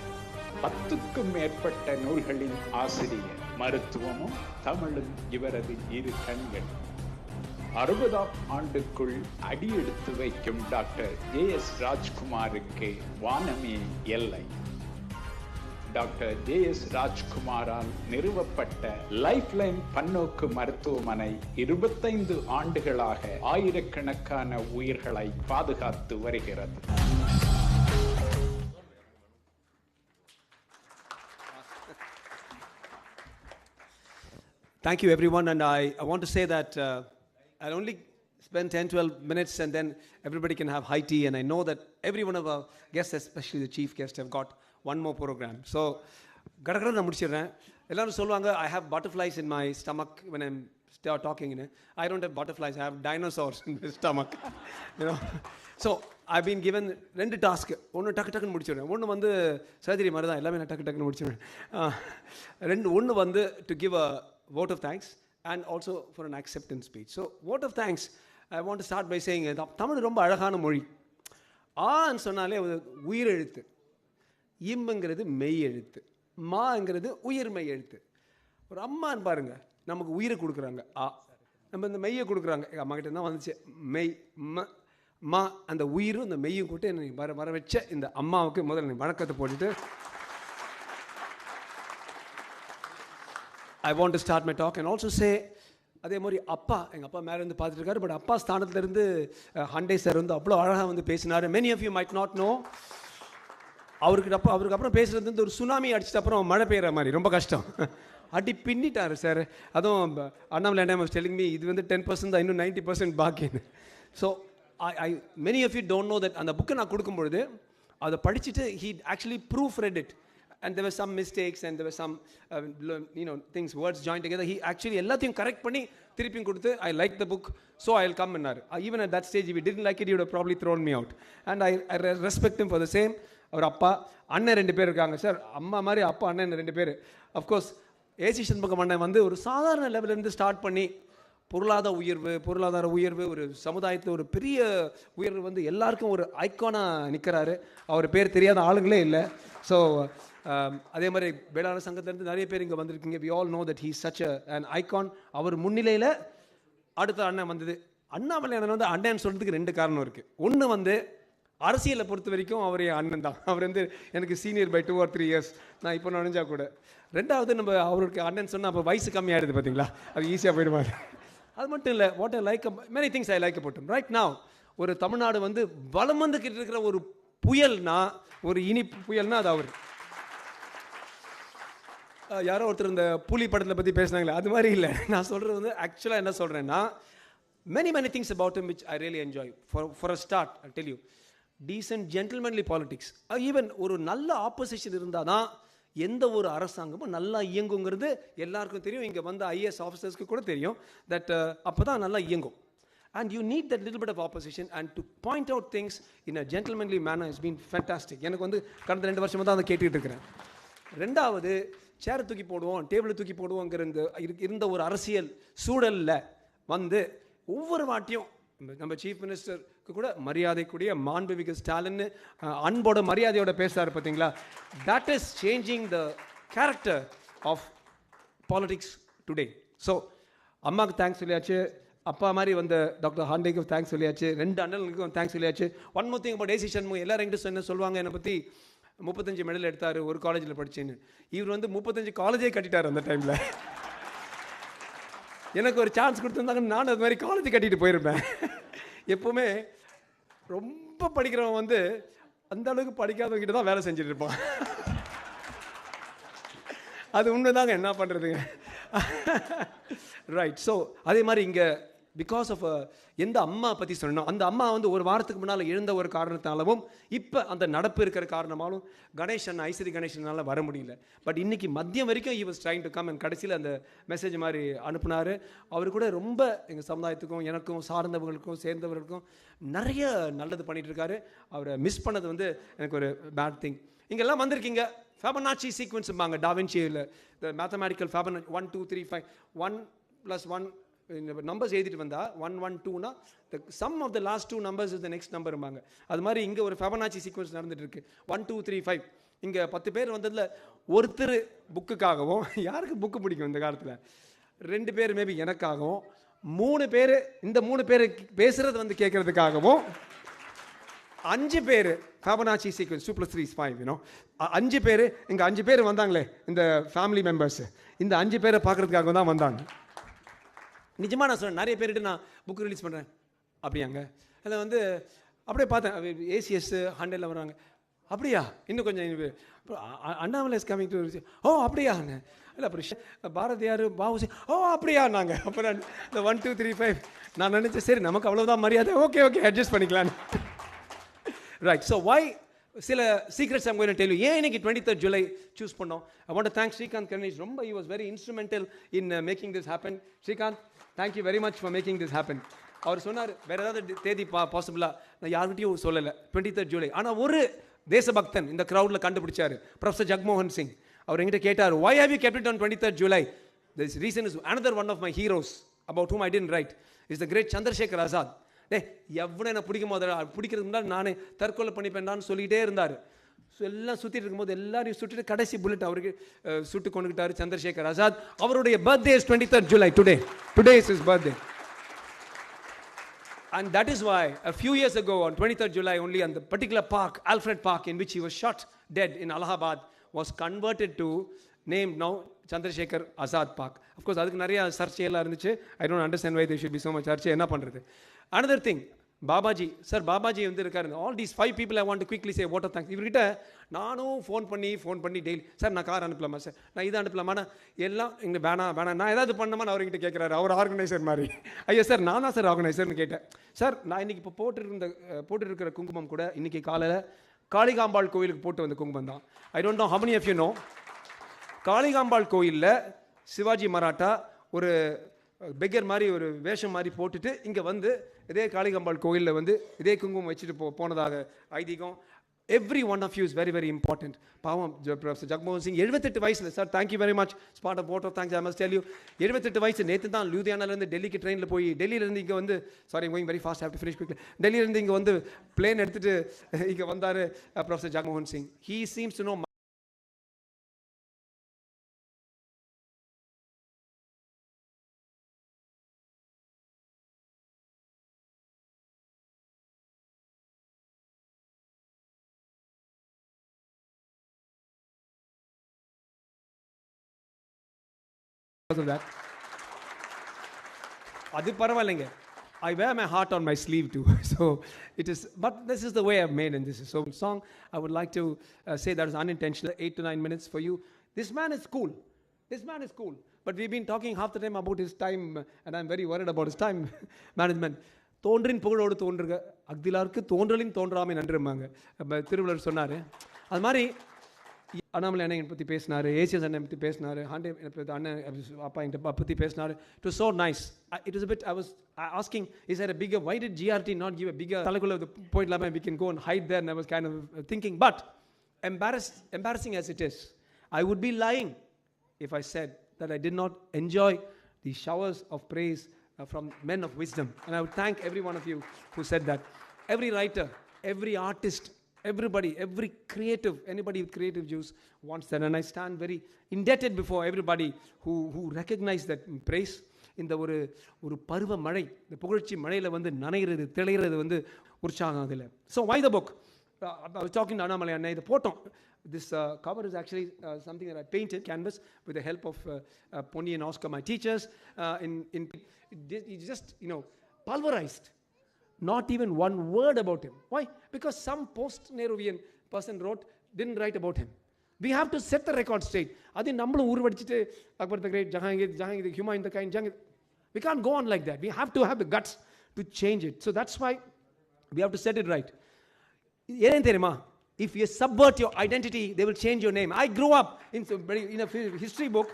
10க்கும் மேற்பட்ட நூல்களின் ஆசிரியர். மருத்துவமும் தமிழும் இவரது இரு கண்கள். 60ஆம் ஆண்டுக்குள் அடியெடுத்து வைக்கும் டாக்டர் ஜே.எஸ். ராஜ்குமாருக்கு வானமே எல்லை. Doctor J S. ராஜ்குமாரால் நிறுவப்பட்ட லைஃப்லைன் பன்னோக்கு மருத்துவமனை 25 ஆண்டுகளாக ஆயிரக்கணக்கான உயிர்களை பாதுகாத்து வருகிறது. Thank you, everyone. And I want to say that I'll only spend 10-12 minutes and then everybody can have high tea. And I know that every one of our guests, especially the chief guest, have got one more program. So, கடகட நான் முடிச்சிடுறேன். எல்லாரும் சொல்லுவாங்க, I have butterflies in my stomach when I'm talking. I don't have butterflies, I have dinosaurs in my stomach. You know. So, I've been given 2 task. ஒன்று டக்குன்னு முடிச்சிடுறேன். ஒன்று வந்து சர்ஜரி மாதிரி தான், எல்லாமே நான் டக்குன்னு முடிச்சிடுறேன். ஒன்று வந்து to give a vote of thanks and also for an acceptance speech. So, vote of thanks, I want to start by saying, Tamil ரொம்ப அழகான மொழி. ஆன்னு சொன்னாலே உயிர் எழுத்து, இம்ங்கிறது மெய் எழுத்து, மாங்கிறது உயிர்மெய் எழுத்து. ஒரு அம்மான்னு பாருங்க, நமக்கு உயிரை கொடுக்குறாங்க ஆ, நம்ம இந்த மெய்யை கொடுக்குறாங்க. எங்கள் அம்மா கிட்ட தான் வந்துச்சு மெய் மா, அந்த உயிரும் இந்த மெய்யும் கூட்டு என்னை வர வச்ச இந்த அம்மாவுக்கு முதல்ல வணக்கத்தை போட்டுட்டு I want to start my talk and also say, அதே மாதிரி அப்பா, எங்கள் அப்பா மேலே இருந்து பார்த்துட்டு இருக்காரு. பட் அப்பா ஸ்தானத்துலேருந்து ஹண்டே சார் வந்து அவ்வளோ அழகாக வந்து பேசினார். Many of you might not know. அவருக்கு அப்புறம் பேசுகிறது வந்து ஒரு சுனாமி அடிச்சிட்டு அப்புறம் மழை பெய்கிற மாதிரி ரொம்ப கஷ்டம். அடி பின்னிட்டார் சார். அதுவும் அண்ணாமலை அண்ணா வாஸ் டெல்லிங் மீ இது வந்து 10% தான், இன்னும் 90% பாக்கின்னு. So I many of you don't know that அந்த புக்கை நான் கொடுக்கும்பொழுது அதை படிச்சுட்டு he actually proofread it. And there were some mistakes and there were some things, words joined together. He actually எல்லாத்தையும் கரெக்ட் பண்ணி திருப்பியும் கொடுத்து I like the book, so I'll come ன்னாரு. Even at that stage, if he didn't like it, he would have probably thrown me out. And I respect him for the same. அவர் அப்பா அண்ணன் 2 பேர் இருக்காங்க sir. அம்மா மாதிரி அப்பா அண்ணன் 2 பேர். Of course AC Shanmugam அண்ணன் வந்து ஒரு சாதாரண லெவலேருந்து ஸ்டார்ட் பண்ணி பொருளாதார உயர்வு, ஒரு சமுதாயத்தில் ஒரு பெரிய உயர்வு வந்து எல்லாருக்கும் ஒரு ஐக்கானாக நிற்கிறாரு. அவர் பேர் தெரியாத ஆளுங்களே இல்லை. ஸோ அதே மாதிரி வேளாண் சங்கத்திலேருந்து நிறைய பேர் இங்கே வந்திருக்கீங்க. We all know that he such an icon. அவர் முன்னிலையில் அடுத்த அண்ணன் வந்தது. அண்ணாமலை அண்ணன் வந்து அண்ணன் சொல்கிறதுக்கு 2 காரணம் இருக்குது. ஒன்று வந்து அரசியலை பொறுத்த வரைக்கும் அவர் என் அண்ணன் தான். அவர் வந்து எனக்கு சீனியர் பை 2 or 3 years. நான் இப்போ நுழைஞ்சா கூட. 2வது நம்ம அவருக்கு அண்ணன் சொன்னால் அப்போ வயசு கம்மியாகிடுது பார்த்தீங்களா, அது ஈஸியாக போயிடுவார். அது மட்டும் இல்லை, what I like many things I like about him right now. ஒரு தமிழ்நாடு வந்து வலம் வந்துக்கிட்டு இருக்கிற ஒரு புயல்னா, ஒரு இனிப்பு புயல்னா அது அவர். யாரோ ஒருத்தர் இந்த புலி படத்தை பற்றி பேசினாங்களே, அது மாதிரி இல்லை. நான் சொல்கிறது வந்து ஆக்சுவலாக என்ன சொல்கிறேன்னா, many things about him which I really enjoy. For a start, I'll tell you, decent gentlemanly politics. Even ஒரு நல்ல ஆப்போசிஷன் இருந்தால் தான் எந்த ஒரு அரசாங்கமும் நல்லா இயங்குங்கிறது எல்லாருக்கும் தெரியும். இங்கே வந்து ஐஏஎஸ் ஆஃபீஸர்ஸ்க்கு கூட தெரியும் தட் அப்போ தான் நல்லா இயங்கும். And you need that little bit of opposition and to point out things in a gentlemanly manner has been fantastic. எனக்கு வந்து கடந்த 2 வருஷமாக தான் அதை கேட்டுக்கிட்டு இருக்கிறேன். 2வது, சேரை தூக்கி போடுவோம், டேபிளை தூக்கி போடுவோங்கிற இருந்த ஒரு அரசியல் சூழலில் வந்து ஒவ்வொரு வாட்டியும் நம்ம சீஃப் மினிஸ்டருக்கு கூட மரியாதைக்குரிய மாண்புமிகு ஸ்டாலின் அன்போட மரியாதையோட பேசுகிறாரு பார்த்தீங்களா. That is changing the character of politics today. So அம்மாவுக்கு தேங்க்ஸ் சொல்லியாச்சு, அப்பா மாதிரி வந்த டாக்டர் ஹாண்டேக்கு தேங்க்ஸ் சொல்லியாச்சு, 2 அண்ணனுக்கும் தேங்க்ஸ் சொல்லியாச்சு. One more thing about AC Shanmugam. எல்லாரும் எங்கிட்ட என்ன சொல்லுவாங்க, என்னை பற்றி 35 மெடல் எடுத்தார், ஒரு காலேஜில் படித்தேன்னு. இவர் வந்து 35 காலேஜே கட்டிட்டார் அந்த டைமில். எனக்கு ஒரு சான்ஸ் கொடுத்துருந்தாங்க, நான் அது மாதிரி காலேஜ் கட்டிட்டு போயிருப்பேன். எப்போவுமே ரொம்ப படிக்கிறவன் வந்து அந்த அளவுக்கு படிக்காதவங்கிட்ட தான் வேலை செஞ்சுட்டு இருப்பான். அது உண்மைதாங்க, என்ன பண்ணுறதுங்க. ரைட். ஸோ அதே மாதிரி இங்கே பிகாஸ் ஆஃப் எந்த அம்மா பற்றி சொல்லணும், அந்த அம்மா வந்து ஒரு வாரத்துக்கு முன்னால் எழுந்த ஒரு காரணத்தாலும் இப்போ அந்த நடப்பு இருக்கிற காரணமாலும் கணேசன் ஐஸ்வரி கணேசனால் வர முடியல. பட் இன்றைக்கி மதியம் வரைக்கும் he was trying to come and கடைசியில் அந்த மெசேஜ் மாதிரி அனுப்புனார். அவர் கூட ரொம்ப எங்கள் சமுதாயத்துக்கும் எனக்கும் சார்ந்தவர்களுக்கும் சேர்ந்தவர்களுக்கும் நிறைய நல்லது பண்ணிகிட்டு இருக்காரு. அவரை மிஸ் பண்ணது வந்து எனக்கு ஒரு பேட் திங். இங்கெல்லாம் வந்திருக்கீங்க, ஃபெபனாச்சி சீக்வன்ஸ் பாங்க டாவின்சியில், த மேத்தமேட்டிக்கல் ஃபெபனாச்சி 1 2 3 5 1 + 1 நம்பர்ஸ் எழுதிட்டு வந்தா 112னா the sum of the last 2 numbers is the next number ம்பாங்க. அது மாதிரி இங்கே ஒரு ஃபெபனாச்சி சீக்வன்ஸ் நடந்துட்டு இருக்கு. 1 2 3 5. இங்கே 10 பேர் வந்ததில் ஒருத்தர் புக்குக்காகவும், யாருக்கு புக்கு பிடிக்கும் இந்த காலத்தில், 2 பேர் மேபி எனக்காகவும், 3 பேர் இந்த 3 பேர் பேசுறது வந்து கேட்கறதுக்காகவும், 5 பேர் ஃபெபனாச்சி சீக்வன்ஸ் 2 + 3 is 5, 5 பேர் இங்கே 5 பேர் வந்தாங்களே இந்த ஃபேமிலி மெம்பர்ஸ், இந்த 5 பேரை பார்க்கறதுக்காக தான் வந்தாங்க. நிஜமாக நான் சொல்கிறேன், நிறைய பேர்கிட்ட நான் புக்கு ரிலீஸ் பண்ணுறேன் அப்படியாங்க, அதில் வந்து அப்படியே பார்த்தேன் ஏசிஎஸ் 100ல் வராங்க, அப்படியா இன்னும் கொஞ்சம் அண்ணாமலை இஸ் கமிங் டு, ஓ அப்படியா இல்லை, அப்புறம் பாரதியார் பாவுசி, ஓ அப்படியா நாங்கள், அப்புறம் இந்த 1 2 3 5 நான் நினச்சேன் சரி நமக்கு அவ்வளோதான் மரியாதை, ஓகே ஓகே அட்ஜஸ்ட் பண்ணிக்கலான்னு. ரைட், ஸோ வை சில secrets I'm going to tell you. ஏன் இன்னைக்கு 23rd July சூஸ் பண்ணோம்? I want to thank Srikanth Ganesh. ரொம்ப he was very instrumental in making this happen. Srikanth, thank you very much for making this happen. அவர் சொன்னார் வேறு ஏதாவது தேதி பாசிபிளாக, நான் யார்கிட்டையும் சொல்லலை 23rd July. ஆனால் ஒரு தேசபக்தன் இந்த க்ரௌடில் கண்டுபிடிச்சார், ப்ரொஃபஸர் ஜக்மோகன் சிங். அவர் என்கிட்ட கேட்டார், why have you kept it on 23rd July? This reason is another one of my heroes about whom I didn't write is the great Chandrasekhar Azad. எவ்வளோ என்ன பிடிக்கும் போது பிடிக்கிறதுக்கு முன்னாடி நானே தற்கொலை பண்ணிப்பேன்டான்னு சொல்லிகிட்டே இருந்தார். ஸோ எல்லாம் சுற்றிட்டு இருக்கும்போது எல்லாரையும் சுற்றிட்டு கடைசி புல்லட் அவருக்கு சுட்டு கொண்டுக்கிட்டார் சந்திரசேகர் ஆசாத். அவருடைய birthday is 23rd July. Today is his birthday. And that is why a few years ago on 23rd July only, on the particular park, Alfred Park, in which he was shot dead in Allahabad, was converted to named now Chandrasekhar Azad Park. Of course அதுக்கு நிறைய சர்ச்சையெல்லாம் இருந்துச்சு. I don't understand why there should be so much சர்ச்சை. என்ன பண்ணுறது? Another thing, Babaji sir, Babaji வந்து இருக்காரு. All these 5 people I want to quickly say vote of thanks. இவர்கிட்ட நானும் ஃபோன் பண்ணி டெய்லி, சார் நான் கார் அனுப்பலாமா சார், நான் இதை அனுப்பலாமாண்ணா, எல்லாம் இங்கே வேணாம் நான் ஏதாவது பண்ணணுமான்னு அவர்கிட்ட கேட்குறாரு. அவர் ஆர்கனைசர் மாதிரி. ஐயா சார் நான் தான் சார் ஆர்கனைசர்னு கேட்டேன். சார் நான் இன்றைக்கி இப்போ போட்டுருக்கிற குங்குமம் கூட இன்றைக்கி காலையில் காளிகாம்பாள் கோயிலுக்கு போட்டு வந்த குங்குமம் தான். I don't know how many of you know, Kalikambal கோயிலில் சிவாஜி மராட்டா ஒரு பெக்கர் மாதிரி ஒரு வேஷம் மாதிரி போட்டுட்டு இங்கே வந்து இதே காளிகாம்பாள் கோயிலில் வந்து இதே குங்குமம் வச்சுட்டு போனதாக ஐதீகம். Every one of you is very very important. பாவம் ப்ரொஃபஸர் ஜக்மோகன் சிங் 78 வயசில், sir thank you very much, spot of what of thanks I must tell you. 78 வயசு. நேற்று தான் லூதியானாலேருந்து டெல்லிக்கு ட்ரெயினில் போய், டெல்லியிலேருந்து இங்கே வந்து, sorry going very fast, have to finish quickly, டெல்லியிலேருந்து இங்கே வந்து பிளேன் எடுத்துகிட்டு இங்கே வந்தார் professor Jagmohan Singh. He seems to know of that. அது பரவாயில்லைங்க. I wear my heart on my sleeve too. So it is, but this is the way I've made, and this is so song. I would like to say that is unintentional. 8 to 9 minutes for you. This man is cool. But we've been talking half the time about his time, and I'm very worried about his time management. தோன்றின் புகழோடு தோன்றுக, அக்திலாருக்கு தோன்றலின் தோன்றாமை நன்றுமாங்க திருவள்ளுவர் சொன்னார். அது மாதிரி அண்ணாமலை அண்ணன் பற்றி பேசினார், ACS அண்ணன் பற்றி பேசினார், ஹாண்டே அண்ணன் அப்பா என்கிட்ட பற்றி பேசினார். It was so nice. It is a bit, I was asking, is there a bigger, why did GRT not give a bigger தலைக்குள்ள போயிட்டு இல்லாமல் we can go and hide there, and I was kind of thinking, but embarrassing as it is, I would be lying if I said that I did not enjoy the showers of praise from men of wisdom. And I would thank every one of you who said that. Every writer, every artist, everybody, every creative, anybody with creative juice wants that, and I stand very indebted before everybody who recognize that praise. இந்த ஒரு பருவ மழை, இந்த புகழ்ச்சி மழையில் வந்து நனைகிறது திளைகிறது வந்து உற்சாகம் அதில். So why the book? I was talking to Annamalai Annai, இதை போட்டோம். This cover is actually something that I painted canvas with the help of Ponni and Oscar, my teachers. It's just pulverized. Not even one word about him. Why? Because some post-Nehruvian person didn't write about him. We have to set the record straight. Adi nammalu urvadichittu Akbar the Great, Jahangir, Humayun the Kind, we can't go on like that. We have to have the guts to change it. So that's why we have to set it right. If you subvert your identity, they will change your name. I grew up in a history book.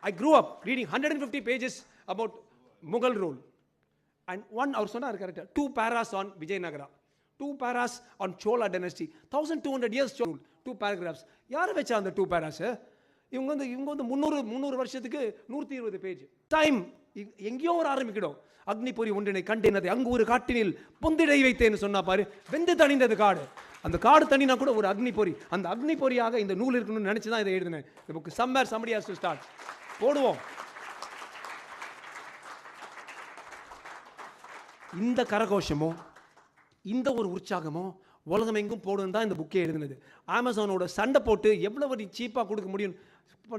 I grew up reading 150 pages about Mughal rule. And one, our sonar character, 2 paras on Vijayanagara, 2 paras on Chola dynasty, 1200 years Chola, 2 paragraphs. Yaar vecha and the 2 paras? இவங்க வந்து 300 வருஷத்துக்கு 120 page time. எங்கேயோ ஒரு ஆரம்பிக்கணும். அக்னிபொறி ஒன்றினை கண்டேனதை அங்கு ஒரு காட்டினில் பொந்திடை வைத்தேன்னு சொன்னா பாரு, வெந்து தணிந்தது காடு. அந்த காடு தண்ணினா கூட ஒரு அக்னிபொறி, அந்த அக்னிபொறியாக இந்த நூல் இருக்கணும்னு நினைச்சு தான் இதை எழுதினேன். இந்த book somewhere somebody has to start. போடுவோம். இந்த கரகோஷமோ இந்த ஒரு உற்சாகமோ உலகம் எங்கும் போடுன்னு தான் இந்த புக்கே எழுதினது. அமேசானோட சண்டை போட்டு எவ்வளவு சீப்பாக கொடுக்க முடியும்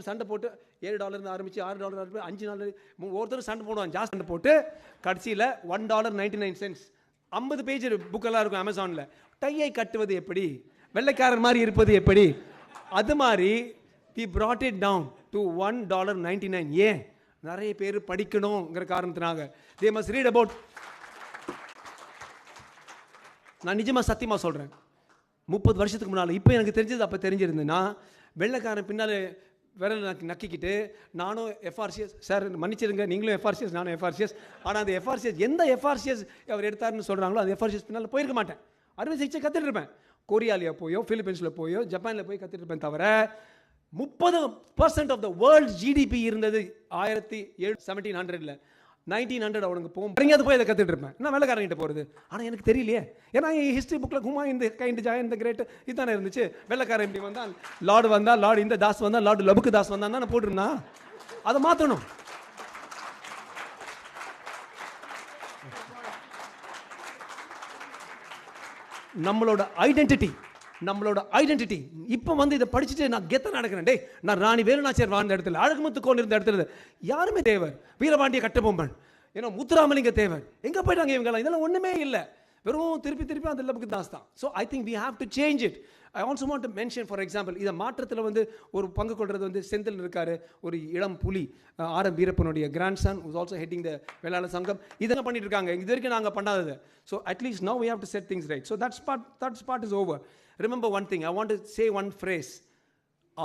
சண்டை போட்டு $7 ஆரம்பிச்சு $6 ஆரம்பிச்சு $5 ஒருத்தர் சண்டை போடுவான். ஜாஸ்தி சண்டை போட்டு கடைசியில் $1.99 50 பேஜ் புக்கெல்லாம் இருக்கும் அமேசானில். டையை கட்டுவது எப்படி, வெள்ளைக்காரர் மாதிரி இருப்பது எப்படி, அது மாதிரி we brought it down to $1.99. ஏன் நிறைய பேர் படிக்கணுங்கிற காரணத்தினாக they must read about. நான் நிஜமாக சத்தியமாக சொல்கிறேன், 30 வருஷத்துக்கு முன்னால் இப்போ எனக்கு தெரிஞ்சது அப்போ தெரிஞ்சிருந்தேன்னா வெள்ளைக்காரன் பின்னால் விரல் நக்கிக்கிட்டு நானும் எஃப்ஆர்சிஎஸ் சார் மன்னிச்சிருங்க, நீங்களும் எஃப்ஆர்சிஎஸ் நானும் எஃப்ஆர்சிஎஸ், ஆனால் அந்த எஃப்ஆர்சிஎஸ் எந்த எஃப்ஆர்சிஎஸ் அவர் எடுத்தாருன்னு சொல்கிறாங்களோ அந்த எஃப்ஆர்சிஎஸ் பின்னால் போயிருக்க மாட்டேன். அறுவை சிகிச்சை கற்றுட்டு இருப்பேன். கொரியாவில் போயோ பிலிப்பைன்ஸில் போயோ ஜப்பானில் போய் கற்றுட்டு இருப்பேன். தவிர 30% ஆஃப் த வேர்ல்ட் ஜிடிபி இருந்தது 1700. 1900 அவனுக்கு போகும் எங்கேயாவது போய் அதை கற்றுட்டு இருப்பேன். நான் வெள்ளைக்காரங்கிட்ட போகிறது. ஆனால் எனக்கு தெரியலையே, ஏன்னா ஹிஸ்ட்ரி புக்கில் குமா இந்த கைண்ட் ஜாய் இந்த கிரேட் இதுதானே இருந்துச்சு. வெள்ளைக்காரன் இப்படி வந்தால் லார்டு வந்தால் லார்டு இந்த தாஸ் வந்தால் லார்டு லபுக்கு தாஸ் வந்தான் தான் போட்டிருந்தா. அதை மாற்றணும். நம்மளோட ஐடென்டிட்டி இப்போ வந்து இதை படிச்சுட்டு நான் கெத்த நடக்கிறேன். டே நான் ராணி வேலுநாச்சியார் வாழ்ந்த இடத்துல, அழகுமுத்துக்கோன் இருந்த இடத்துல யாருமே தேவர், வீரபாண்டிய கட்டபொம்மன், ஏன்னா முத்துராமலிங்க தேவர் எங்கே போயிட்டாங்க இவங்கெல்லாம்? இதெல்லாம் ஒன்றுமே இல்லை, வெறும் திருப்பி அந்த லபுக்கு தாஸ் தான். So I think we have to change it. I also want to mention for example, இதை மாற்றத்தில் வந்து ஒரு பங்கு கொள்வது வந்து செந்தில் இருக்காரு, ஒரு இளம் புலி ஆர்.எம். வீரப்பனுடைய grand son was also heading the Vellalar Sangam. இதெல்லாம் பண்ணிட்டு இருக்காங்க, இது வரைக்கும் நாங்கள் பண்ணாதது. So at least now we have to set things right. So that's part is over. Remember one thing, I want to say one phrase.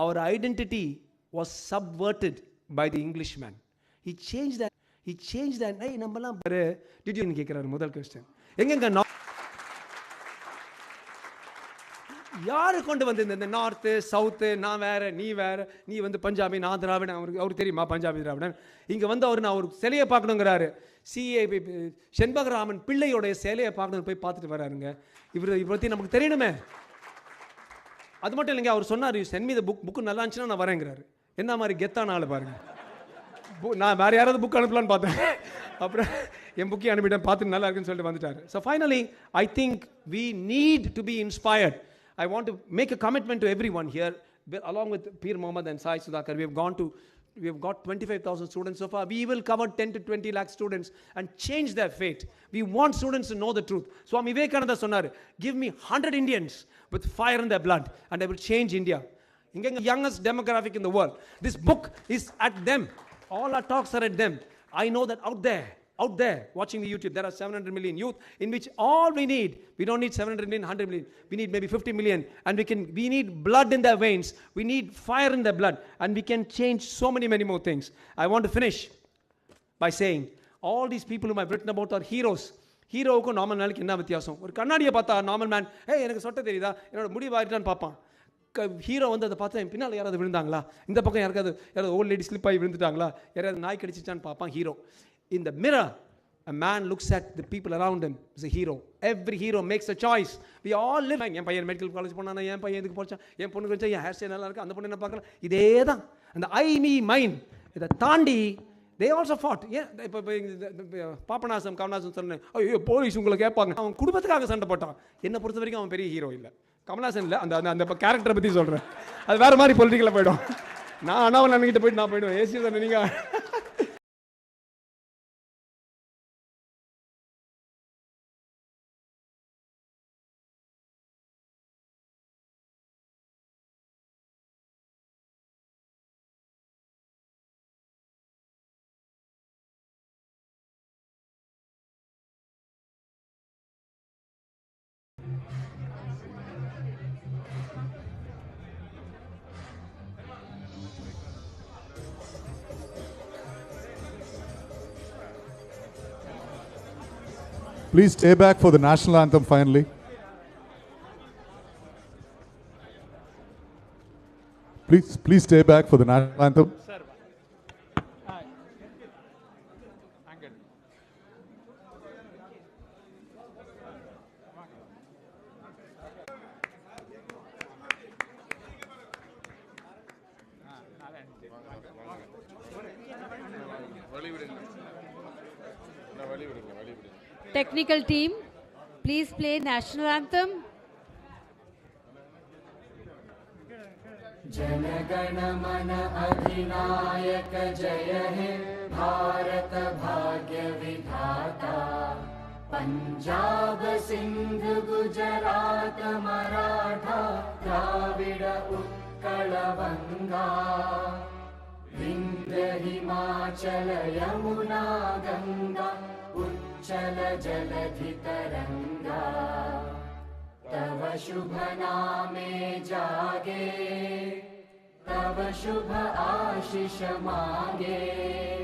Our identity was subverted by the Englishman. He changed that. Hey, நம்மலாம் பாரு, did you கேக்குறாரு முதல் question. எங்கங்க யாரு கொண்டு வந்து இந்த north south, நான் வேற நீ வேற, நீ வந்து பஞ்சாபி நான் திராவிடன், அவருக்கு தெரியுமா பஞ்சாபி திராவிடன்? இங்க வந்து நான் ஒரு சிலையை பார்க்கணுங்கிறாரு. சிஏ செண்பகராமன் பிள்ளையோடைய சிலையை பார்க்கணும் போய் பார்த்துட்டு வராருங்க. இவரை பற்றி நமக்கு தெரியணுமே. அது மட்டும் இல்லைங்க, அவர் சொன்னார் சென்ட் மீ த புக்கு நல்லா இருந்துச்சுன்னா நான் வரேங்கிறாரு. என்ன மாதிரி கெத்தான ஆள் பாருங்க. நான் வேறு யாராவது புக் அனுப்பலான்னு பார்த்தேன், அப்புறம் என் புக்கே அனுப்பிட்டேன், பார்த்துட்டு நல்லா இருக்குன்னு சொல்லிட்டு வந்துட்டார். So finally I think we need to be inspired. I want to make a commitment to everyone here, along with Peer Mohammed and Sai Sudhakar. We have got 25,000 students so far. We will cover 10 to 20 lakh students and change their fate. We want students to know the truth. Swami Vivekananda sonnar, give me 100 Indians with fire in their blood and I will change India. Inga youngest demographic in the world. This book is at them. All our talks are at them. I know that out there watching the YouTube, there are 700 million youth, in which all we don't need 700 million, 100 million, we need maybe 50 million, and we need blood in their veins, we need fire in their blood, and we can change so many more things. I want to finish by saying, all these people whom I've written about are heroes. ஹீரோவுக்கும் normal மேனுக்கு என்ன வித்தியாசம்? ஒரு கண்ணாடியை பார்த்தா normal man, எனக்கு சொட்ட தெரியுதா, என்னோட முடி வாரிட்டான்னு பார்ப்பான். ஹீரோ வந்து அதை பார்த்தா பின்னால் யாராவது விழுந்தாங்களா, இந்த பக்கம் யாராவது ஓல்ட் லேடி ஸ்லிப் ஆகி விழுந்துட்டாங்களா, யாராவது நாய் கடிச்சிட்டான்னு பார்ப்பான் hero. In the mirror, a man looks at the people around him as a hero. Every hero makes a choice. We all live. என் பையன் மெடிக்கல் காலேஜ் போனானா, என் பையன் இதுக்கு போச்சான், என் பொண்ணுக்கு வச்சா, என் ஹேர் ஸ்டைல் நல்லா இருக்கு, அந்த பொண்ணு என்ன பார்க்கலாம், இதே தான் அந்த ஐ மீ மைண்ட். இதை தாண்டி they also fought. இப்போ பாபநாசம் கமல்ஹாசன் சொன்னேன், ஐயோ போலீஸ் உங்களை கேட்பாங்க, அவன் குடும்பத்துக்காக சண்டை போட்டான். என்னை பொறுத்த வரைக்கும் அவன் பெரிய ஹீரோ இல்லை. கமல்ஹாசன் இல்லை, அந்த கேரக்டரை பற்றி சொல்கிறேன். அது வேறு மாதிரி பொலிட்டிக்கலாக போய்டும். நான் அண்ணாவன் அண்ணன்கிட்ட போயிட்டு நான் போய்டுவேன், ஏசி தானே நீங்கள். Please stay back for the national anthem finally. Please stay back for the national anthem. Sir, Technical team, please play national anthem. जनगण मन अधिनायक जय हे भारत भाग्य विधाता पंजाब सिंध गुजरात मराठा द्राविड उत्कल बंगा विंध्य हिमाचल यमुना गंगा उच्चल जलधि तरंगा तव शुभ नामे जागे तव शुभ आशीष मांगे